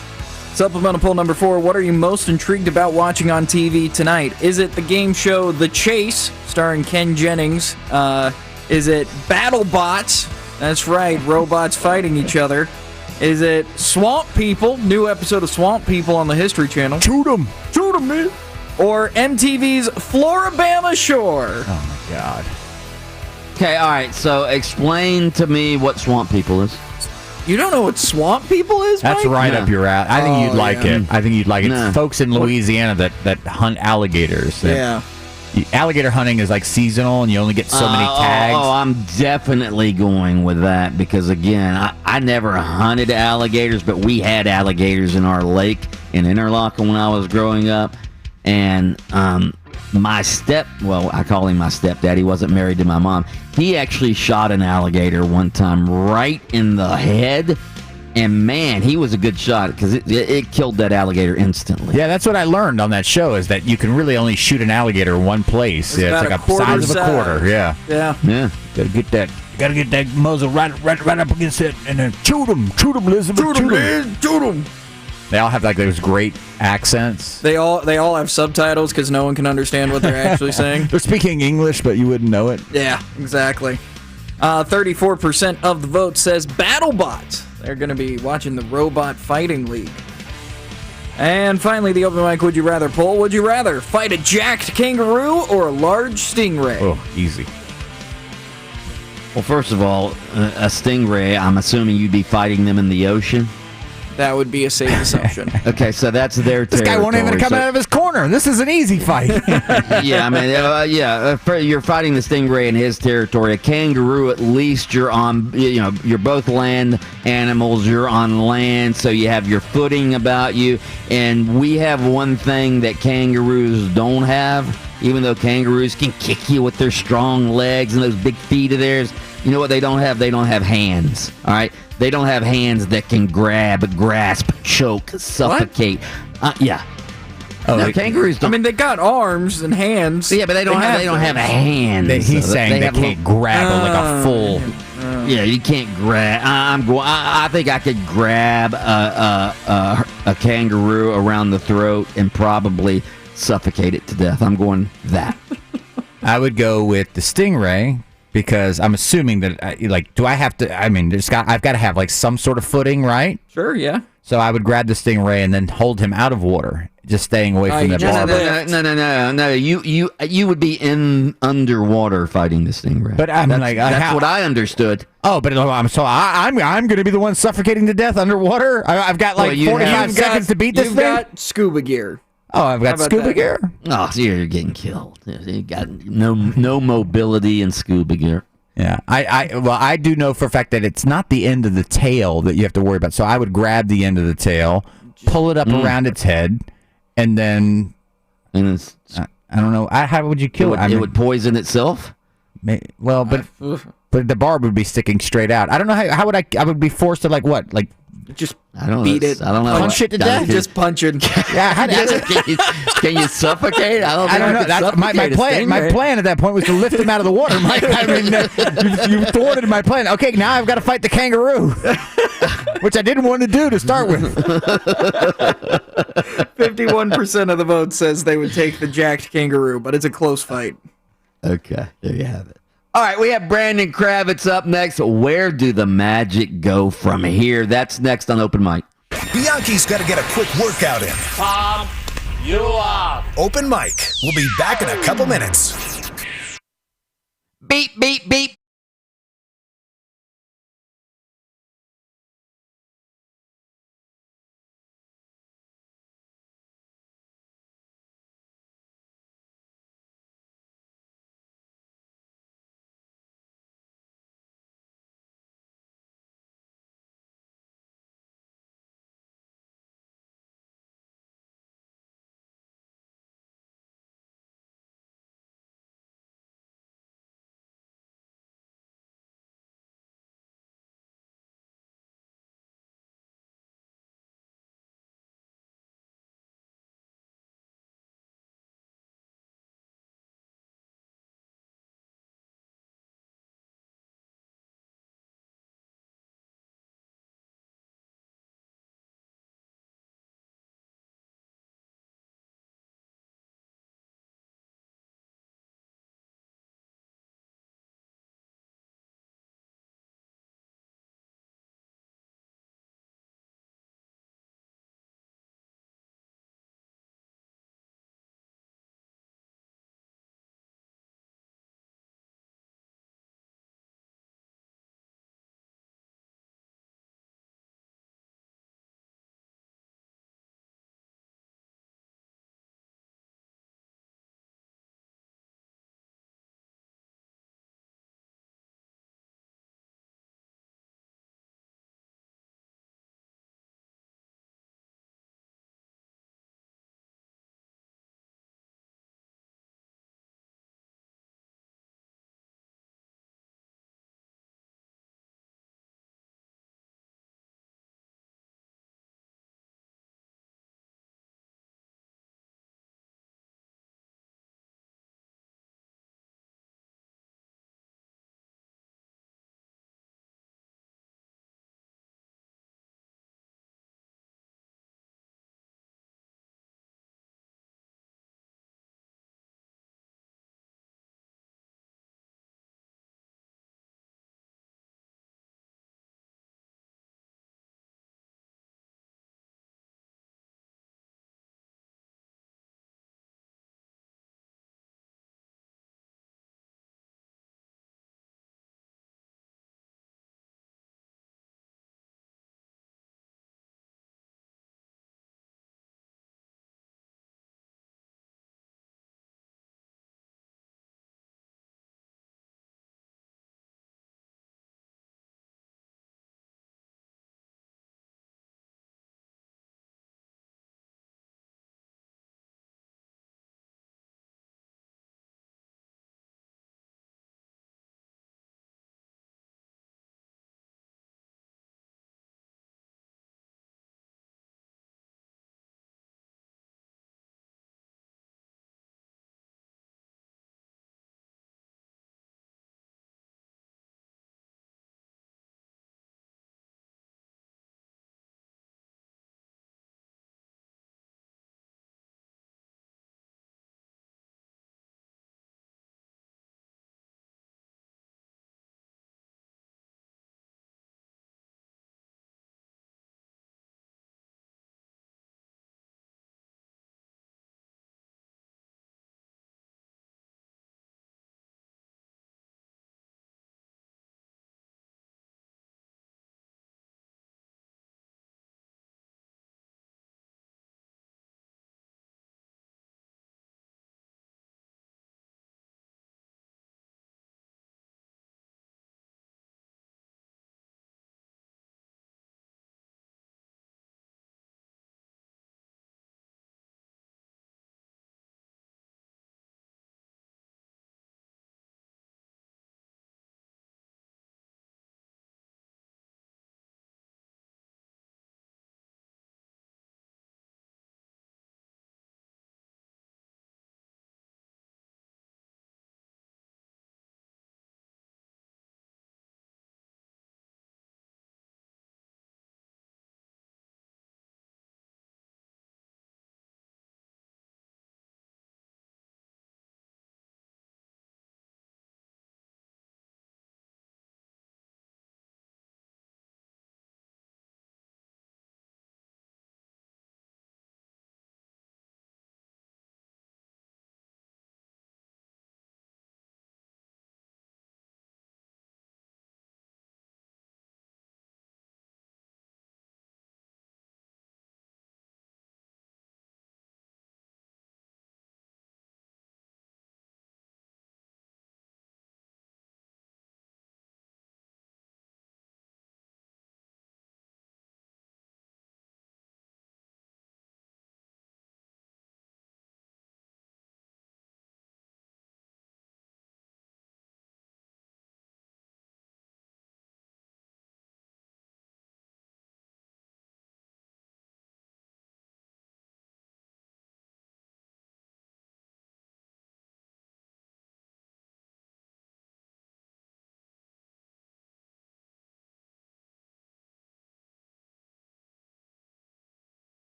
Speaker 3: Supplemental poll number 4. What are you most intrigued about watching on TV tonight? Is it the game show The Chase, starring Ken Jennings? Is it BattleBots? That's right, robots fighting each other. Is it Swamp People? New episode of Swamp People on the History Channel.
Speaker 4: Shoot 'em, man.
Speaker 3: Or MTV's Floribama Shore.
Speaker 4: Oh my God.
Speaker 2: Okay, all right. So explain to me what Swamp People is.
Speaker 3: You don't know what Swamp People is,
Speaker 4: That's
Speaker 3: Mike?
Speaker 4: right up your alley. I think you'd like it. I think you'd like it.
Speaker 2: Nah.
Speaker 4: It's folks in Louisiana that hunt alligators.
Speaker 3: Yeah.
Speaker 4: Alligator hunting is like seasonal, and you only get so many tags.
Speaker 2: Oh, I'm definitely going with that because, again, I never hunted alligators, but we had alligators in our lake in Interlaken when I was growing up. And I call him my stepdad. He wasn't married to my mom. He actually shot an alligator one time right in the head. And, man, he was a good shot because it killed that alligator instantly.
Speaker 4: Yeah, that's what I learned on that show, is that you can really only shoot an alligator in one place.
Speaker 3: It's
Speaker 4: like a size of a quarter. Yeah.
Speaker 3: Yeah.
Speaker 4: Gotta get that muzzle right up against it, and then shoot him, Elizabeth, shoot him. They all have like those great accents.
Speaker 3: They all have subtitles because no one can understand what they're actually saying.
Speaker 4: They're speaking English, but you wouldn't know it.
Speaker 3: Yeah, exactly. 34% of the vote says BattleBots. They're going to be watching the Robot Fighting League. And finally, the open mic Would You Rather poll. Would you rather fight a jacked kangaroo or a large stingray?
Speaker 4: Oh, easy.
Speaker 2: Well, first of all, a stingray, I'm assuming you'd be fighting them in the ocean.
Speaker 3: That would be a safe assumption.
Speaker 2: Okay, so that's their
Speaker 4: This
Speaker 2: territory.
Speaker 4: guy won't even come out of his corner. This is an easy fight.
Speaker 2: Yeah, I mean, you're fighting the stingray in his territory. A kangaroo, at least you're on, you're both land animals. You're on land, so you have your footing about you. And we have one thing that kangaroos don't have, even though kangaroos can kick you with their strong legs and those big feet of theirs. You know what they don't have? They don't have hands, all right? They don't have hands that can grab, grasp, choke, suffocate. Yeah.
Speaker 4: Oh,
Speaker 2: no, kangaroos don't.
Speaker 3: I mean, they got arms and hands.
Speaker 2: Yeah, but they don't have hands.
Speaker 4: He's saying they can't grab like a full.
Speaker 2: Yeah, you can't grab. I think I could grab a kangaroo around the throat and probably suffocate it to death. I'm going that.
Speaker 4: I would go with the stingray. Because I'm assuming that, do I have to? I mean, I've got to have like some sort of footing, right?
Speaker 3: Sure, yeah.
Speaker 4: So I would grab the stingray and then hold him out of water, just staying away from the barber.
Speaker 2: No. You would be in underwater fighting the stingray.
Speaker 4: But I'm
Speaker 2: that's what I understood.
Speaker 4: Oh, but I'm going to be the one suffocating to death underwater. I've got like 45 seconds to beat this thing.
Speaker 3: You've got scuba gear.
Speaker 4: Oh, I've got scuba gear?
Speaker 2: Oh, so you're getting killed. You got no mobility in scuba gear.
Speaker 4: Yeah, I do know for a fact that it's not the end of the tail that you have to worry about. So I would grab the end of the tail, pull it up around its head, and then I don't know. How would you kill it?
Speaker 2: It would poison itself.
Speaker 4: Well, but the barb would be sticking straight out. I don't know how would I would be forced to
Speaker 3: just
Speaker 2: beat it. I don't know.
Speaker 4: Punch it to death.
Speaker 3: Just punch it.
Speaker 2: Yeah. Can you suffocate?
Speaker 4: I don't know. That's my plan. My plan at that point was to lift him out of the water, Mike. I mean, you thwarted my plan. Okay, now I've got to fight the kangaroo, which I didn't want to do to start with.
Speaker 3: 51% of the vote says they would take the jacked kangaroo, but it's a close fight.
Speaker 2: Okay, there you have it. All right, we have Brandon Kravitz up next. Where do the Magic go from here? That's next on Open Mic.
Speaker 9: Bianchi's got to get a quick workout in.
Speaker 12: Pump you up.
Speaker 9: Open Mic. We'll be back in a couple minutes.
Speaker 2: Beep, beep, beep.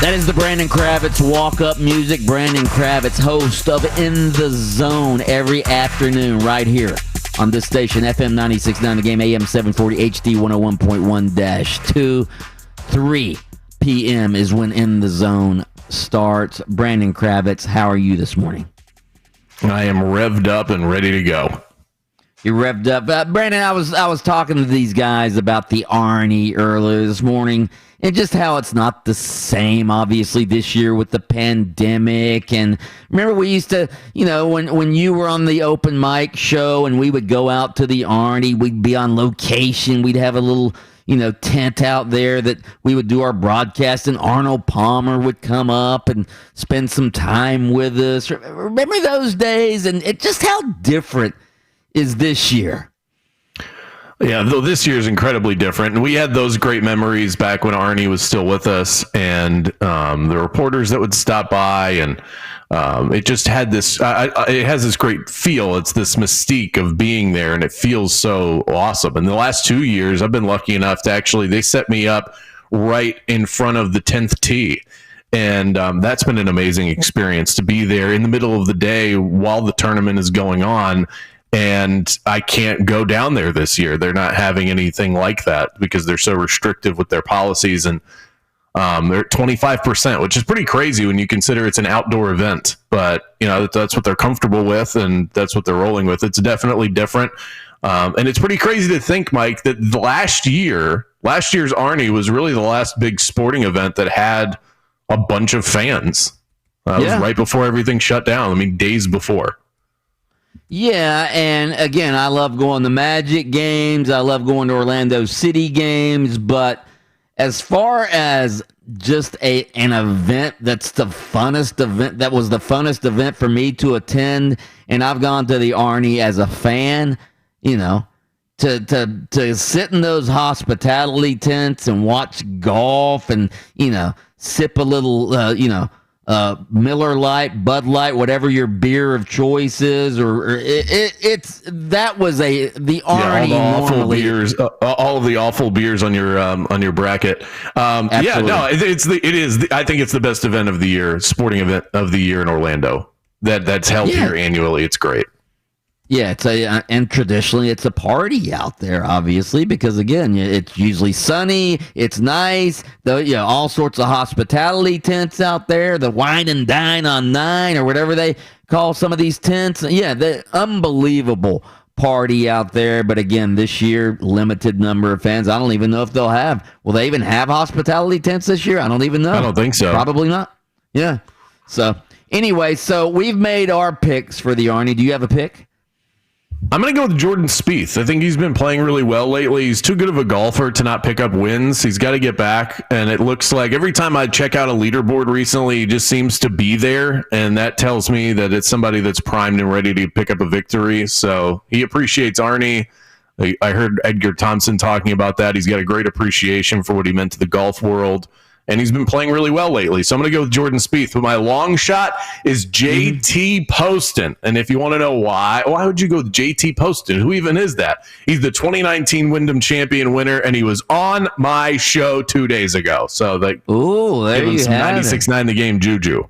Speaker 2: That is the Brandon Kravitz walk-up music. Brandon Kravitz, host of In the Zone every afternoon right here on this station, FM 96.9 The Game, AM 740, HD 101.1-2. 3 p.m. is when In the Zone starts. Brandon Kravitz, how are you this morning?
Speaker 6: I am revved up and ready to go.
Speaker 2: You're revved up. Brandon, I was talking to these guys about the Arnie earlier this morning and just how it's not the same, obviously, this year with the pandemic. And remember we used to, when you were on the open mic show and we would go out to the Arnie, we'd be on location. We'd have a little, tent out there that we would do our broadcast, and Arnold Palmer would come up and spend some time with us. Remember those days? And just how different is this year?
Speaker 6: Yeah, though this year is incredibly different. And we had those great memories back when Arnie was still with us, and the reporters that would stop by, and it just had this, it has this great feel. It's this mystique of being there, and it feels so awesome. And the last 2 years, I've been lucky enough to actually, they set me up right in front of the 10th tee. And that's been an amazing experience to be there in the middle of the day while the tournament is going on. And I can't go down there this year. They're not having anything like that because they're so restrictive with their policies. And they're at 25%, which is pretty crazy when you consider it's an outdoor event. But, that's what they're comfortable with, and that's what they're rolling with. It's definitely different. And it's pretty crazy to think, Mike, that last year's Arnie was really the last big sporting event that had a bunch of fans. It was right before everything shut down. I mean, days before.
Speaker 2: Yeah, and again, I love going to Magic games. I love going to Orlando City games. But as far as just an event that's the funnest event, that was the funnest event for me to attend, and I've gone to the Arnie as a fan, to sit in those hospitality tents and watch golf and, sip a little, Miller Lite, Bud Light, whatever your beer of choice is, or that was the Arnie
Speaker 6: all of the awful beers on your bracket. I think it's the best event of the year, sporting event of the year in Orlando. That's held here annually. It's great.
Speaker 2: Yeah, and traditionally it's a party out there, obviously, because again, it's usually sunny, it's nice, all sorts of hospitality tents out there, the wine and dine on 9 or whatever they call some of these tents. Yeah, the unbelievable party out there. But again, this year, limited number of fans. I don't even know if will they even have hospitality tents this year? I don't even know.
Speaker 6: I don't think so.
Speaker 2: Probably not. Yeah. So anyway, we've made our picks for the Arnie. Do you have a pick?
Speaker 6: I'm going to go with Jordan Spieth. I think he's been playing really well lately. He's too good of a golfer to not pick up wins. He's got to get back, and it looks like every time I check out a leaderboard recently, he just seems to be there, and that tells me that it's somebody that's primed and ready to pick up a victory. So he appreciates Arnie. I heard Edgar Thompson talking about that. He's got a great appreciation for what he meant to the golf world, and he's been playing really well lately. So I'm going to go with Jordan Spieth. But my long shot is JT Poston. And if you want to know why would you go with JT Poston? Who even is that? He's the 2019 Wyndham Champion winner, and he was on my show 2 days ago. So there you have 96.9 The Game juju.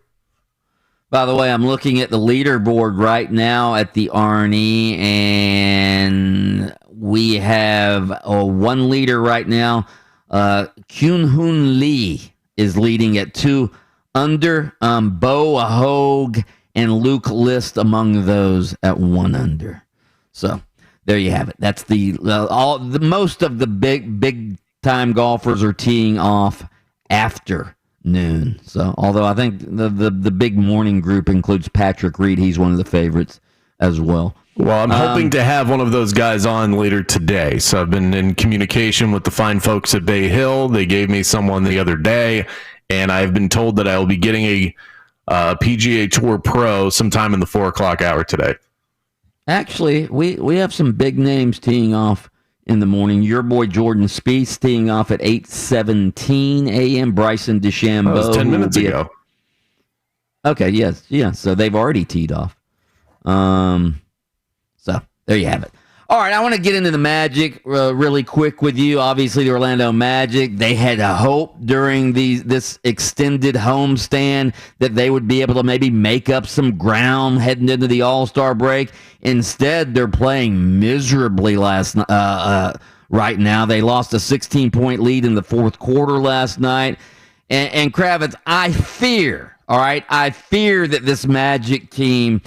Speaker 2: By the way, I'm looking at the leaderboard right now at the Arnie, and we have one leader right now. Kyun-Hoon Lee is leading at 2 under. Bo Hogue and Luke List among those at 1 under. So there you have it. That's the most of the big time golfers are teeing off after noon. So although I think the big morning group includes Patrick Reed, he's one of the favorites as well.
Speaker 6: Well, I'm hoping to have one of those guys on later today. So I've been in communication with the fine folks at Bay Hill. They gave me someone the other day, and I've been told that I will be getting a PGA Tour Pro sometime in the 4 o'clock hour today.
Speaker 2: Actually, we have some big names teeing off in the morning. Your boy Jordan Spieth teeing off at 8:17 a.m. Bryson DeChambeau.
Speaker 6: That was 10 minutes ago.
Speaker 2: Okay, yes. So they've already teed off. So there you have it. All right, I want to get into the Magic really quick with you. Obviously, the Orlando Magic, they had a hope during this extended homestand that they would be able to maybe make up some ground heading into the All-Star break. Instead, they're playing miserably right now. They lost a 16-point lead in the fourth quarter last night. And Kravitz, I fear that this Magic team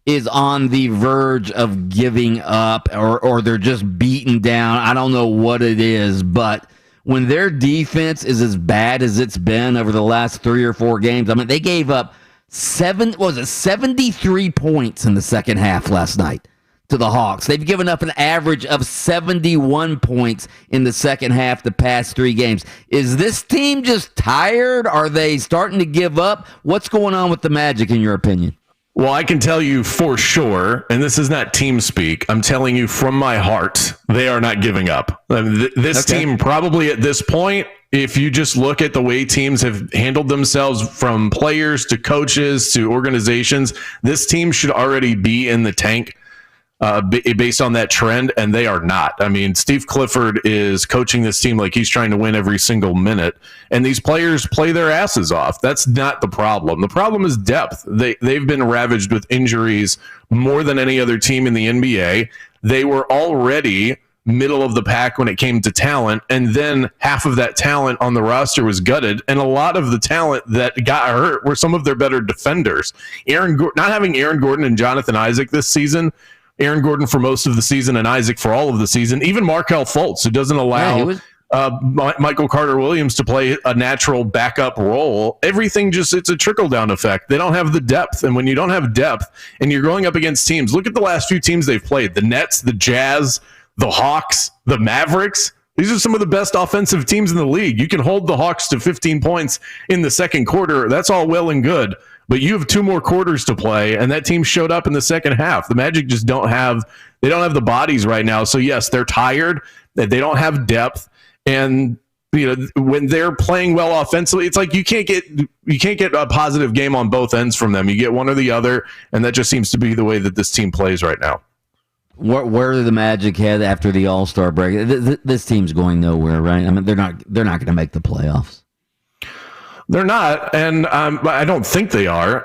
Speaker 2: is on the verge of giving up or they're just beaten down. I don't know what it is, but when their defense is as bad as it's been over the last 3 or 4 games, I mean, they gave up 73 points in the second half last night to the Hawks. They've given up an average of 71 points in the second half the past 3 games. Is this team just tired? Are they starting to give up? What's going on with the Magic, in your opinion?
Speaker 6: Well, I can tell you for sure, and this is not team speak, I'm telling you from my heart, they are not giving up. I mean, this team probably at this point, if you just look at the way teams have handled themselves from players to coaches to organizations, this team should already be in the tank based on that trend, and they are not. I mean, Steve Clifford is coaching this team like he's trying to win every single minute, and these players play their asses off. That's not the problem. The problem is depth. They've been ravaged with injuries more than any other team in the NBA. They were already middle of the pack when it came to talent, and then half of that talent on the roster was gutted, and a lot of the talent that got hurt were some of their better defenders. Not having Aaron Gordon and Jonathan Isaac this season, Aaron Gordon for most of the season and Isaac for all of the season, even Markelle Fultz, who doesn't allow Michael Carter-Williams to play a natural backup role. Everything it's a trickle-down effect. They don't have the depth, and when you don't have depth and you're going up against teams, look at the last few teams they've played, the Nets, the Jazz, the Hawks, the Mavericks. These are some of the best offensive teams in the league. You can hold the Hawks to 15 points in the second quarter. That's all well and good. But you have 2 more quarters to play, and that team showed up in the second half. The Magic just don't have the bodies right now. So yes, they're tired. They don't have depth, and when they're playing well offensively, it's like you can't get a positive game on both ends from them. You get one or the other, and that just seems to be the way that this team plays right now.
Speaker 2: Where do the Magic head after the All-Star break? This team's going nowhere, right? I mean, they're not going to make the playoffs.
Speaker 6: They're not, and I don't think they are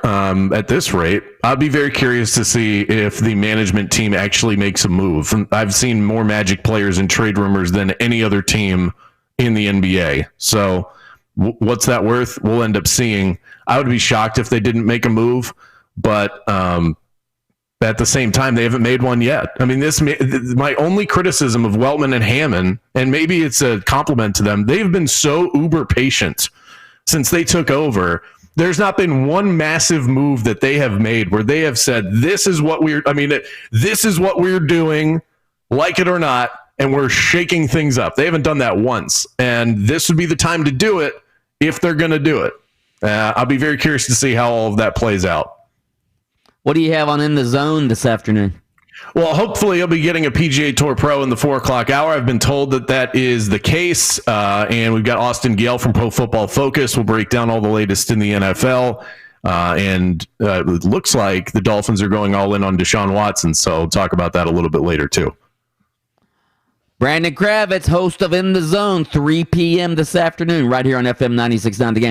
Speaker 6: at this rate. I'll be very curious to see if the management team actually makes a move. I've seen more Magic players in trade rumors than any other team in the NBA. So what's that worth? We'll end up seeing. I would be shocked if they didn't make a move, but at the same time, they haven't made one yet. I mean, my only criticism of Weltman and Hammond, and maybe it's a compliment to them, they've been so uber patient since they took over. There's not been one massive move that they have made where they have said, this is what we're doing, like it or not, and we're shaking things up. They haven't done that once, and this would be the time to do it if they're going to do it. I'll be very curious to see how all of that plays out.
Speaker 2: What do you have on In the Zone this afternoon?
Speaker 6: Well, hopefully I'll be getting a PGA Tour Pro in the 4 o'clock hour. I've been told that is the case. And we've got Austin Gale from Pro Football Focus. We'll break down all the latest in the NFL. And it looks like the Dolphins are going all in on Deshaun Watson. So I'll talk about that a little bit later, too.
Speaker 2: Brandon Kravitz, host of In the Zone, 3 p.m. this afternoon, right here on FM 96.9 The Game.